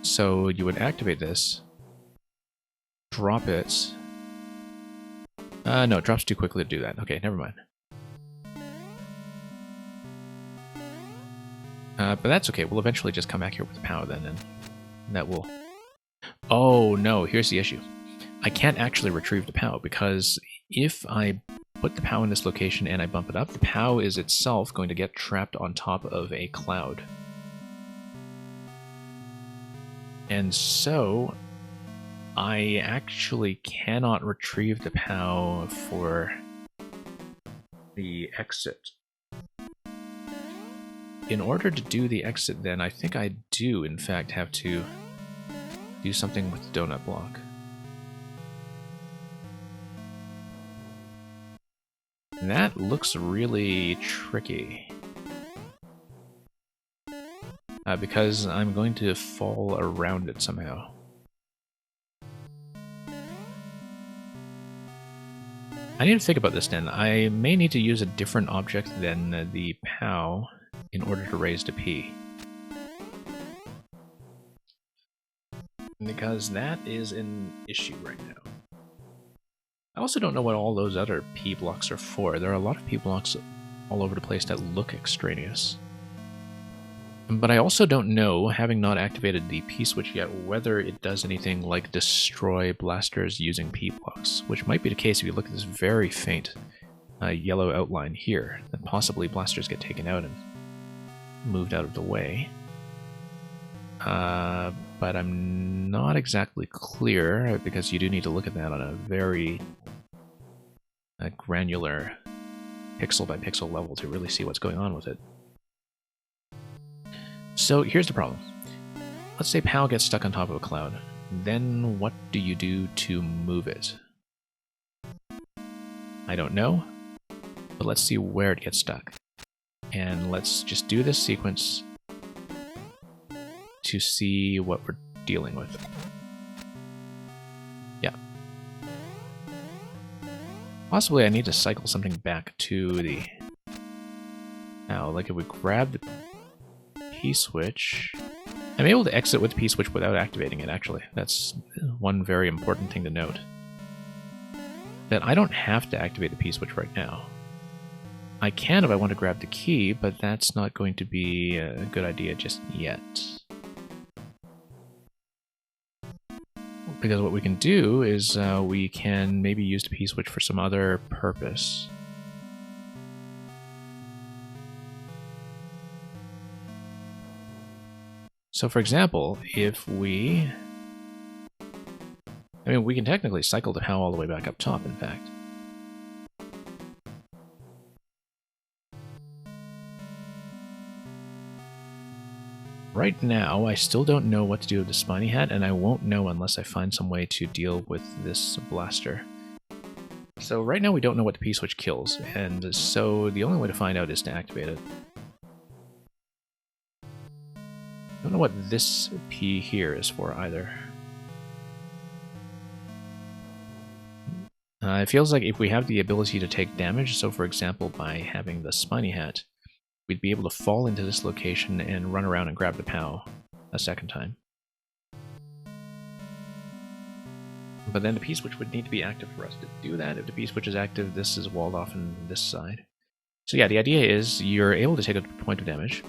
So you would activate this, drop it. No, it drops too quickly to do that. Okay, never mind. But that's okay. We'll eventually just come back here with the POW then, and that will... Oh, no, here's the issue. I can't actually retrieve the POW, because if I put the POW in this location and I bump it up, the POW is itself going to get trapped on top of a cloud. And so, I actually cannot retrieve the POW for the exit. In order to do the exit then, I think I do in fact have to do something with the donut block. And that looks really tricky. Because I'm going to fall around it somehow. I need to think about this then. I may need to use a different object than the POW in order to raise the P. Because that is an issue right now. I also don't know what all those other P blocks are for. There are a lot of P blocks all over the place that look extraneous. But I also don't know, having not activated the P-switch yet, whether it does anything like destroy blasters using P-blocks, which might be the case if you look at this very faint yellow outline here, that possibly blasters get taken out and moved out of the way. But I'm not exactly clear, because you do need to look at that on a very granular pixel-by-pixel level to really see what's going on with it. So here's the problem. Let's say POW gets stuck on top of a cloud. Then what do you do to move it? I don't know, but let's see where it gets stuck. And let's just do this sequence to see what we're dealing with. Yeah. Possibly I need to cycle something back to the... Now, like if we grab the P-switch... I'm able to exit with the P-switch without activating it, actually. That's one very important thing to note. That I don't have to activate the P-switch right now. I can if I want to grab the key, but that's not going to be a good idea just yet. Because what we can do is we can maybe use the P-switch for some other purpose. So for example, if we... I mean, we can technically cycle the POW all the way back up top, in fact. Right now, I still don't know what to do with the Spiny Hat, and I won't know unless I find some way to deal with this blaster. So right now we don't know what the P-switch kills, and so the only way to find out is to activate it. I don't know what this P here is for either. It feels like if we have the ability to take damage, so for example by having the Spiny Hat, we'd be able to fall into this location and run around and grab the POW a second time. But then the P-switch would need to be active for us to do that. If the P-switch is active, this is walled off on this side. So yeah, the idea is you're able to take a point of damage,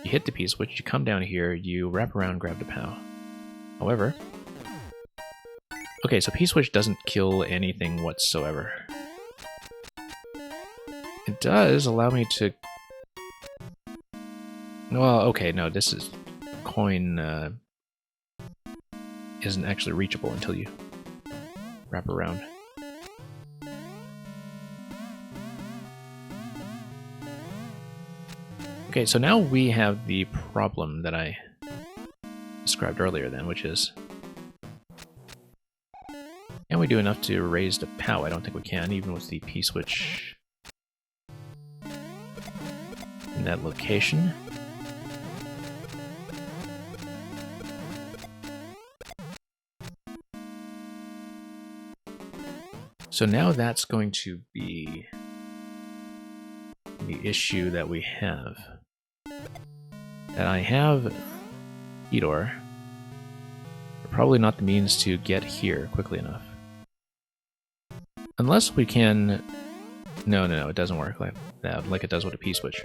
you hit the P-switch, you come down here, you wrap around, grab the POW. However... Okay, so P-switch doesn't kill anything whatsoever. It does allow me to... Well, okay, no, this is... Coin isn't actually reachable until you wrap around. Okay, so now we have the problem that I described earlier then, which is... Can we do enough to raise the POW? I don't think we can, even with the P-switch in that location. So now that's going to be the issue that we have. That I have Hedor, but probably not the means to get here quickly enough. Unless we can... No, it doesn't work like that, like it does with a P-switch.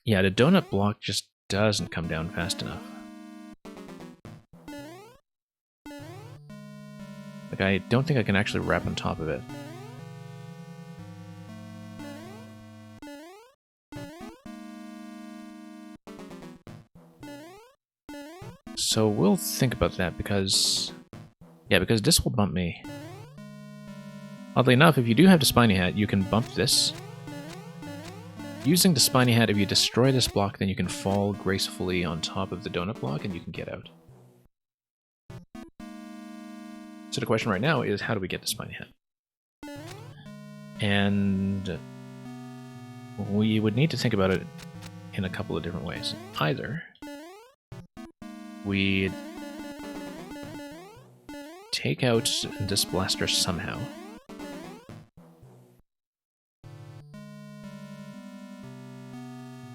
Yeah, the donut block just doesn't come down fast enough. Like, I don't think I can actually wrap on top of it. So we'll think about that because... Yeah, because this will bump me. Oddly enough, if you do have the spiny hat, you can bump this. Using the spiny hat, if you destroy this block, then you can fall gracefully on top of the donut block and you can get out. So the question right now is, how do we get the spiny hat? And we would need to think about it in a couple of different ways. Either we take out this blaster somehow,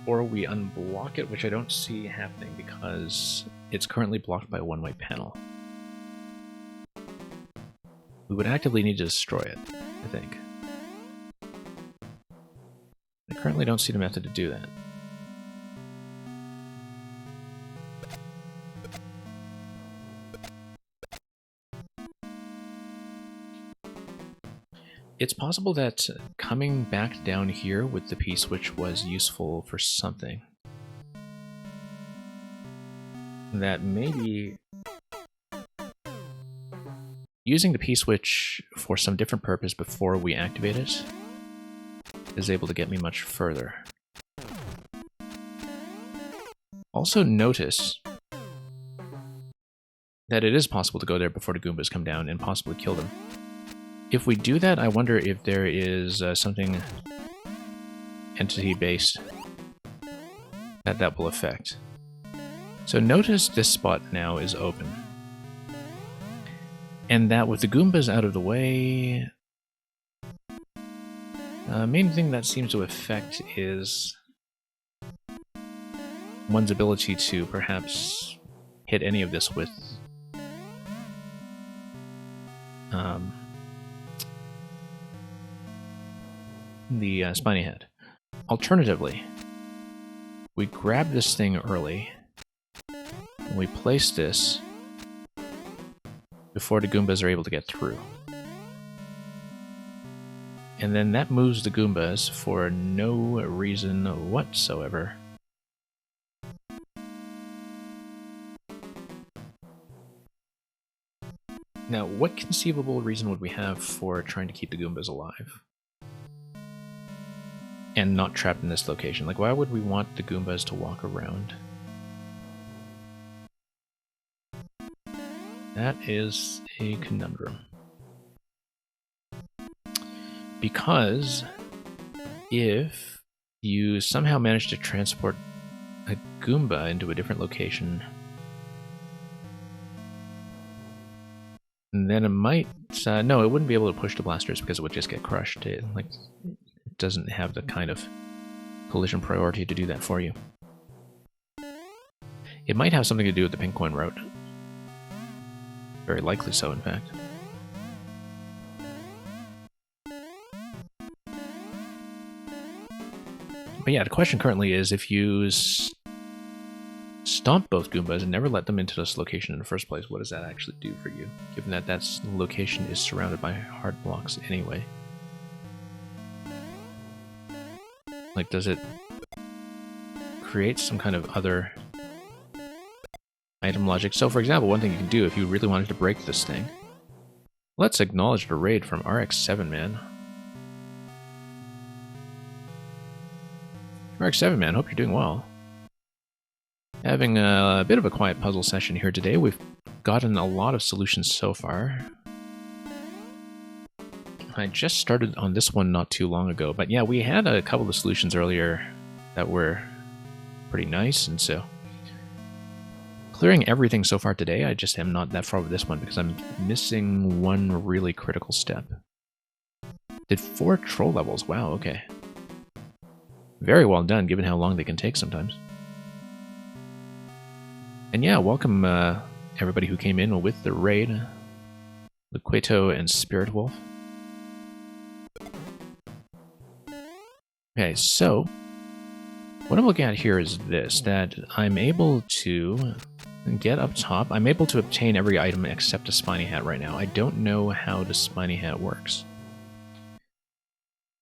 or we unblock it, which I don't see happening because it's currently blocked by a one-way panel. We would actively need to destroy it, I think. I currently don't see the method to do that. It's possible that coming back down here with the P-switch was useful for something. That maybe using the P-switch for some different purpose before we activate it is able to get me much further. Also notice that it is possible to go there before the Goombas come down and possibly kill them. If we do that, I wonder if there is something entity-based that will affect. So notice this spot now is open. And that with the Goombas out of the way, main thing that seems to affect is one's ability to perhaps hit any of this with the spiny head. Alternatively, we grab this thing early, and we place this before the Goombas are able to get through. And then that moves the Goombas for no reason whatsoever. Now, what conceivable reason would we have for trying to keep the Goombas alive? And not trapped in this location? Like, why would we want the Goombas to walk around? That is a conundrum. Because if you somehow manage to transport a Goomba into a different location, then it might... no, it wouldn't be able to push the blasters because it would just get crushed. It doesn't have the kind of collision priority to do that for you. It might have something to do with the Pincoin route. Very likely so, in fact. But yeah, the question currently is, if you stomp both Goombas and never let them into this location in the first place, what does that actually do for you? Given that that location is surrounded by hard blocks anyway. Like, does it create some kind of other item logic? So, for example, one thing you can do if you really wanted to break this thing. Let's acknowledge the raid from RX7 Man. RX7 Man, hope you're doing well. Having a bit of a quiet puzzle session here today. We've gotten a lot of solutions so far. I just started on this one not too long ago, but yeah, we had a couple of solutions earlier that were pretty nice, and so clearing everything so far today, I just am not that far with this one because I'm missing one really critical step. Did 4 troll levels, wow, okay. Very well done, given how long they can take sometimes. And yeah, welcome everybody who came in with the raid. Liquito and Spirit Wolf. Okay, so what I'm looking at here is this, that I'm able to get up top. I'm able to obtain every item except a Spiny Hat right now. I don't know how the Spiny Hat works.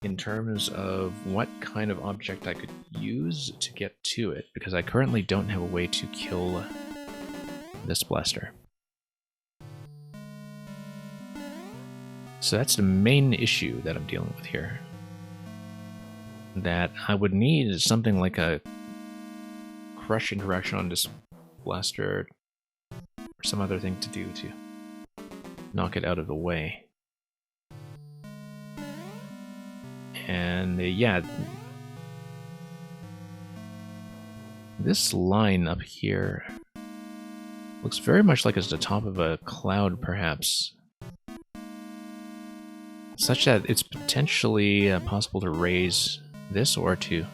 In terms of what kind of object I could use to get to it, because I currently don't have a way to kill this blaster. So that's the main issue that I'm dealing with here. That I would need something like a crush interaction on this blaster or some other thing to do to knock it out of the way. And yeah, this line up here looks very much like it's the top of a cloud, perhaps, such that it's potentially possible to raise this or to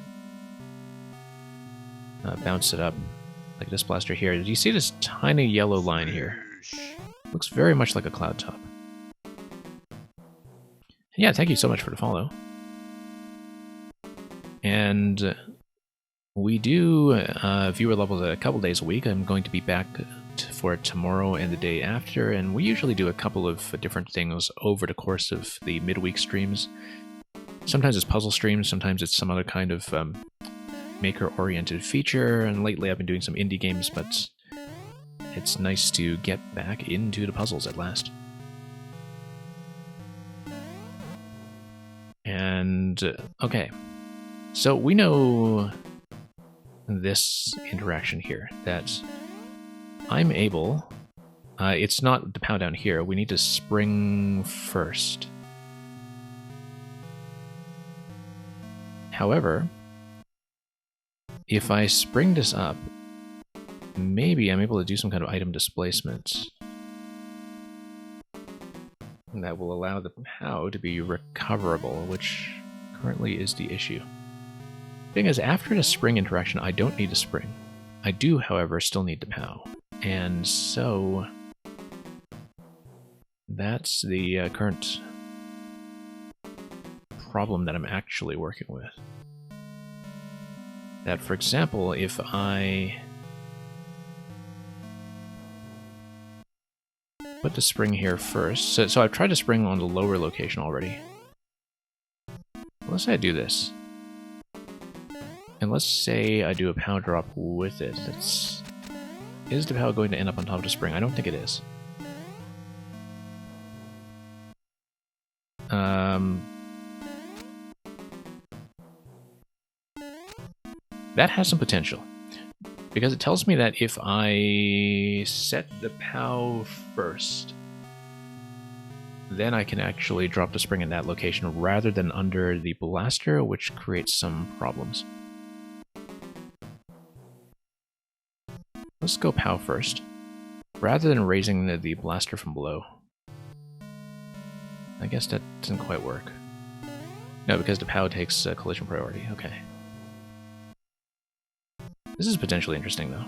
bounce it up like this blaster here. Do you see this tiny yellow line here? Looks very much like a cloud top. Yeah, thank you so much for the follow. And we do viewer levels a couple days a week. I'm going to be back for tomorrow and the day after, and we usually do a couple of different things over the course of the midweek streams. Sometimes it's puzzle streams, sometimes it's some other kind of maker-oriented feature, and lately I've been doing some indie games, but it's nice to get back into the puzzles at last. And, okay. So we know this interaction here, that I'm able... it's not the pow down here, we need to spring first. However, if I spring this up, maybe I'm able to do some kind of item displacement that will allow the POW to be recoverable, which currently is the issue. Thing is, after the spring interaction, I don't need the spring. I do, however, still need the POW. And so that's the current problem that I'm actually working with. That, for example, if I put the spring here first, so I've tried to spring on the lower location already. Let's say I do this. And let's say I do a POW drop with it. Is the POW going to end up on top of the spring? I don't think it is. That has some potential, because it tells me that if I set the POW first, then I can actually drop the spring in that location rather than under the blaster, which creates some problems. Let's go POW first, rather than raising the blaster from below. I guess that doesn't quite work. No, because the POW takes collision priority. Okay. This is potentially interesting, though.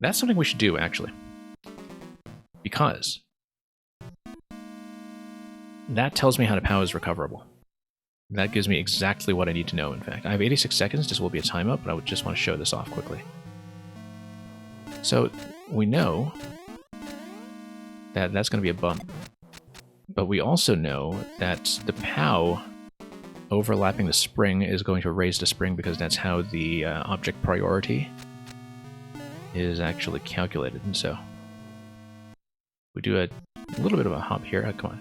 That's something we should do, actually. Because that tells me how the POW is recoverable. That gives me exactly what I need to know, in fact. I have 86 seconds, this will be a timeout, but I would just want to show this off quickly. So, we know that that's going to be a bump. But we also know that the POW overlapping the spring is going to raise the spring, because that's how the object priority is actually calculated. And so we do a little bit of a hop here. Come on.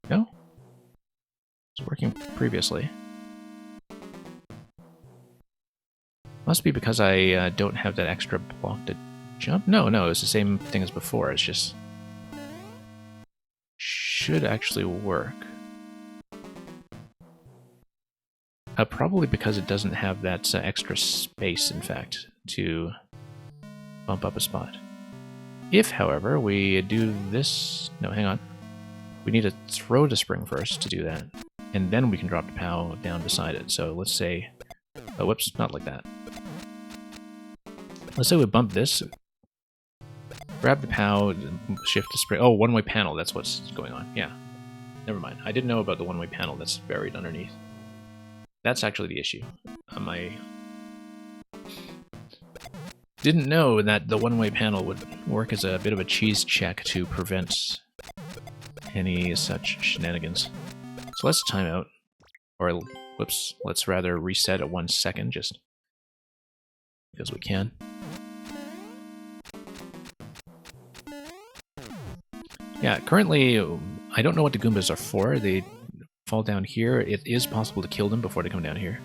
No? It's working previously. Must be because I don't have that extra block to jump. No, it's the same thing as before. It's just should actually work. Probably because it doesn't have that extra space, in fact, to bump up a spot. If, however, we do this... No, hang on. We need to throw the spring first to do that, and then we can drop the POW down beside it. So let's say... Oh, whoops, not like that. Let's say we bump this. Grab the POW, shift to spring. Oh, one-way panel, that's what's going on. Yeah. Never mind. I didn't know about the one-way panel that's buried underneath. That's actually the issue. I didn't know that the one-way panel would work as a bit of a cheese check to prevent any such shenanigans. So let's time out. Or, whoops, let's rather reset at 1 second, just because we can. Yeah, currently, I don't know what the Goombas are for. They fall down here. It is possible to kill them before they come down here.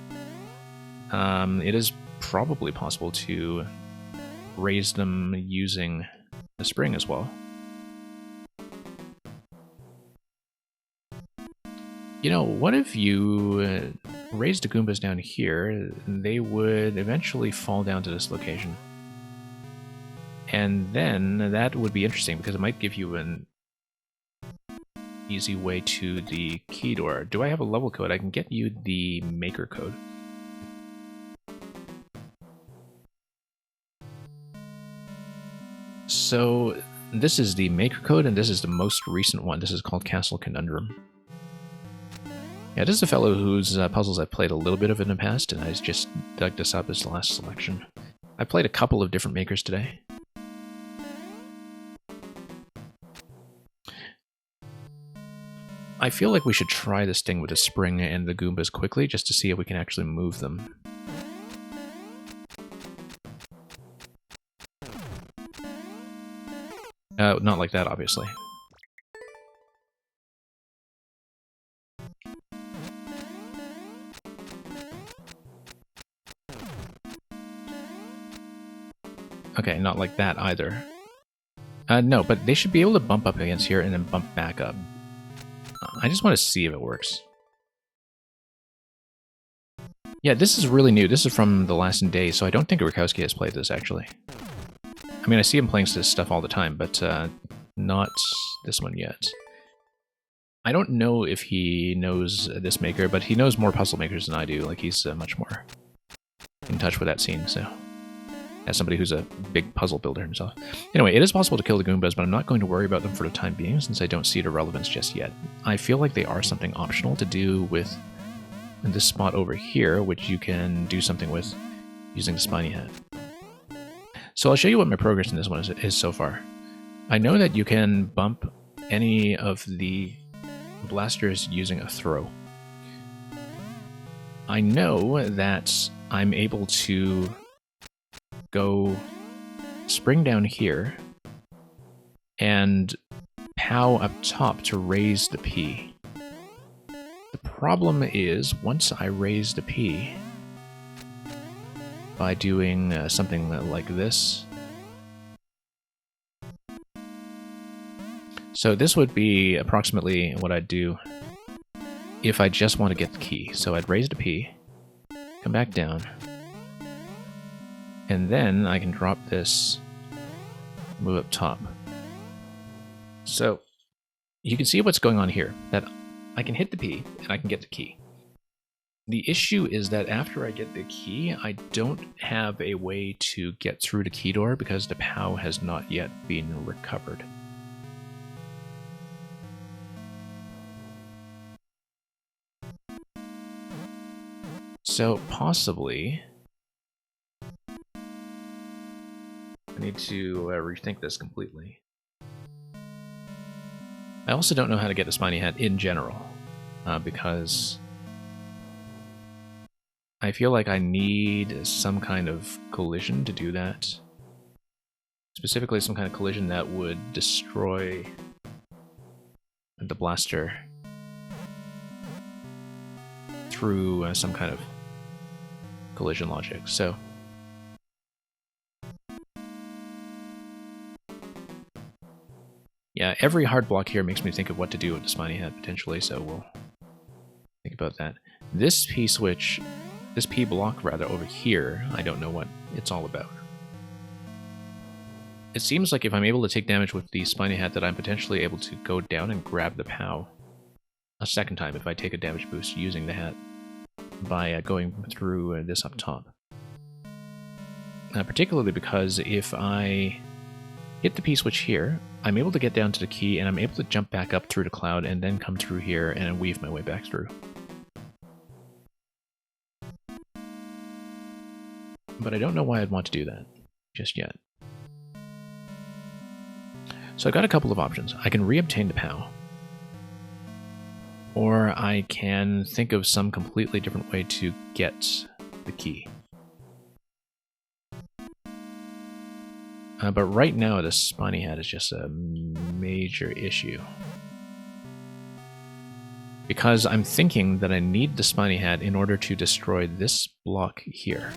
It is probably possible to raise them using the spring as well. You know, what if you raised the Goombas down here? They would eventually fall down to this location. And then that would be interesting because it might give you an easy way to the key door. Do I have a level code? I can get you the maker code. So this is the maker code, and this is the most recent one. This is called Castle Conundrum. Yeah, this is a fellow whose puzzles I've played a little bit of in the past, and I just dug this up as the last selection. I played a couple of different makers today. I feel like we should try this thing with the spring and the Goombas quickly, just to see if we can actually move them. Not like that, obviously. Okay, not like that either. No, but they should be able to bump up against here and then bump back up. I just want to see if it works. Yeah, this is really new. This is from the last day, so I don't think Rakowski has played this, actually. I mean, I see him playing this stuff all the time, but not this one yet. I don't know if he knows this maker, but he knows more puzzle makers than I do. Like, he's much more in touch with that scene, so... As somebody who's a big puzzle builder himself. Anyway, it is possible to kill the Goombas, but I'm not going to worry about them for the time being, since I don't see the relevance just yet. I feel like they are something optional to do with this spot over here, which you can do something with using the Spiny Hat. So I'll show you what my progress in this one is so far. I know that you can bump any of the blasters using a throw. I know that I'm able to go spring down here and POW up top to raise the P. The problem is, once I raise the P by doing something like this. So this would be approximately what I'd do if I just want to get the key. So I'd raise the P, come back down, and then I can drop this, move up top. So you can see what's going on here, that I can hit the P and I can get the key. The issue is that after I get the key, I don't have a way to get through the key door because the POW has not yet been recovered. So possibly I need to rethink this completely. I also don't know how to get the Spiny Hat in general, because I feel like I need some kind of collision to do that. Specifically some kind of collision that would destroy the blaster through some kind of collision logic. So yeah, every hard block here makes me think of what to do with the Spiny Hat potentially, so we'll think about that. This P switch, this P block rather, over here, I don't know what it's all about. It seems like if I'm able to take damage with the Spiny Hat that I'm potentially able to go down and grab the POW a second time if I take a damage boost using the hat by going through this up top. particularly because if I hit the P-switch here, I'm able to get down to the key, and I'm able to jump back up through the cloud and then come through here and weave my way back through. But I don't know why I'd want to do that just yet. So I've got a couple of options. I can reobtain the POW, or I can think of some completely different way to get the key. But right now, the spiny head is just a major issue. Because I'm thinking that I need the spiny head in order to destroy this block here,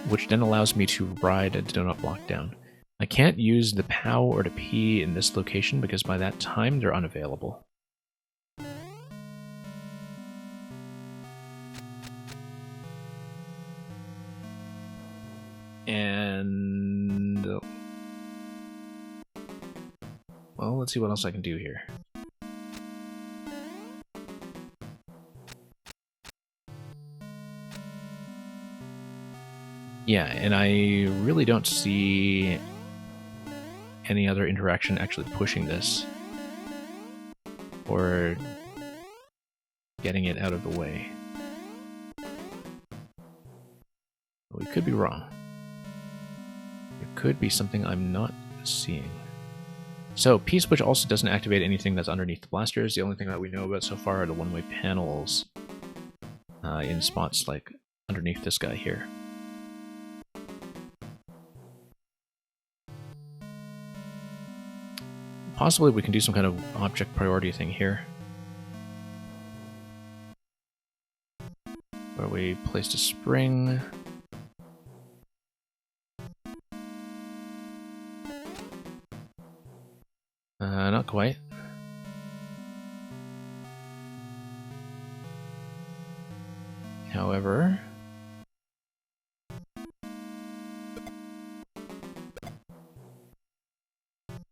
which then allows me to ride a donut block down. I can't use the POW or the P in this location because by that time they're unavailable. And well, let's see what else I can do here. Yeah, and I really don't see any other interaction actually pushing this or getting it out of the way. We could be wrong. There could be something I'm not seeing. So, P-switch also doesn't activate anything that's underneath the blasters. The only thing that we know about so far are the one-way panels in spots like underneath this guy here. Possibly we can do some kind of object priority thing here, where we placed a spring. Not quite. However,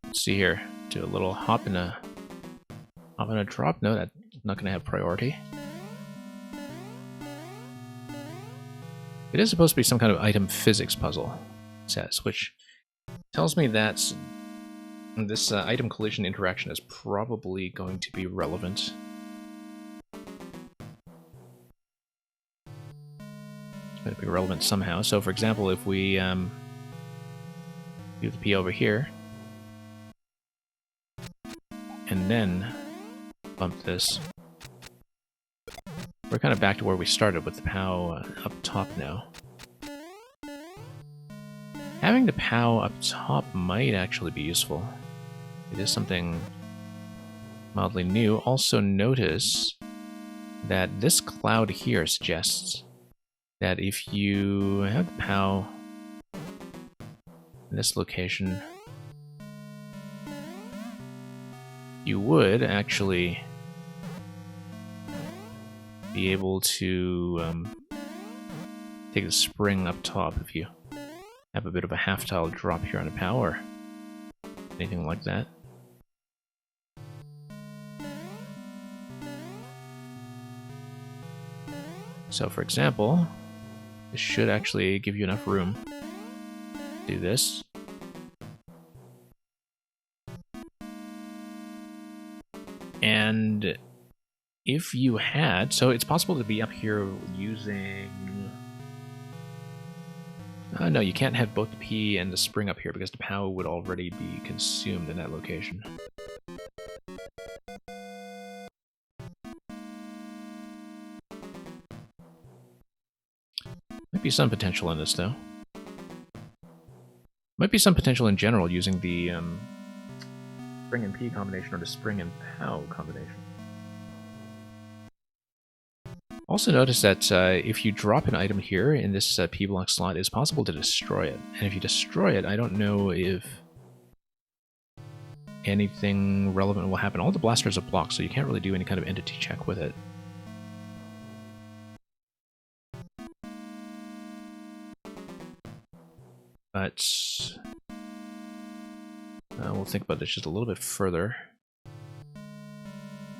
let's see here. Do a little hop and a drop. No, that's not going to have priority. It is supposed to be some kind of item physics puzzle, it says, which tells me that this item collision interaction is probably going to be relevant. It's going to be relevant somehow. So, for example, if we do the P over here, and then bump this, we're kind of back to where we started with the POW up top now. Having the POW up top might actually be useful. It is something mildly new. Also notice that this cloud here suggests that if you have the POW in this location, you would actually be able to take the spring up top if you have a bit of a half-tile drop here on a POW or anything like that. So, for example, this should actually give you enough room to do this. And if you had, so it's possible to be up here using... no, you can't have both the P and the spring up here because the POW would already be consumed in that location. Might be some potential in this, though. Might be some potential in general using the spring and P combination or the spring and POW combination. Also notice that if you drop an item here in this P block slot, it's possible to destroy it. And if you destroy it, I don't know if anything relevant will happen. All the blasters are blocked, so you can't really do any kind of entity check with it. But we'll think about this just a little bit further.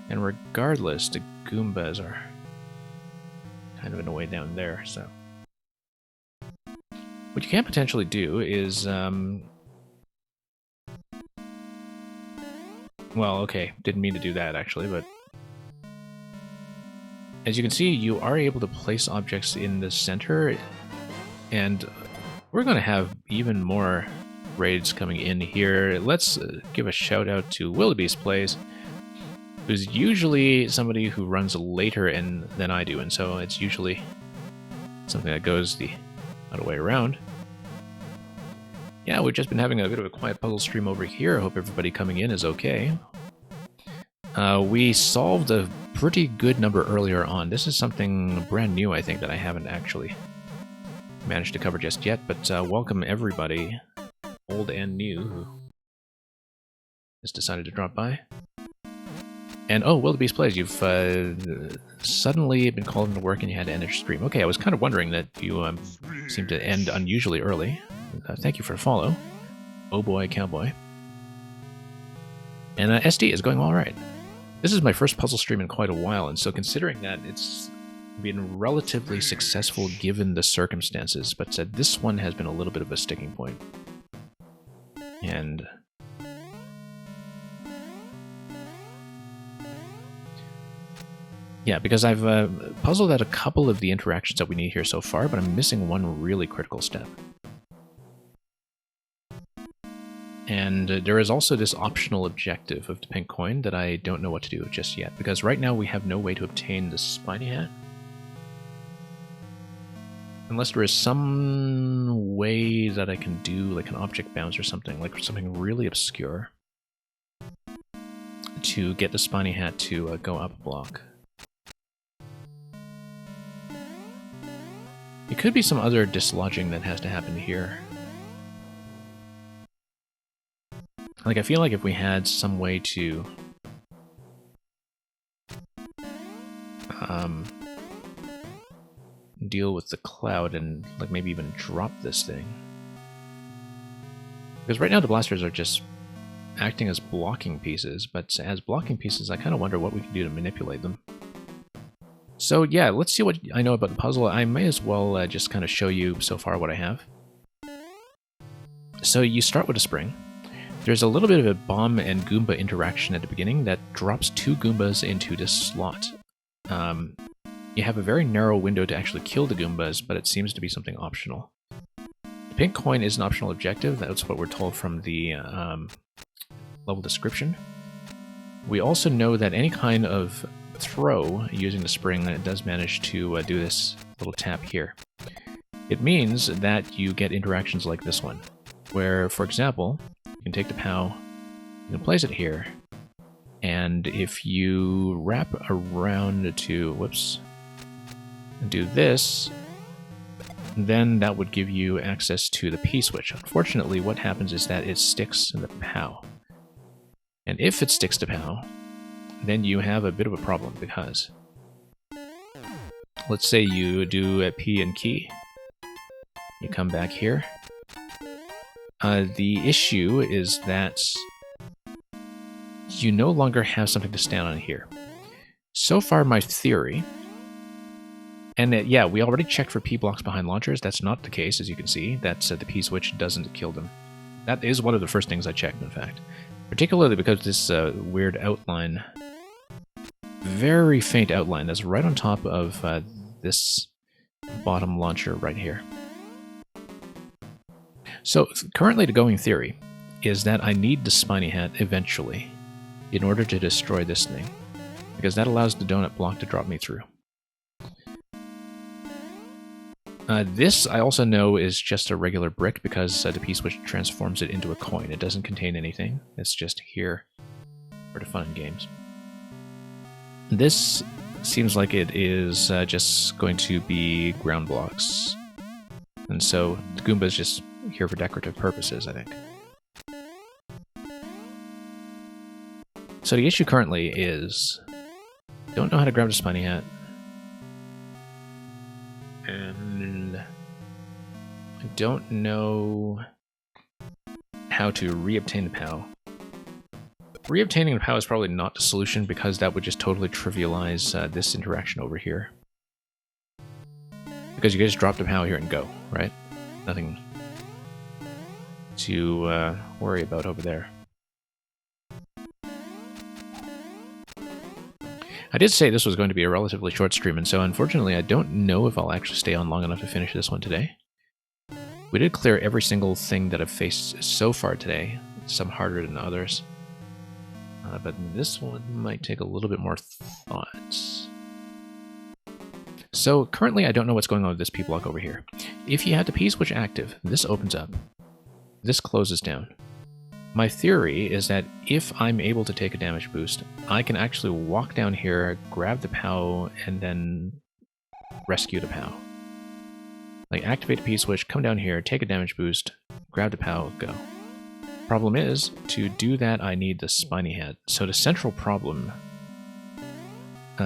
And regardless, the Goombas are kind of in a way down there, so... What you can potentially do is, well, okay, didn't mean to do that actually, but as you can see, you are able to place objects in the center, and we're going to have even more raids coming in here. Let's give a shout out to Wildebeest Plays, who's usually somebody who runs later than I do, and so it's usually something that goes the other way around. Yeah, we've just been having a bit of a quiet puzzle stream over here. I hope everybody coming in is okay. We solved a pretty good number earlier on. This is something brand new, I think, that I haven't actually managed to cover just yet, but welcome everybody, old and new, who has decided to drop by. And oh, Wildebeest Plays, you've suddenly been called into work and you had to end your stream. Okay, I was kind of wondering that you seemed to end unusually early. Thank you for the follow. Oh boy, cowboy. And SD is going all right. This is my first puzzle stream in quite a while, and so considering that it's been relatively successful given the circumstances, but this one has been a little bit of a sticking point. And yeah, because I've puzzled out a couple of the interactions that we need here so far, but I'm missing one really critical step. And there is also this optional objective of the pink coin that I don't know what to do with just yet, because right now we have no way to obtain the spiny hat. Unless there is some way that I can do like an object bounce or something, like something really obscure, to get the spiny hat to go up a block. It could be some other dislodging that has to happen here. Like, I feel like if we had some way to deal with the cloud and like maybe even drop this thing. Because right now the blasters are just acting as blocking pieces, but as blocking pieces I kind of wonder what we can do to manipulate them. So yeah, let's see what I know about the puzzle. I may as well just kind of show you so far what I have. So you start with a spring. There's a little bit of a bomb and Goomba interaction at the beginning that drops 2 Goombas into this slot. You have a very narrow window to actually kill the Goombas, but it seems to be something optional. The pink coin is an optional objective, that's what we're told from the level description. We also know that any kind of throw using the spring does manage to do this little tap here. It means that you get interactions like this one, where, for example, you can take the POW, you can place it here, and if you wrap around to, whoops, do this, then that would give you access to the P-switch. Unfortunately, what happens is that it sticks in the POW. And if it sticks to POW, then you have a bit of a problem, because let's say you do a P and key, you come back here. The issue is that you no longer have something to stand on here. So far, my theory, and yeah, we already checked for P blocks behind launchers. That's not the case, as you can see. That's the P switch doesn't kill them. That is one of the first things I checked, in fact. Particularly because this weird outline, very faint outline, that's right on top of this bottom launcher right here. So currently the going theory is that I need the spiny hat eventually in order to destroy this thing, because that allows the donut block to drop me through. This I also know is just a regular brick because the P-switch transforms it into a coin. It doesn't contain anything. It's just here for the fun and games. This seems like it is just going to be ground blocks. And so the Goomba is just here for decorative purposes, I think. So the issue currently is, don't know how to grab the spiny hat. And I don't know how to reobtain the POW. Reobtaining the POW is probably not the solution because that would just totally trivialize this interaction over here. Because you can just drop the POW here and go, right? Nothing to worry about over there. I did say this was going to be a relatively short stream, and so unfortunately I don't know if I'll actually stay on long enough to finish this one today. We did clear every single thing that I've faced so far today, some harder than others. But this one might take a little bit more thought. So currently I don't know what's going on with this P block over here. If you have the P switch active, this opens up. This closes down. My theory is that if I'm able to take a damage boost, I can actually walk down here, grab the POW, and then rescue the POW. Like, activate the P-switch, come down here, take a damage boost, grab the POW, go. Problem is, to do that I need the Spiny Head. So the central problem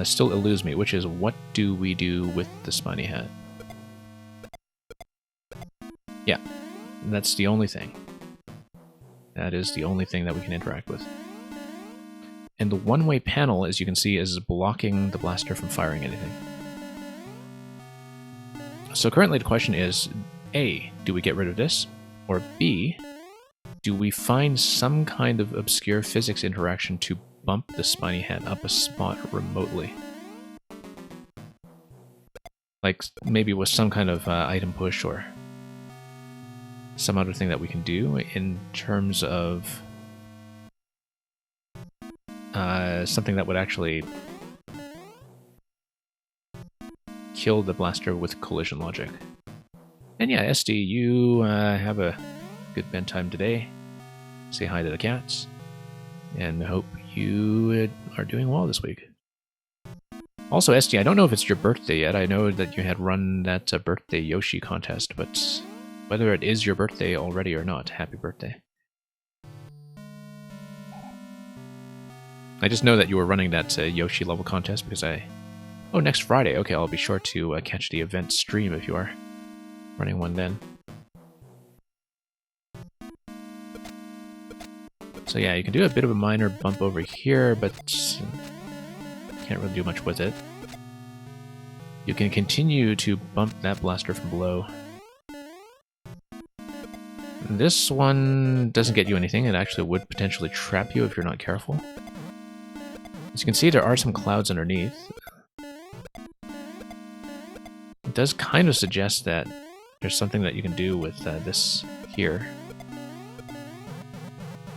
still eludes me, which is what do we do with the Spiny Head? Yeah, that's the only thing. That is the only thing that we can interact with. And the one-way panel, as you can see, is blocking the blaster from firing anything. So currently the question is, A, do we get rid of this? Or B, do we find some kind of obscure physics interaction to bump the Spiny Head up a spot remotely? Like, maybe with some kind of item push or some other thing that we can do in terms of something that would actually kill the blaster with collision logic. And yeah, SD, you have a good bedtime today. Say hi to the cats. And hope you are doing well this week. Also, SD, I don't know if it's your birthday yet. I know that you had run that birthday Yoshi contest, but whether it is your birthday already or not, happy birthday. I just know that you were running that Yoshi level contest because Oh, next Friday. Okay, I'll be sure to catch the event stream if you are running one then. So yeah, you can do a bit of a minor bump over here, but can't really do much with it. You can continue to bump that blaster from below. This one doesn't get you anything. It actually would potentially trap you if you're not careful. As you can see, there are some clouds underneath. It does kind of suggest that there's something that you can do with this here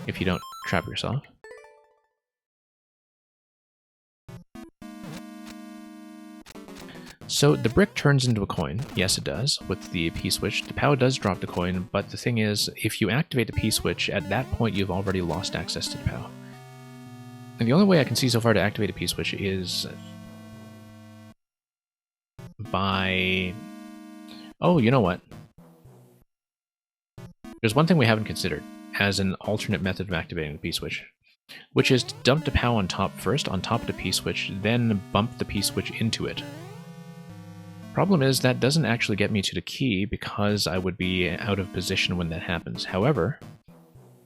if you don't trap yourself. So the brick turns into a coin. Yes, it does, with the P-switch. The POW does drop the coin, but the thing is, if you activate the P-switch, at that point you've already lost access to the POW. And the only way I can see so far to activate a P-switch is by... Oh, you know what? There's one thing we haven't considered as an alternate method of activating the P-switch, which is to dump the POW on top first, on top of the P-switch, then bump the P-switch into it. Problem is, that doesn't actually get me to the key because I would be out of position when that happens. However,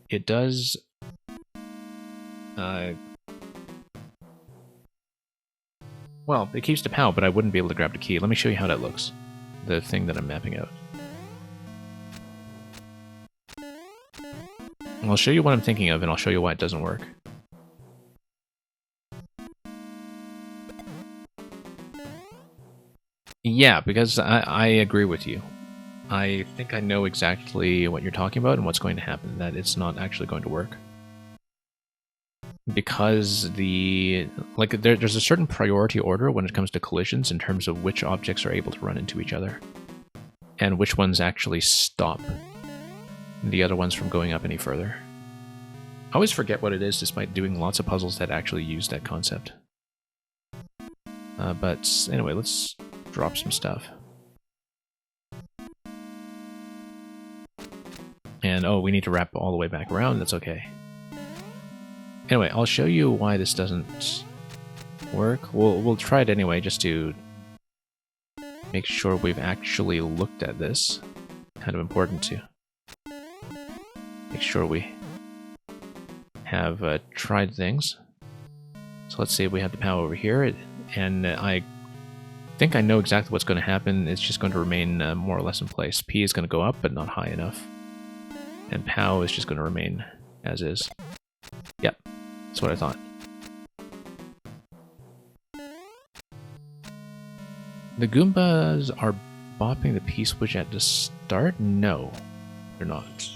it does... well, it keeps the POW, but I wouldn't be able to grab the key. Let me show you how that looks. The thing that I'm mapping out. And I'll show you what I'm thinking of, and I'll show you why it doesn't work. Yeah, because I agree with you. I think I know exactly what you're talking about and what's going to happen, that it's not actually going to work. Because there's a certain priority order when it comes to collisions in terms of which objects are able to run into each other. And which ones actually stop the other ones from going up any further. I always forget what it is despite doing lots of puzzles that actually use that concept. But anyway, let's drop some stuff. And oh, we need to wrap all the way back around, that's okay. Anyway, I'll show you why this doesn't work. We'll try it anyway, just to make sure we've actually looked at this. Kind of important to make sure we have tried things. So let's say we have the POW over here, and I think I know exactly what's going to happen. It's just going to remain more or less in place. P is going to go up, but not high enough. And POW is just going to remain as is. Yep, that's what I thought. The Goombas are bopping the P-switch at the start? No, they're not.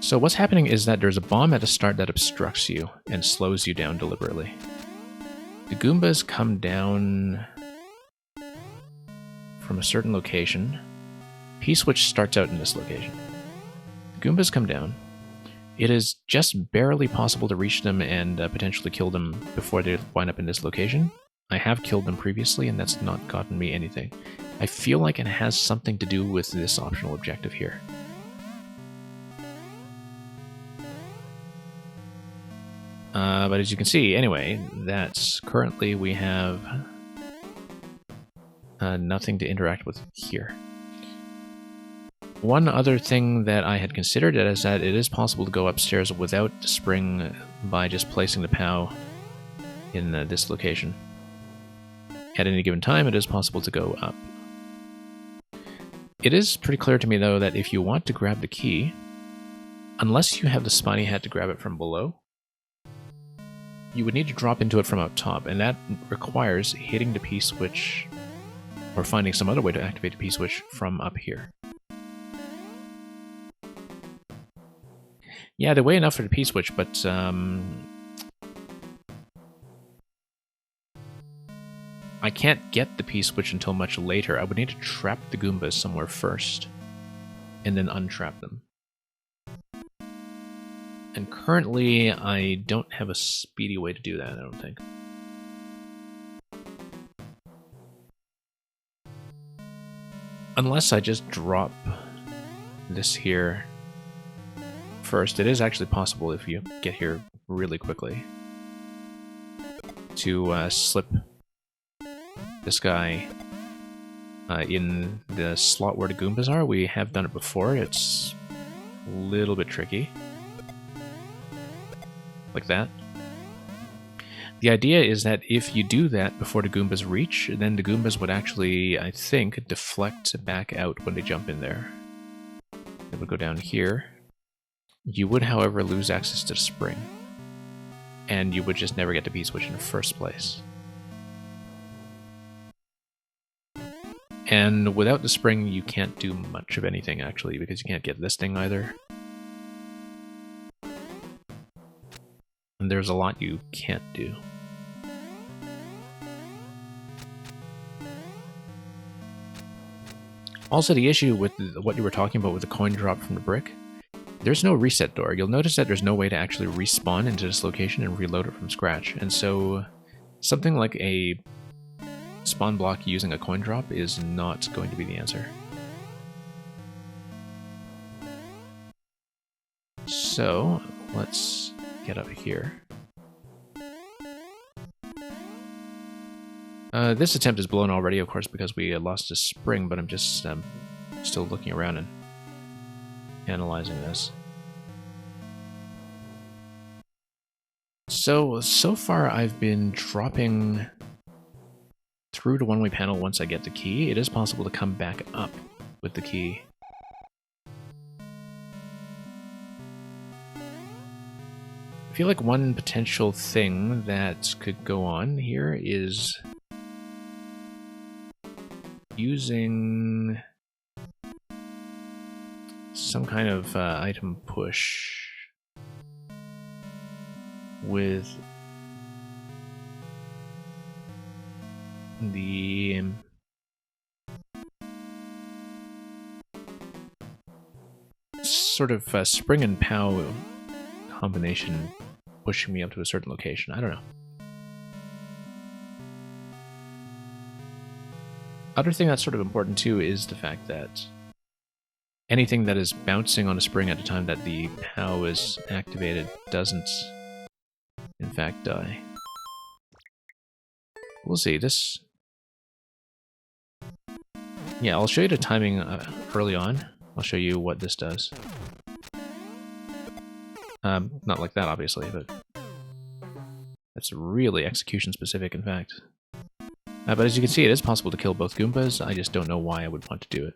So what's happening is that there's a bomb at the start that obstructs you and slows you down deliberately. The Goombas come down from a certain location. P-switch starts out in this location. The Goombas come down. It is just barely possible to reach them and potentially kill them before they wind up in this location. I have killed them previously, and that's not gotten me anything. I feel like it has something to do with this optional objective here. But as you can see, anyway, that's currently we have nothing to interact with here. One other thing that I had considered is that it is possible to go upstairs without the spring by just placing the POW in this location. At any given time, it is possible to go up. It is pretty clear to me, though, that if you want to grab the key, unless you have the spiny hat to grab it from below, you would need to drop into it from up top, and that requires hitting the P-switch or finding some other way to activate the P-switch from up here. Yeah, they weigh enough for the P-switch, but I can't get the P-switch until much later. I would need to trap the Goombas somewhere first, and then untrap them. And currently, I don't have a speedy way to do that, I don't think. Unless I just drop this here first. It is actually possible if you get here really quickly to slip this guy in the slot where the Goombas are. We have done it before. It's a little bit tricky. Like that. The idea is that if you do that before the Goombas reach, then the Goombas would actually, I think, deflect back out when they jump in there. It would go down here. You would, however, lose access to the spring. And you would just never get the P-switch in the first place. And without the spring, you can't do much of anything, actually, because you can't get this thing either. And there's a lot you can't do. Also, the issue with what you were talking about with the coin drop from the brick, there's no reset door. You'll notice that there's no way to actually respawn into this location and reload it from scratch. And so something like a spawn block using a coin drop is not going to be the answer. So let's get up here. This attempt is blown already, of course, because we lost a spring, but I'm just still looking around and analyzing this. So far I've been dropping through the one-way panel once I get the key. It is possible to come back up with the key. I feel like one potential thing that could go on here is using some kind of item push with the sort of spring and POW combination pushing me up to a certain location. I don't know. Other thing that's sort of important too is the fact that anything that is bouncing on a spring at the time that the POW is activated doesn't, in fact, die. We'll see. This... Yeah, I'll show you the timing early on. I'll show you what this does. Not like that, obviously, but that's really execution specific, in fact. But as you can see, it is possible to kill both Goombas. I just don't know why I would want to do it.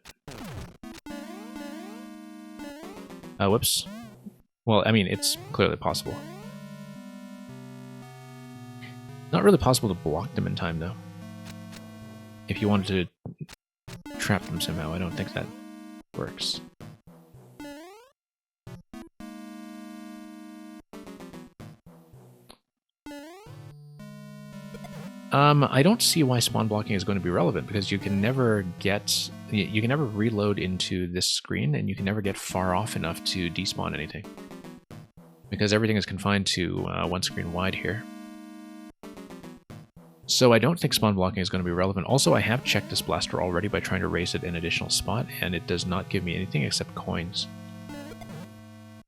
Whoops. Well, I mean, it's clearly possible. Not really possible to block them in time, though. If you wanted to trap them somehow, I don't think that works. I don't see why spawn blocking is going to be relevant, because you can never reload into this screen, and you can never get far off enough to despawn anything. Because everything is confined to one screen wide here. So I don't think spawn blocking is going to be relevant. Also, I have checked this blaster already by trying to raise it an additional spot, and it does not give me anything except coins.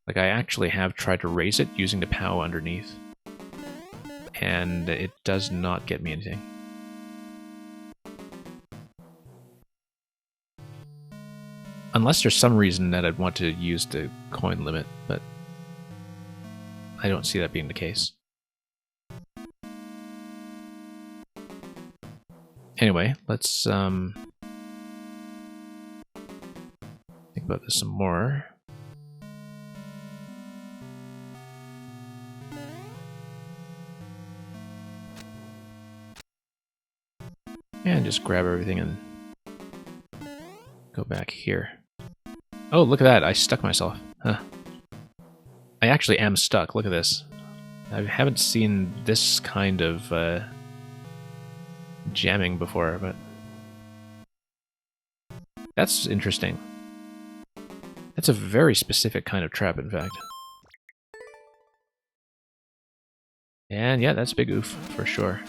Like, I actually have tried to raise it using the POW underneath, and it does not get me anything. Unless there's some reason that I'd want to use the coin limit, but I don't see that being the case. Anyway, let's think about this some more. And just grab everything and go back here. Oh, look at that. I stuck myself. Huh. I actually am stuck. Look at this. I haven't seen this kind of jamming before, but that's interesting. That's a very specific kind of trap, in fact. And yeah, that's big oof for sure.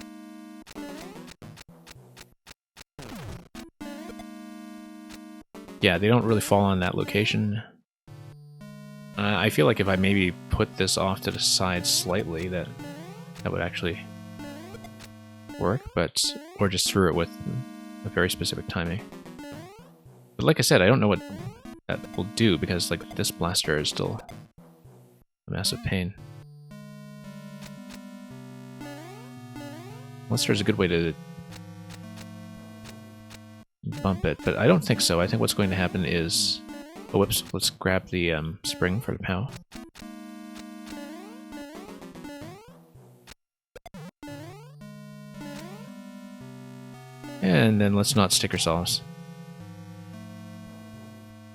Yeah, they don't really fall on that location. I feel like if I maybe put this off to the side slightly, that would actually work, but or just threw it with a very specific timing. But like I said, I don't know what that will do, because like this blaster is still a massive pain. Unless there's a good way to bump it, but I don't think so. I think what's going to happen is... Oh, whoops. Let's grab the spring for the POW. And then let's not stick ourselves.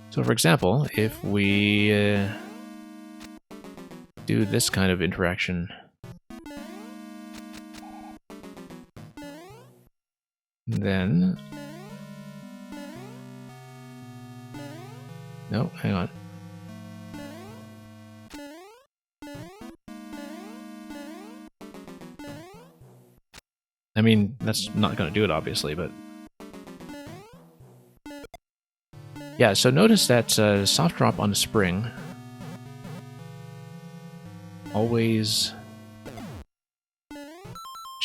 So for example, if we do this kind of interaction, then... No, hang on. I mean, that's not going to do it, obviously, but... Yeah, so notice that soft drop on the spring always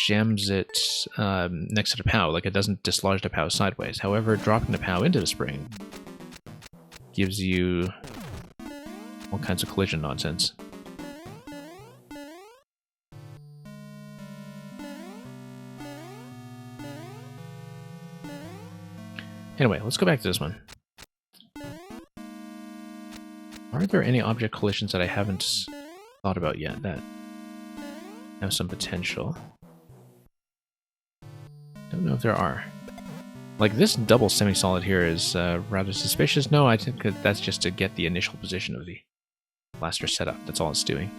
jams it next to the POW, like it doesn't dislodge the POW sideways. However, dropping the POW into the spring gives you all kinds of collision nonsense. Anyway, let's go back to this one. Are there any object collisions that I haven't thought about yet that have some potential? Don't know if there are. Like, this double semi-solid here is rather suspicious. No, I think that that's just to get the initial position of the blaster set up. That's all it's doing.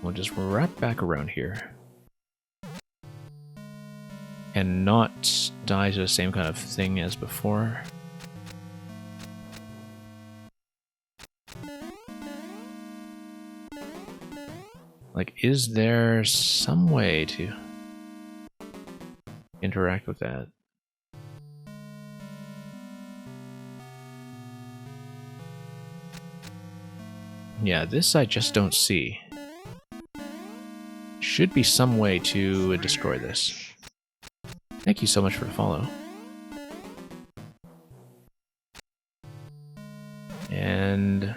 We'll just wrap back around here. And not die to the same kind of thing as before. Like, is there some way to interact with that? Yeah, this I just don't see. Should be some way to destroy this. Thank you so much for the follow. And...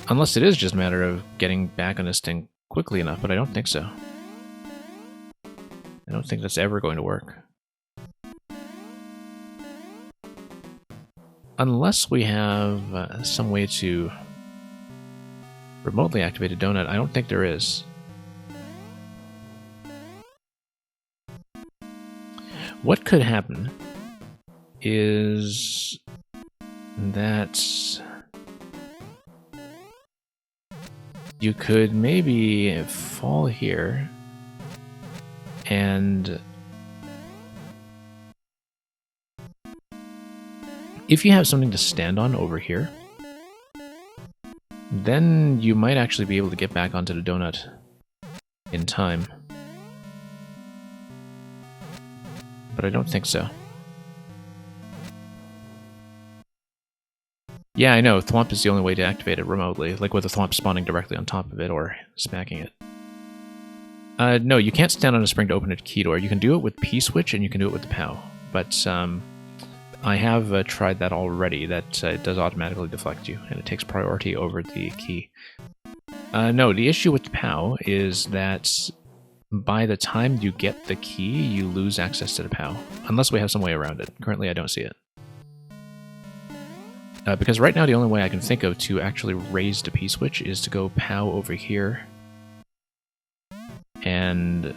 unless it is just a matter of getting back on this thing quickly enough, but I don't think so. I don't think that's ever going to work. unless we have some way to remotely activate a donut, I don't think there is. What could happen is that you could maybe fall here and if you have something to stand on over here, then you might actually be able to get back onto the donut in time. But I don't think so. Yeah, I know, Thwomp is the only way to activate it remotely, like with the Thwomp spawning directly on top of it or smacking it. No, you can't stand on a spring to open a key door. You can do it with P-switch and you can do it with the POW. But I have tried that already. That it does automatically deflect you, and it takes priority over the key. No, the issue with the POW is that by the time you get the key, you lose access to the POW, unless we have some way around it. Currently, I don't see it. Because right now, the only way I can think of to actually raise the P-switch is to go POW over here and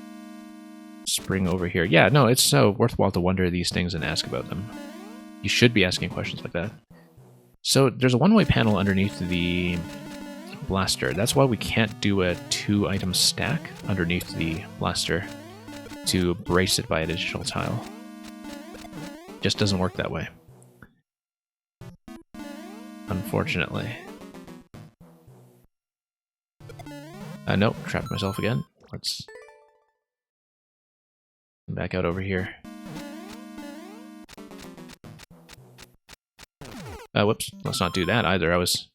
spring over here. Yeah, no, it's so worthwhile to wonder these things and ask about them. You should be asking questions like that. So there's a one-way panel underneath the blaster. That's why we can't do a 2-item stack underneath the blaster to brace it by an additional tile. Just doesn't work that way. Unfortunately. Nope, trapped myself again. Let's back out over here. Whoops, let's not do that either. I was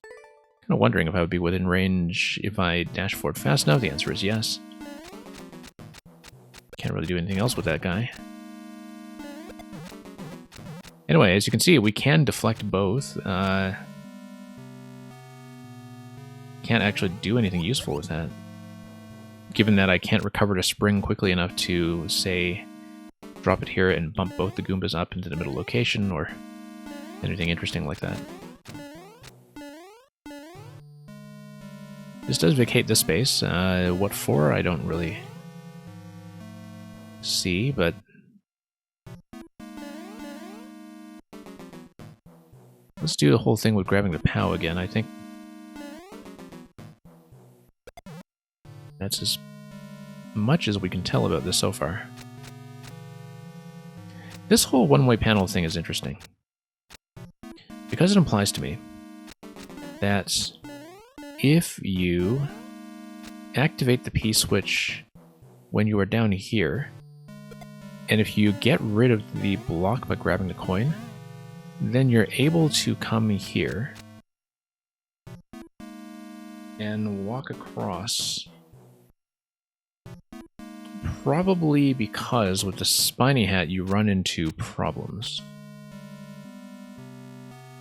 kind of wondering if I would be within range if I dash forward fast enough. The answer is yes. Can't really do anything else with that guy. Anyway, as you can see, we can deflect both. Can't actually do anything useful with that. Given that I can't recover the spring quickly enough to, say, drop it here and bump both the Goombas up into the middle location, or anything interesting like that. This does vacate this space. What for, I don't really see, but let's do the whole thing with grabbing the POW again. I think that's as much as we can tell about this so far. This whole one-way panel thing is interesting, because it implies to me that if you activate the P-switch when you are down here, and if you get rid of the block by grabbing the coin, then you're able to come here and walk across. Probably because with the Spiny Hat you run into problems.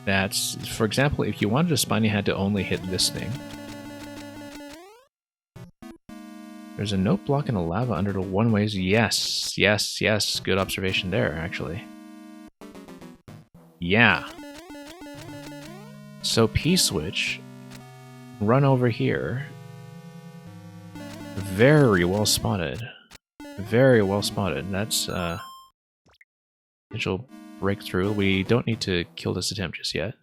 That's, for example, if you wanted a Spiny Hat to only hit this thing, there's a note block and a lava under the one-ways. Yes, yes, yes. Good observation there, actually. Yeah. So P-switch, run over here. Very well spotted. Very well spotted. That's potential breakthrough. We don't need to kill this attempt just yet.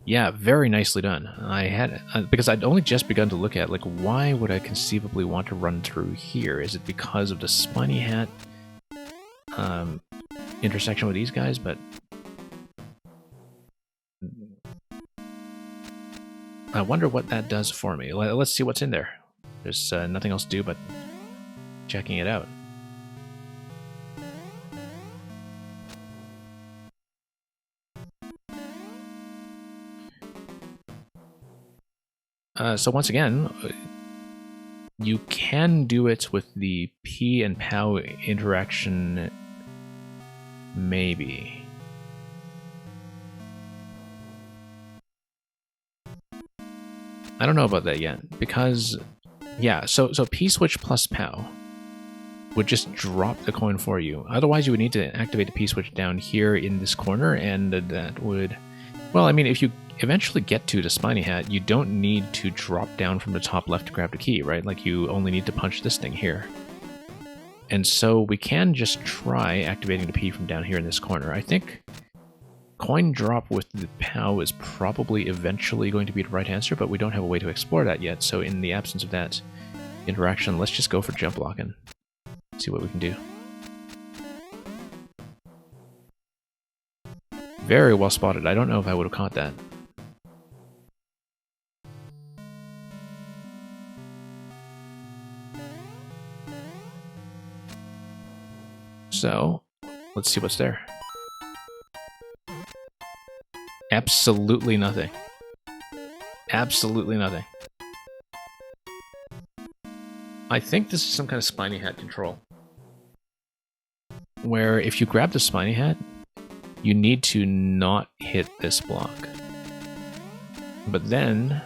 Yeah, very nicely done. I had because I'd only just begun to look at, like, why would I conceivably want to run through here? Is it because of the Spiny Hat intersection with these guys? But I wonder what that does for me. Let's see what's in there. There's nothing else to do but checking it out. So once again, you can do it with the P and POW interaction, maybe. I don't know about that yet, because, yeah, so P-switch plus POW would just drop the coin for you. Otherwise, you would need to activate the P-switch down here in this corner, and that would... Well, I mean, if you eventually get to the Spiny Hat, you don't need to drop down from the top left to grab the key, right? Like, you only need to punch this thing here. And so we can just try activating the P from down here in this corner. I think coin drop with the POW is probably eventually going to be the right answer, but we don't have a way to explore that yet. So in the absence of that interaction, let's just go for jump block and see what we can do. Very well spotted. I don't know if I would have caught that. So, let's see what's there. Absolutely nothing. Absolutely nothing. I think this is some kind of Spiny Hat control. Where if you grab the Spiny Hat, you need to not hit this block. But then,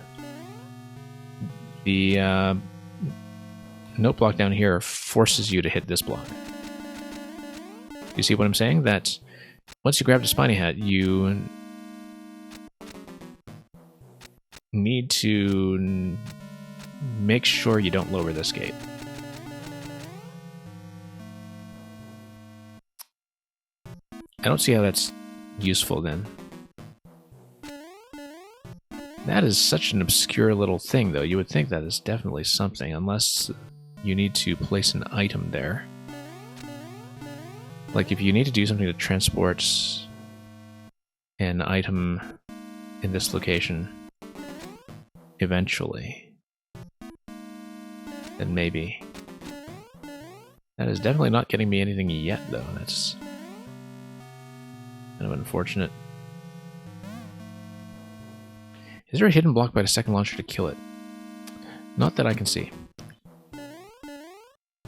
the note block down here forces you to hit this block. You see what I'm saying? That once you grab the Spiny Hat, you need to make sure you don't lower this gate. I don't see how that's useful then. That is such an obscure little thing, though. You would think that is definitely something, unless you need to place an item there. Like, if you need to do something to transport an item in this location eventually, then maybe. That is definitely not getting me anything yet, though. That's kind of unfortunate. Is there a hidden block by the second launcher to kill it? Not that I can see.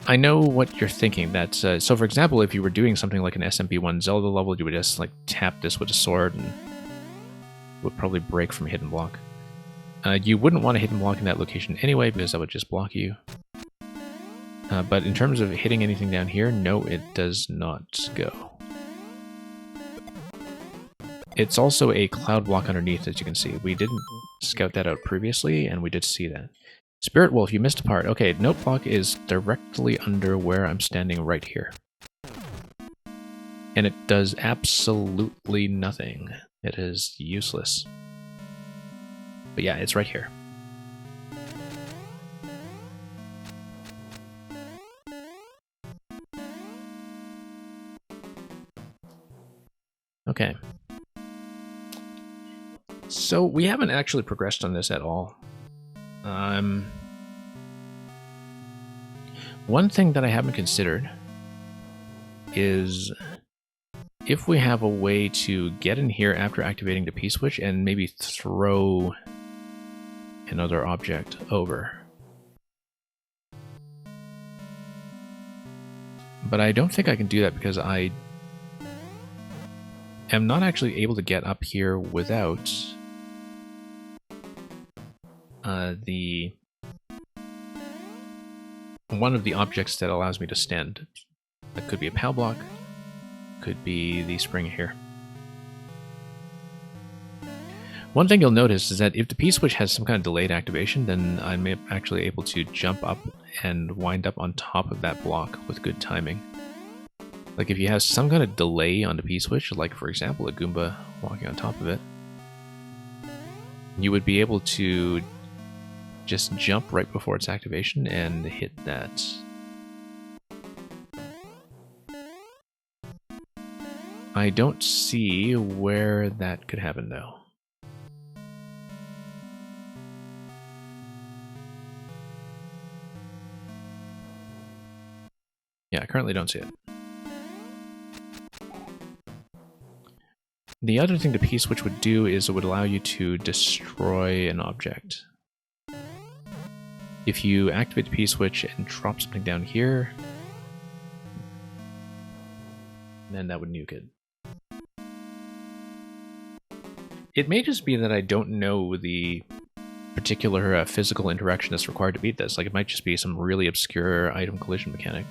I know what you're thinking. That's so for example, if you were doing something like an SMP1 Zelda level, you would just like tap this with a sword and it would probably break from a hidden block. You wouldn't want a hidden block in that location anyway, because that would just block you. But in terms of hitting anything down here, no, it does not go. It's also a cloud block underneath, as you can see. We didn't scout that out previously, and we did see that. Spirit Wolf, you missed a part. Okay, note block is directly under where I'm standing right here. And it does absolutely nothing. It is useless. But yeah, it's right here. Okay. So we haven't actually progressed on this at all. One thing that I haven't considered is if we have a way to get in here after activating the P-switch and maybe throw another object over. But I don't think I can do that because I am not actually able to get up here without one of the objects that allows me to stand. That could be a POW block, could be the spring here. One thing you'll notice is that if the P-switch has some kind of delayed activation, then I'm actually able to jump up and wind up on top of that block with good timing. Like if you have some kind of delay on the P-switch, like for example a Goomba walking on top of it, you would be able to just jump right before its activation and hit that. I don't see where that could happen though. Yeah, I currently don't see it. The other thing the P-switch would do is it would allow you to destroy an object. If you activate the P-switch and drop something down here, then that would nuke it. It may just be that I don't know the particular physical interaction that's required to beat this. Like it might just be some really obscure item collision mechanic.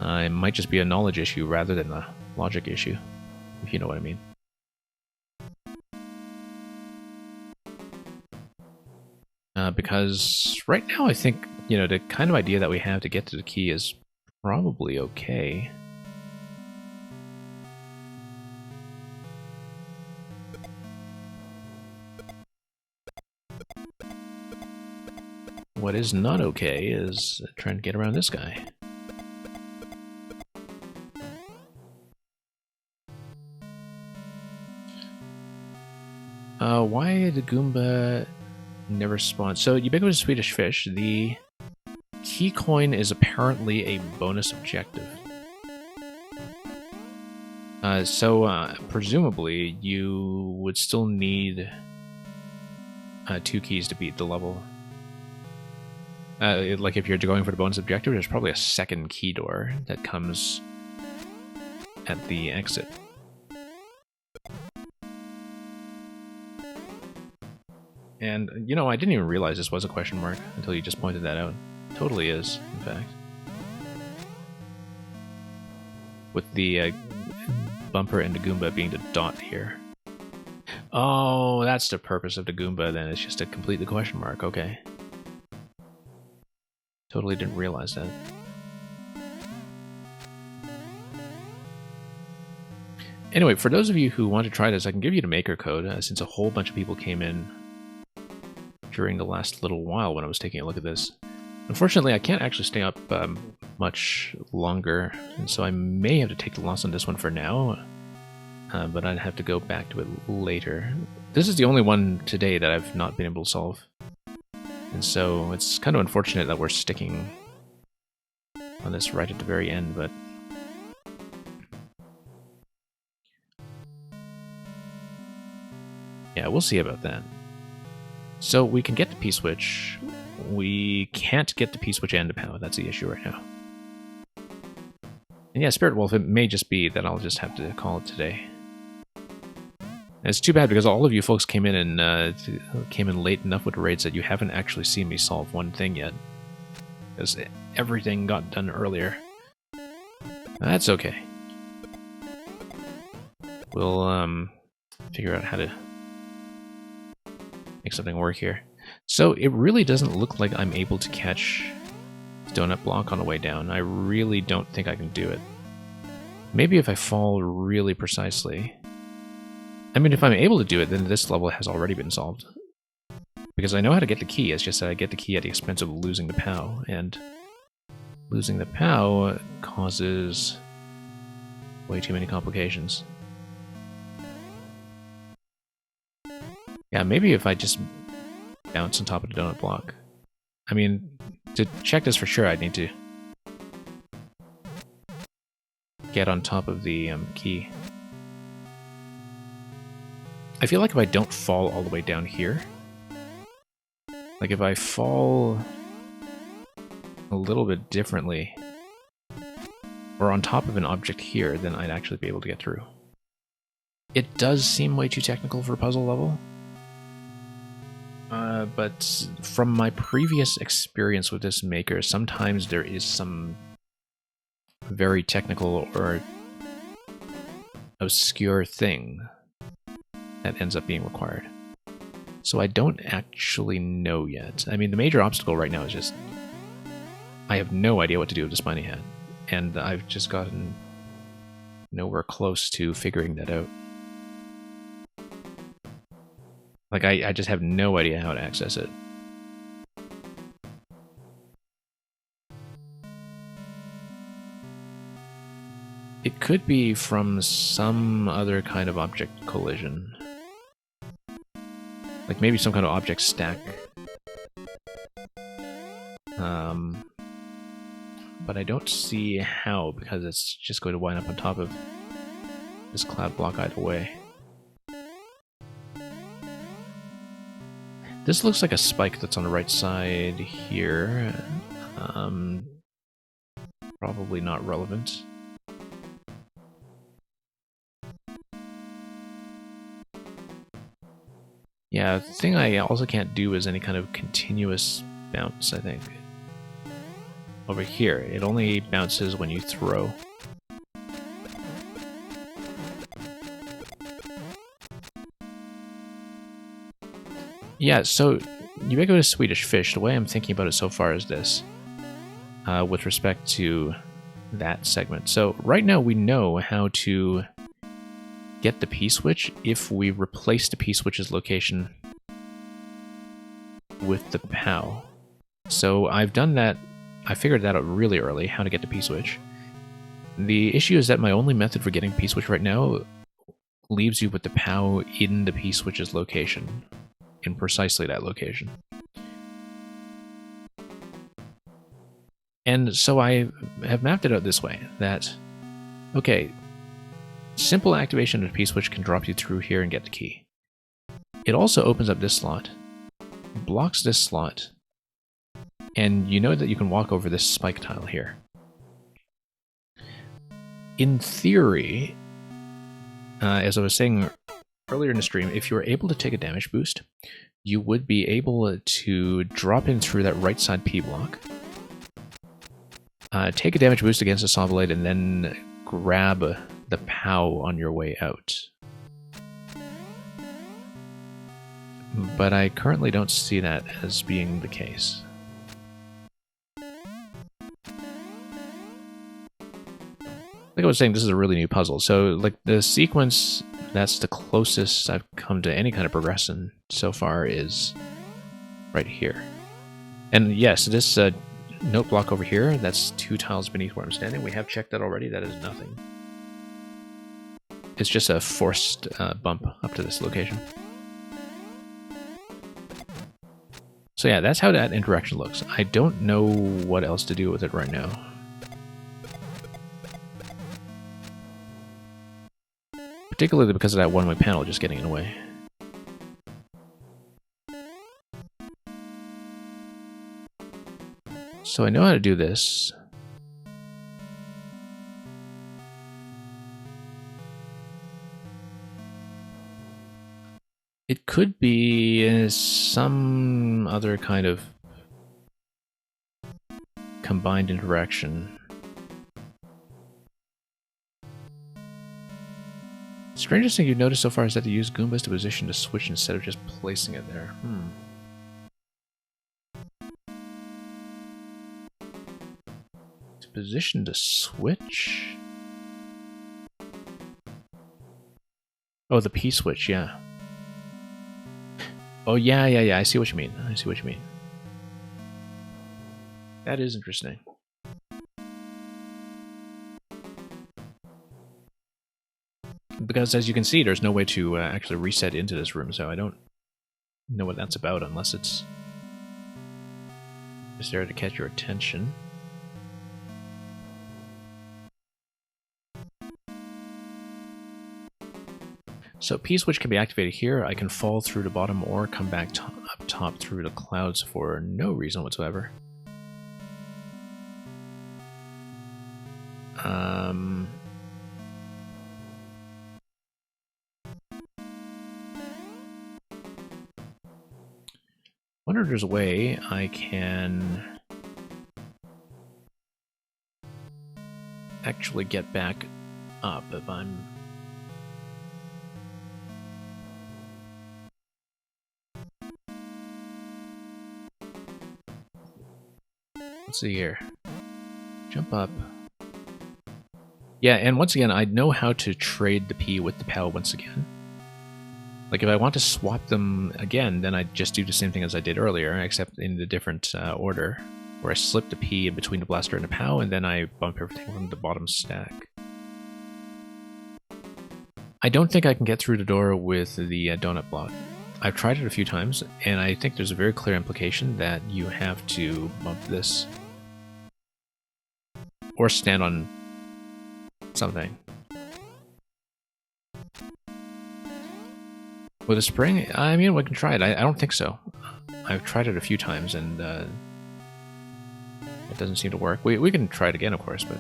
It might just be a knowledge issue rather than a logic issue, if you know what I mean. Because right now I think, you know, the kind of idea that we have to get to the key is probably okay. What is not okay is trying to get around this guy. Why the Goomba never spawned? So, Ubiquitous Swedish Fish, the key coin is apparently a bonus objective. Presumably, you would still need 2 keys to beat the level. Like if you're going for the bonus objective, there's probably a second key door that comes at the exit. And, you know, I didn't even realize this was a question mark until you just pointed that out. It totally is, in fact. With the bumper and the Goomba being the dot here. Oh, that's the purpose of the Goomba then. It's just to complete the question mark. Okay. Totally didn't realize that. Anyway, for those of you who want to try this, I can give you the maker code, since a whole bunch of people came in during the last little while when I was taking a look at this. Unfortunately, I can't actually stay up much longer, and so I may have to take the loss on this one for now, but I'd have to go back to it later. This is the only one today that I've not been able to solve, and so it's kind of unfortunate that we're sticking on this right at the very end, but yeah, we'll see about that. So we can get the P-switch. We can't get the P-switch and the POW. That's the issue right now. And yeah, Spirit Wolf, it may just be that I'll just have to call it today. And it's too bad because all of you folks came in and came in late enough with raids that you haven't actually seen me solve one thing yet. Because everything got done earlier. That's okay. We'll figure out how to make something work here. So it really doesn't look like I'm able to catch Donut Block on the way down. I really don't think I can do it. Maybe if I fall really precisely. I mean, if I'm able to do it, then this level has already been solved. Because I know how to get the key, it's just that I get the key at the expense of losing the POW, and losing the POW causes way too many complications. Yeah, maybe if I just bounce on top of the donut block. I mean, to check this for sure, I'd need to get on top of the key. I feel like if I don't fall all the way down here, like if I fall a little bit differently, or on top of an object here, then I'd actually be able to get through. It does seem way too technical for a puzzle level. But from my previous experience with this maker, sometimes there is some very technical or obscure thing that ends up being required. So I don't actually know yet. I mean, the major obstacle right now is just I have no idea what to do with the spiny hat, and I've just gotten nowhere close to figuring that out. Like, I just have no idea how to access it. It could be from some other kind of object collision. Like maybe some kind of object stack. But I don't see how, because it's just going to wind up on top of this cloud block either way. This looks like a spike that's on the right side here. Probably not relevant. Yeah, the thing I also can't do is any kind of continuous bounce, I think. over here. It only bounces when you throw. Yeah, so ubiquitous Swedish fish, the way I'm thinking about it so far is this, with respect to that segment. So right now we know how to get the P-switch if we replace the P-switch's location with the POW. So I've done that, I figured that out really early, how to get the P-switch. The issue is that my only method for getting P-switch right now leaves you with the POW in the P-switch's location. In precisely that location. And so I have mapped it out this way, that, okay, simple activation of the P-switch can drop you through here and get the key. It also opens up this slot, blocks this slot, and you know that you can walk over this spike tile here. In theory, as I was saying earlier in the stream, if you were able to take a damage boost, you would be able to drop in through that right side P block, take a damage boost against a Saw Blade, and then grab the POW on your way out. But I currently don't see that as being the case. Like I was saying, this is a really new puzzle. So, like, the sequence that's the closest I've come to any kind of progression so far is right here. And yes, this note block over here, that's 2 tiles beneath where I'm standing. We have checked that already. That is nothing. It's just a forced bump up to this location. So yeah, that's how that interaction looks. I don't know what else to do with it right now. Particularly because of that one-way panel just getting in the way. So I know how to do this. It could be some other kind of combined interaction. Strangest thing you've noticed so far is that they use Goombas to position the switch instead of just placing it there. To position the switch? Oh, the P-switch, yeah. Oh, yeah, I see what you mean. I see what you mean. That is interesting. Because as you can see, there's no way to actually reset into this room, so I don't know what that's about unless it's just there to catch your attention. So P-switch can be activated here. I can fall through the bottom or come back up top through the clouds for no reason whatsoever. Wonder if there's a way I can actually get back up if I'm... Let's see here. Jump up. Yeah, and once again, I know how to trade the P with the POW once again. Like, if I want to swap them again, then I just do the same thing as I did earlier, except in the different order, where I slip the P in between the blaster and the POW, and then I bump everything from the bottom stack. I don't think I can get through the door with the donut block. I've tried it a few times, and I think there's a very clear implication that you have to bump this. Or stand on something. With a spring? I mean, we can try it. I don't think so. I've tried it a few times, and it doesn't seem to work. We can try it again, of course, but...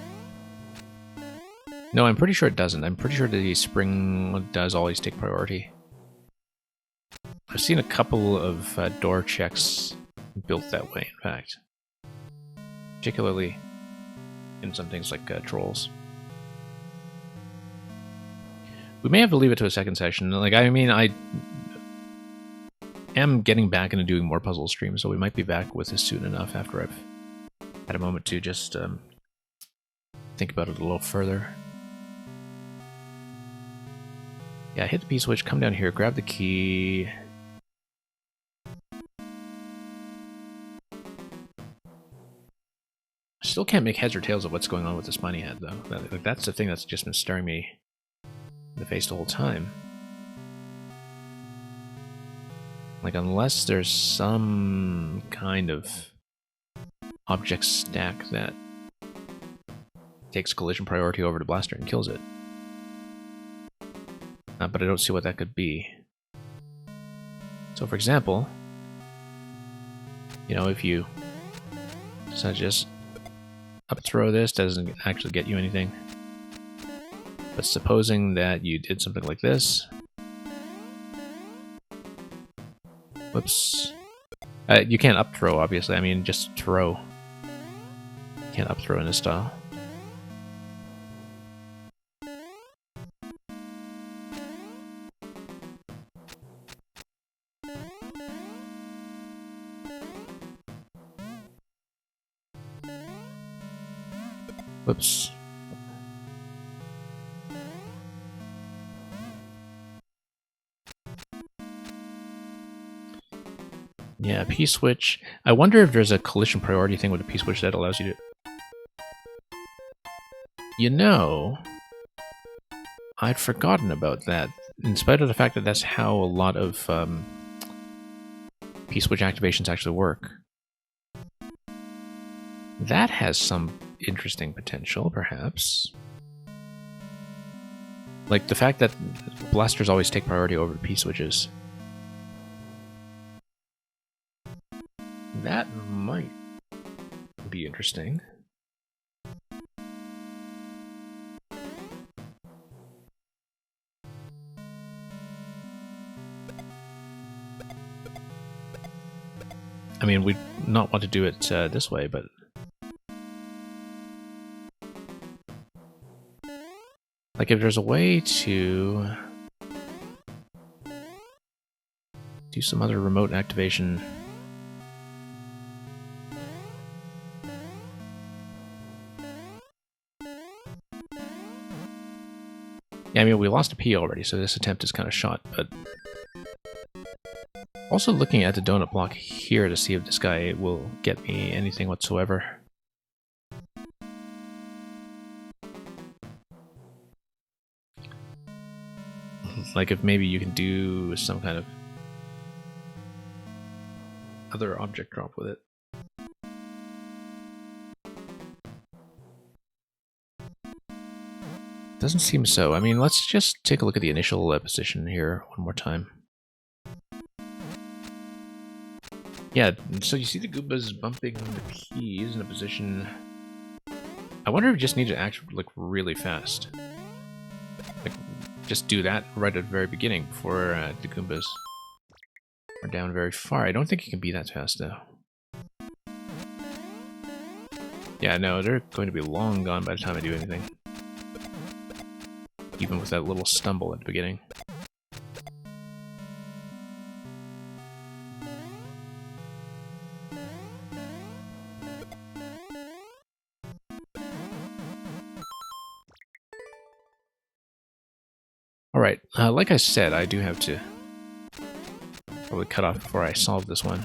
No, I'm pretty sure it doesn't. I'm pretty sure the spring does always take priority. I've seen a couple of door checks built that way, in fact. particularly in some things like trolls. We may have to leave it to a second session. Like, I mean, I am getting back into doing more puzzle streams, so we might be back with this soon enough after I've had a moment to just think about it a little further. Yeah, hit the P-switch, come down here, grab the key. Still can't make heads or tails of what's going on with this bunny head, though. That's the thing that's just been staring me in the face the whole time. Like, unless there's some kind of object stack that takes collision priority over the blaster and kills it. But I don't see what that could be. So, for example, you know, if you decide to just up throw this, doesn't actually get you anything. But supposing that you did something like this. Whoops. You can't up throw, obviously. I mean, just throw. You can't up throw in this style. Whoops. Yeah, P-switch. I wonder if there's a collision priority thing with a P-switch that allows you to... You know, I'd forgotten about that, in spite of the fact that that's how a lot of P-switch activations actually work. That has some interesting potential, perhaps. Like, the fact that blasters always take priority over P-switches. That might be interesting. I mean, we'd not want to do it this way, but... Like, if there's a way to do some other remote activation... Yeah, I mean, we lost a P already, so this attempt is kind of shot, but... Also looking at the donut block here to see if this guy will get me anything whatsoever. Like if maybe you can do some kind of other object drop with it. Doesn't seem so. I mean, let's just take a look at the initial position here one more time. Yeah, so you see the Goombas bumping the keys in a position... I wonder if we just need to act like really fast. Like, just do that right at the very beginning before the Goombas are down very far. I don't think it can be that fast, though. Yeah, no, they're going to be long gone by the time I do anything. Even with that little stumble at the beginning. Alright, like I said, I do have to probably cut off before I solve this one.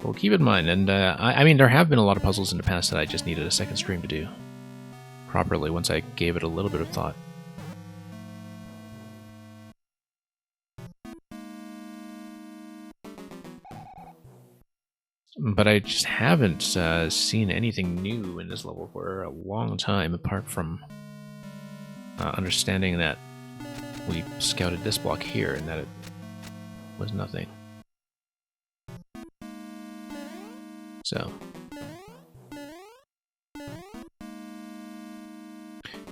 Well, keep in mind, and I mean, there have been a lot of puzzles in the past that I just needed a second stream to do properly once I gave it a little bit of thought. But I just haven't seen anything new in this level for a long time, apart from understanding that we scouted this block here and that it was nothing. So...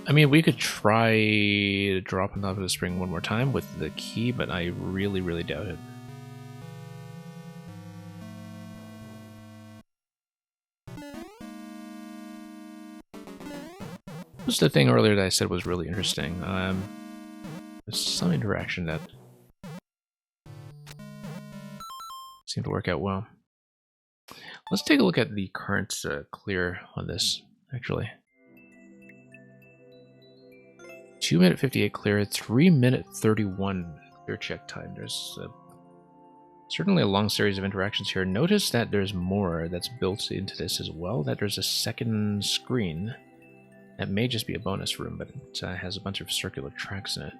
I mean, we could try to drop on top of the spring one more time with the key, but I really, really doubt it. was the thing earlier that I said was really interesting. There's some interaction that seemed to work out well. Let's take a look at the current clear on this, actually. 2-minute 58 clear, 3-minute 31 clear check time. There's certainly a long series of interactions here. Notice that there's more that's built into this as well, that there's a second screen. That may just be a bonus room, but it has a bunch of circular tracks in it.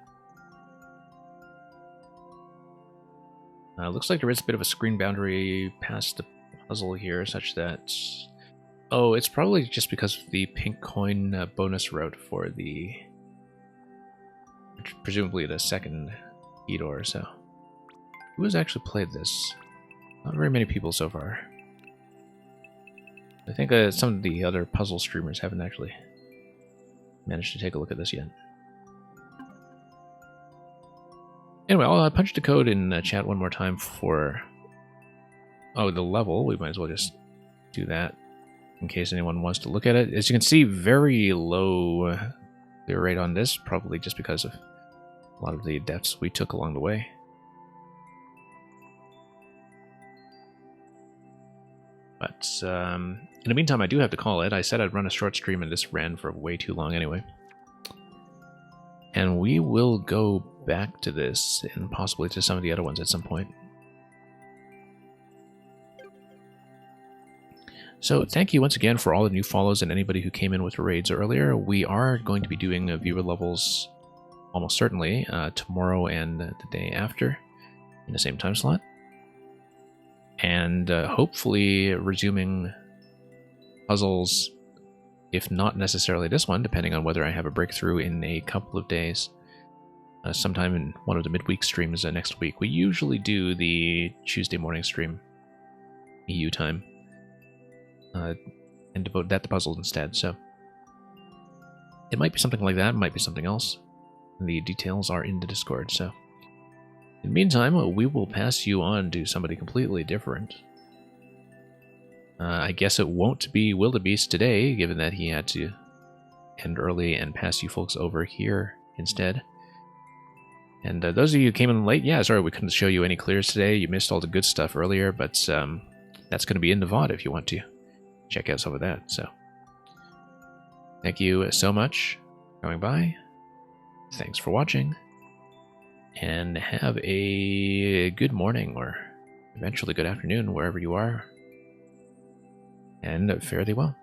Looks like there is a bit of a screen boundary past the puzzle here, such that... Oh, it's probably just because of the pink coin bonus route for the... presumably the second key door, so... Who has actually played this? Not very many people so far. I think some of the other puzzle streamers haven't actually managed to take a look at this yet. Anyway, I'll punch the code in chat one more time for... Oh, the level. We might as well just do that in case anyone wants to look at it. As you can see, very low clear rate on this, probably just because of a lot of the deaths we took along the way. But in the meantime, I do have to call it. I said I'd run a short stream, and this ran for way too long anyway. And we will go back to this, and possibly to some of the other ones at some point. So thank you once again for all the new follows and anybody who came in with raids earlier. We are going to be doing viewer levels almost certainly tomorrow and the day after in the same time slot. And hopefully resuming puzzles, if not necessarily this one, depending on whether I have a breakthrough in a couple of days. Sometime in one of the midweek streams next week. We usually do the Tuesday morning stream, EU time, and devote that to puzzles instead. So it might be something like that, it might be something else. The details are in the Discord, so... In the meantime, we will pass you on to somebody completely different. I guess it won't be Wildebeest today, given that he had to end early and pass you folks over here instead. And those of you who came in late, yeah, sorry we couldn't show you any clears today. You missed all the good stuff earlier, but that's going to be in the VOD if you want to check out some of that. So, thank you so much for coming by. Thanks for watching. And have a good morning, or eventually good afternoon, wherever you are. And fare thee well.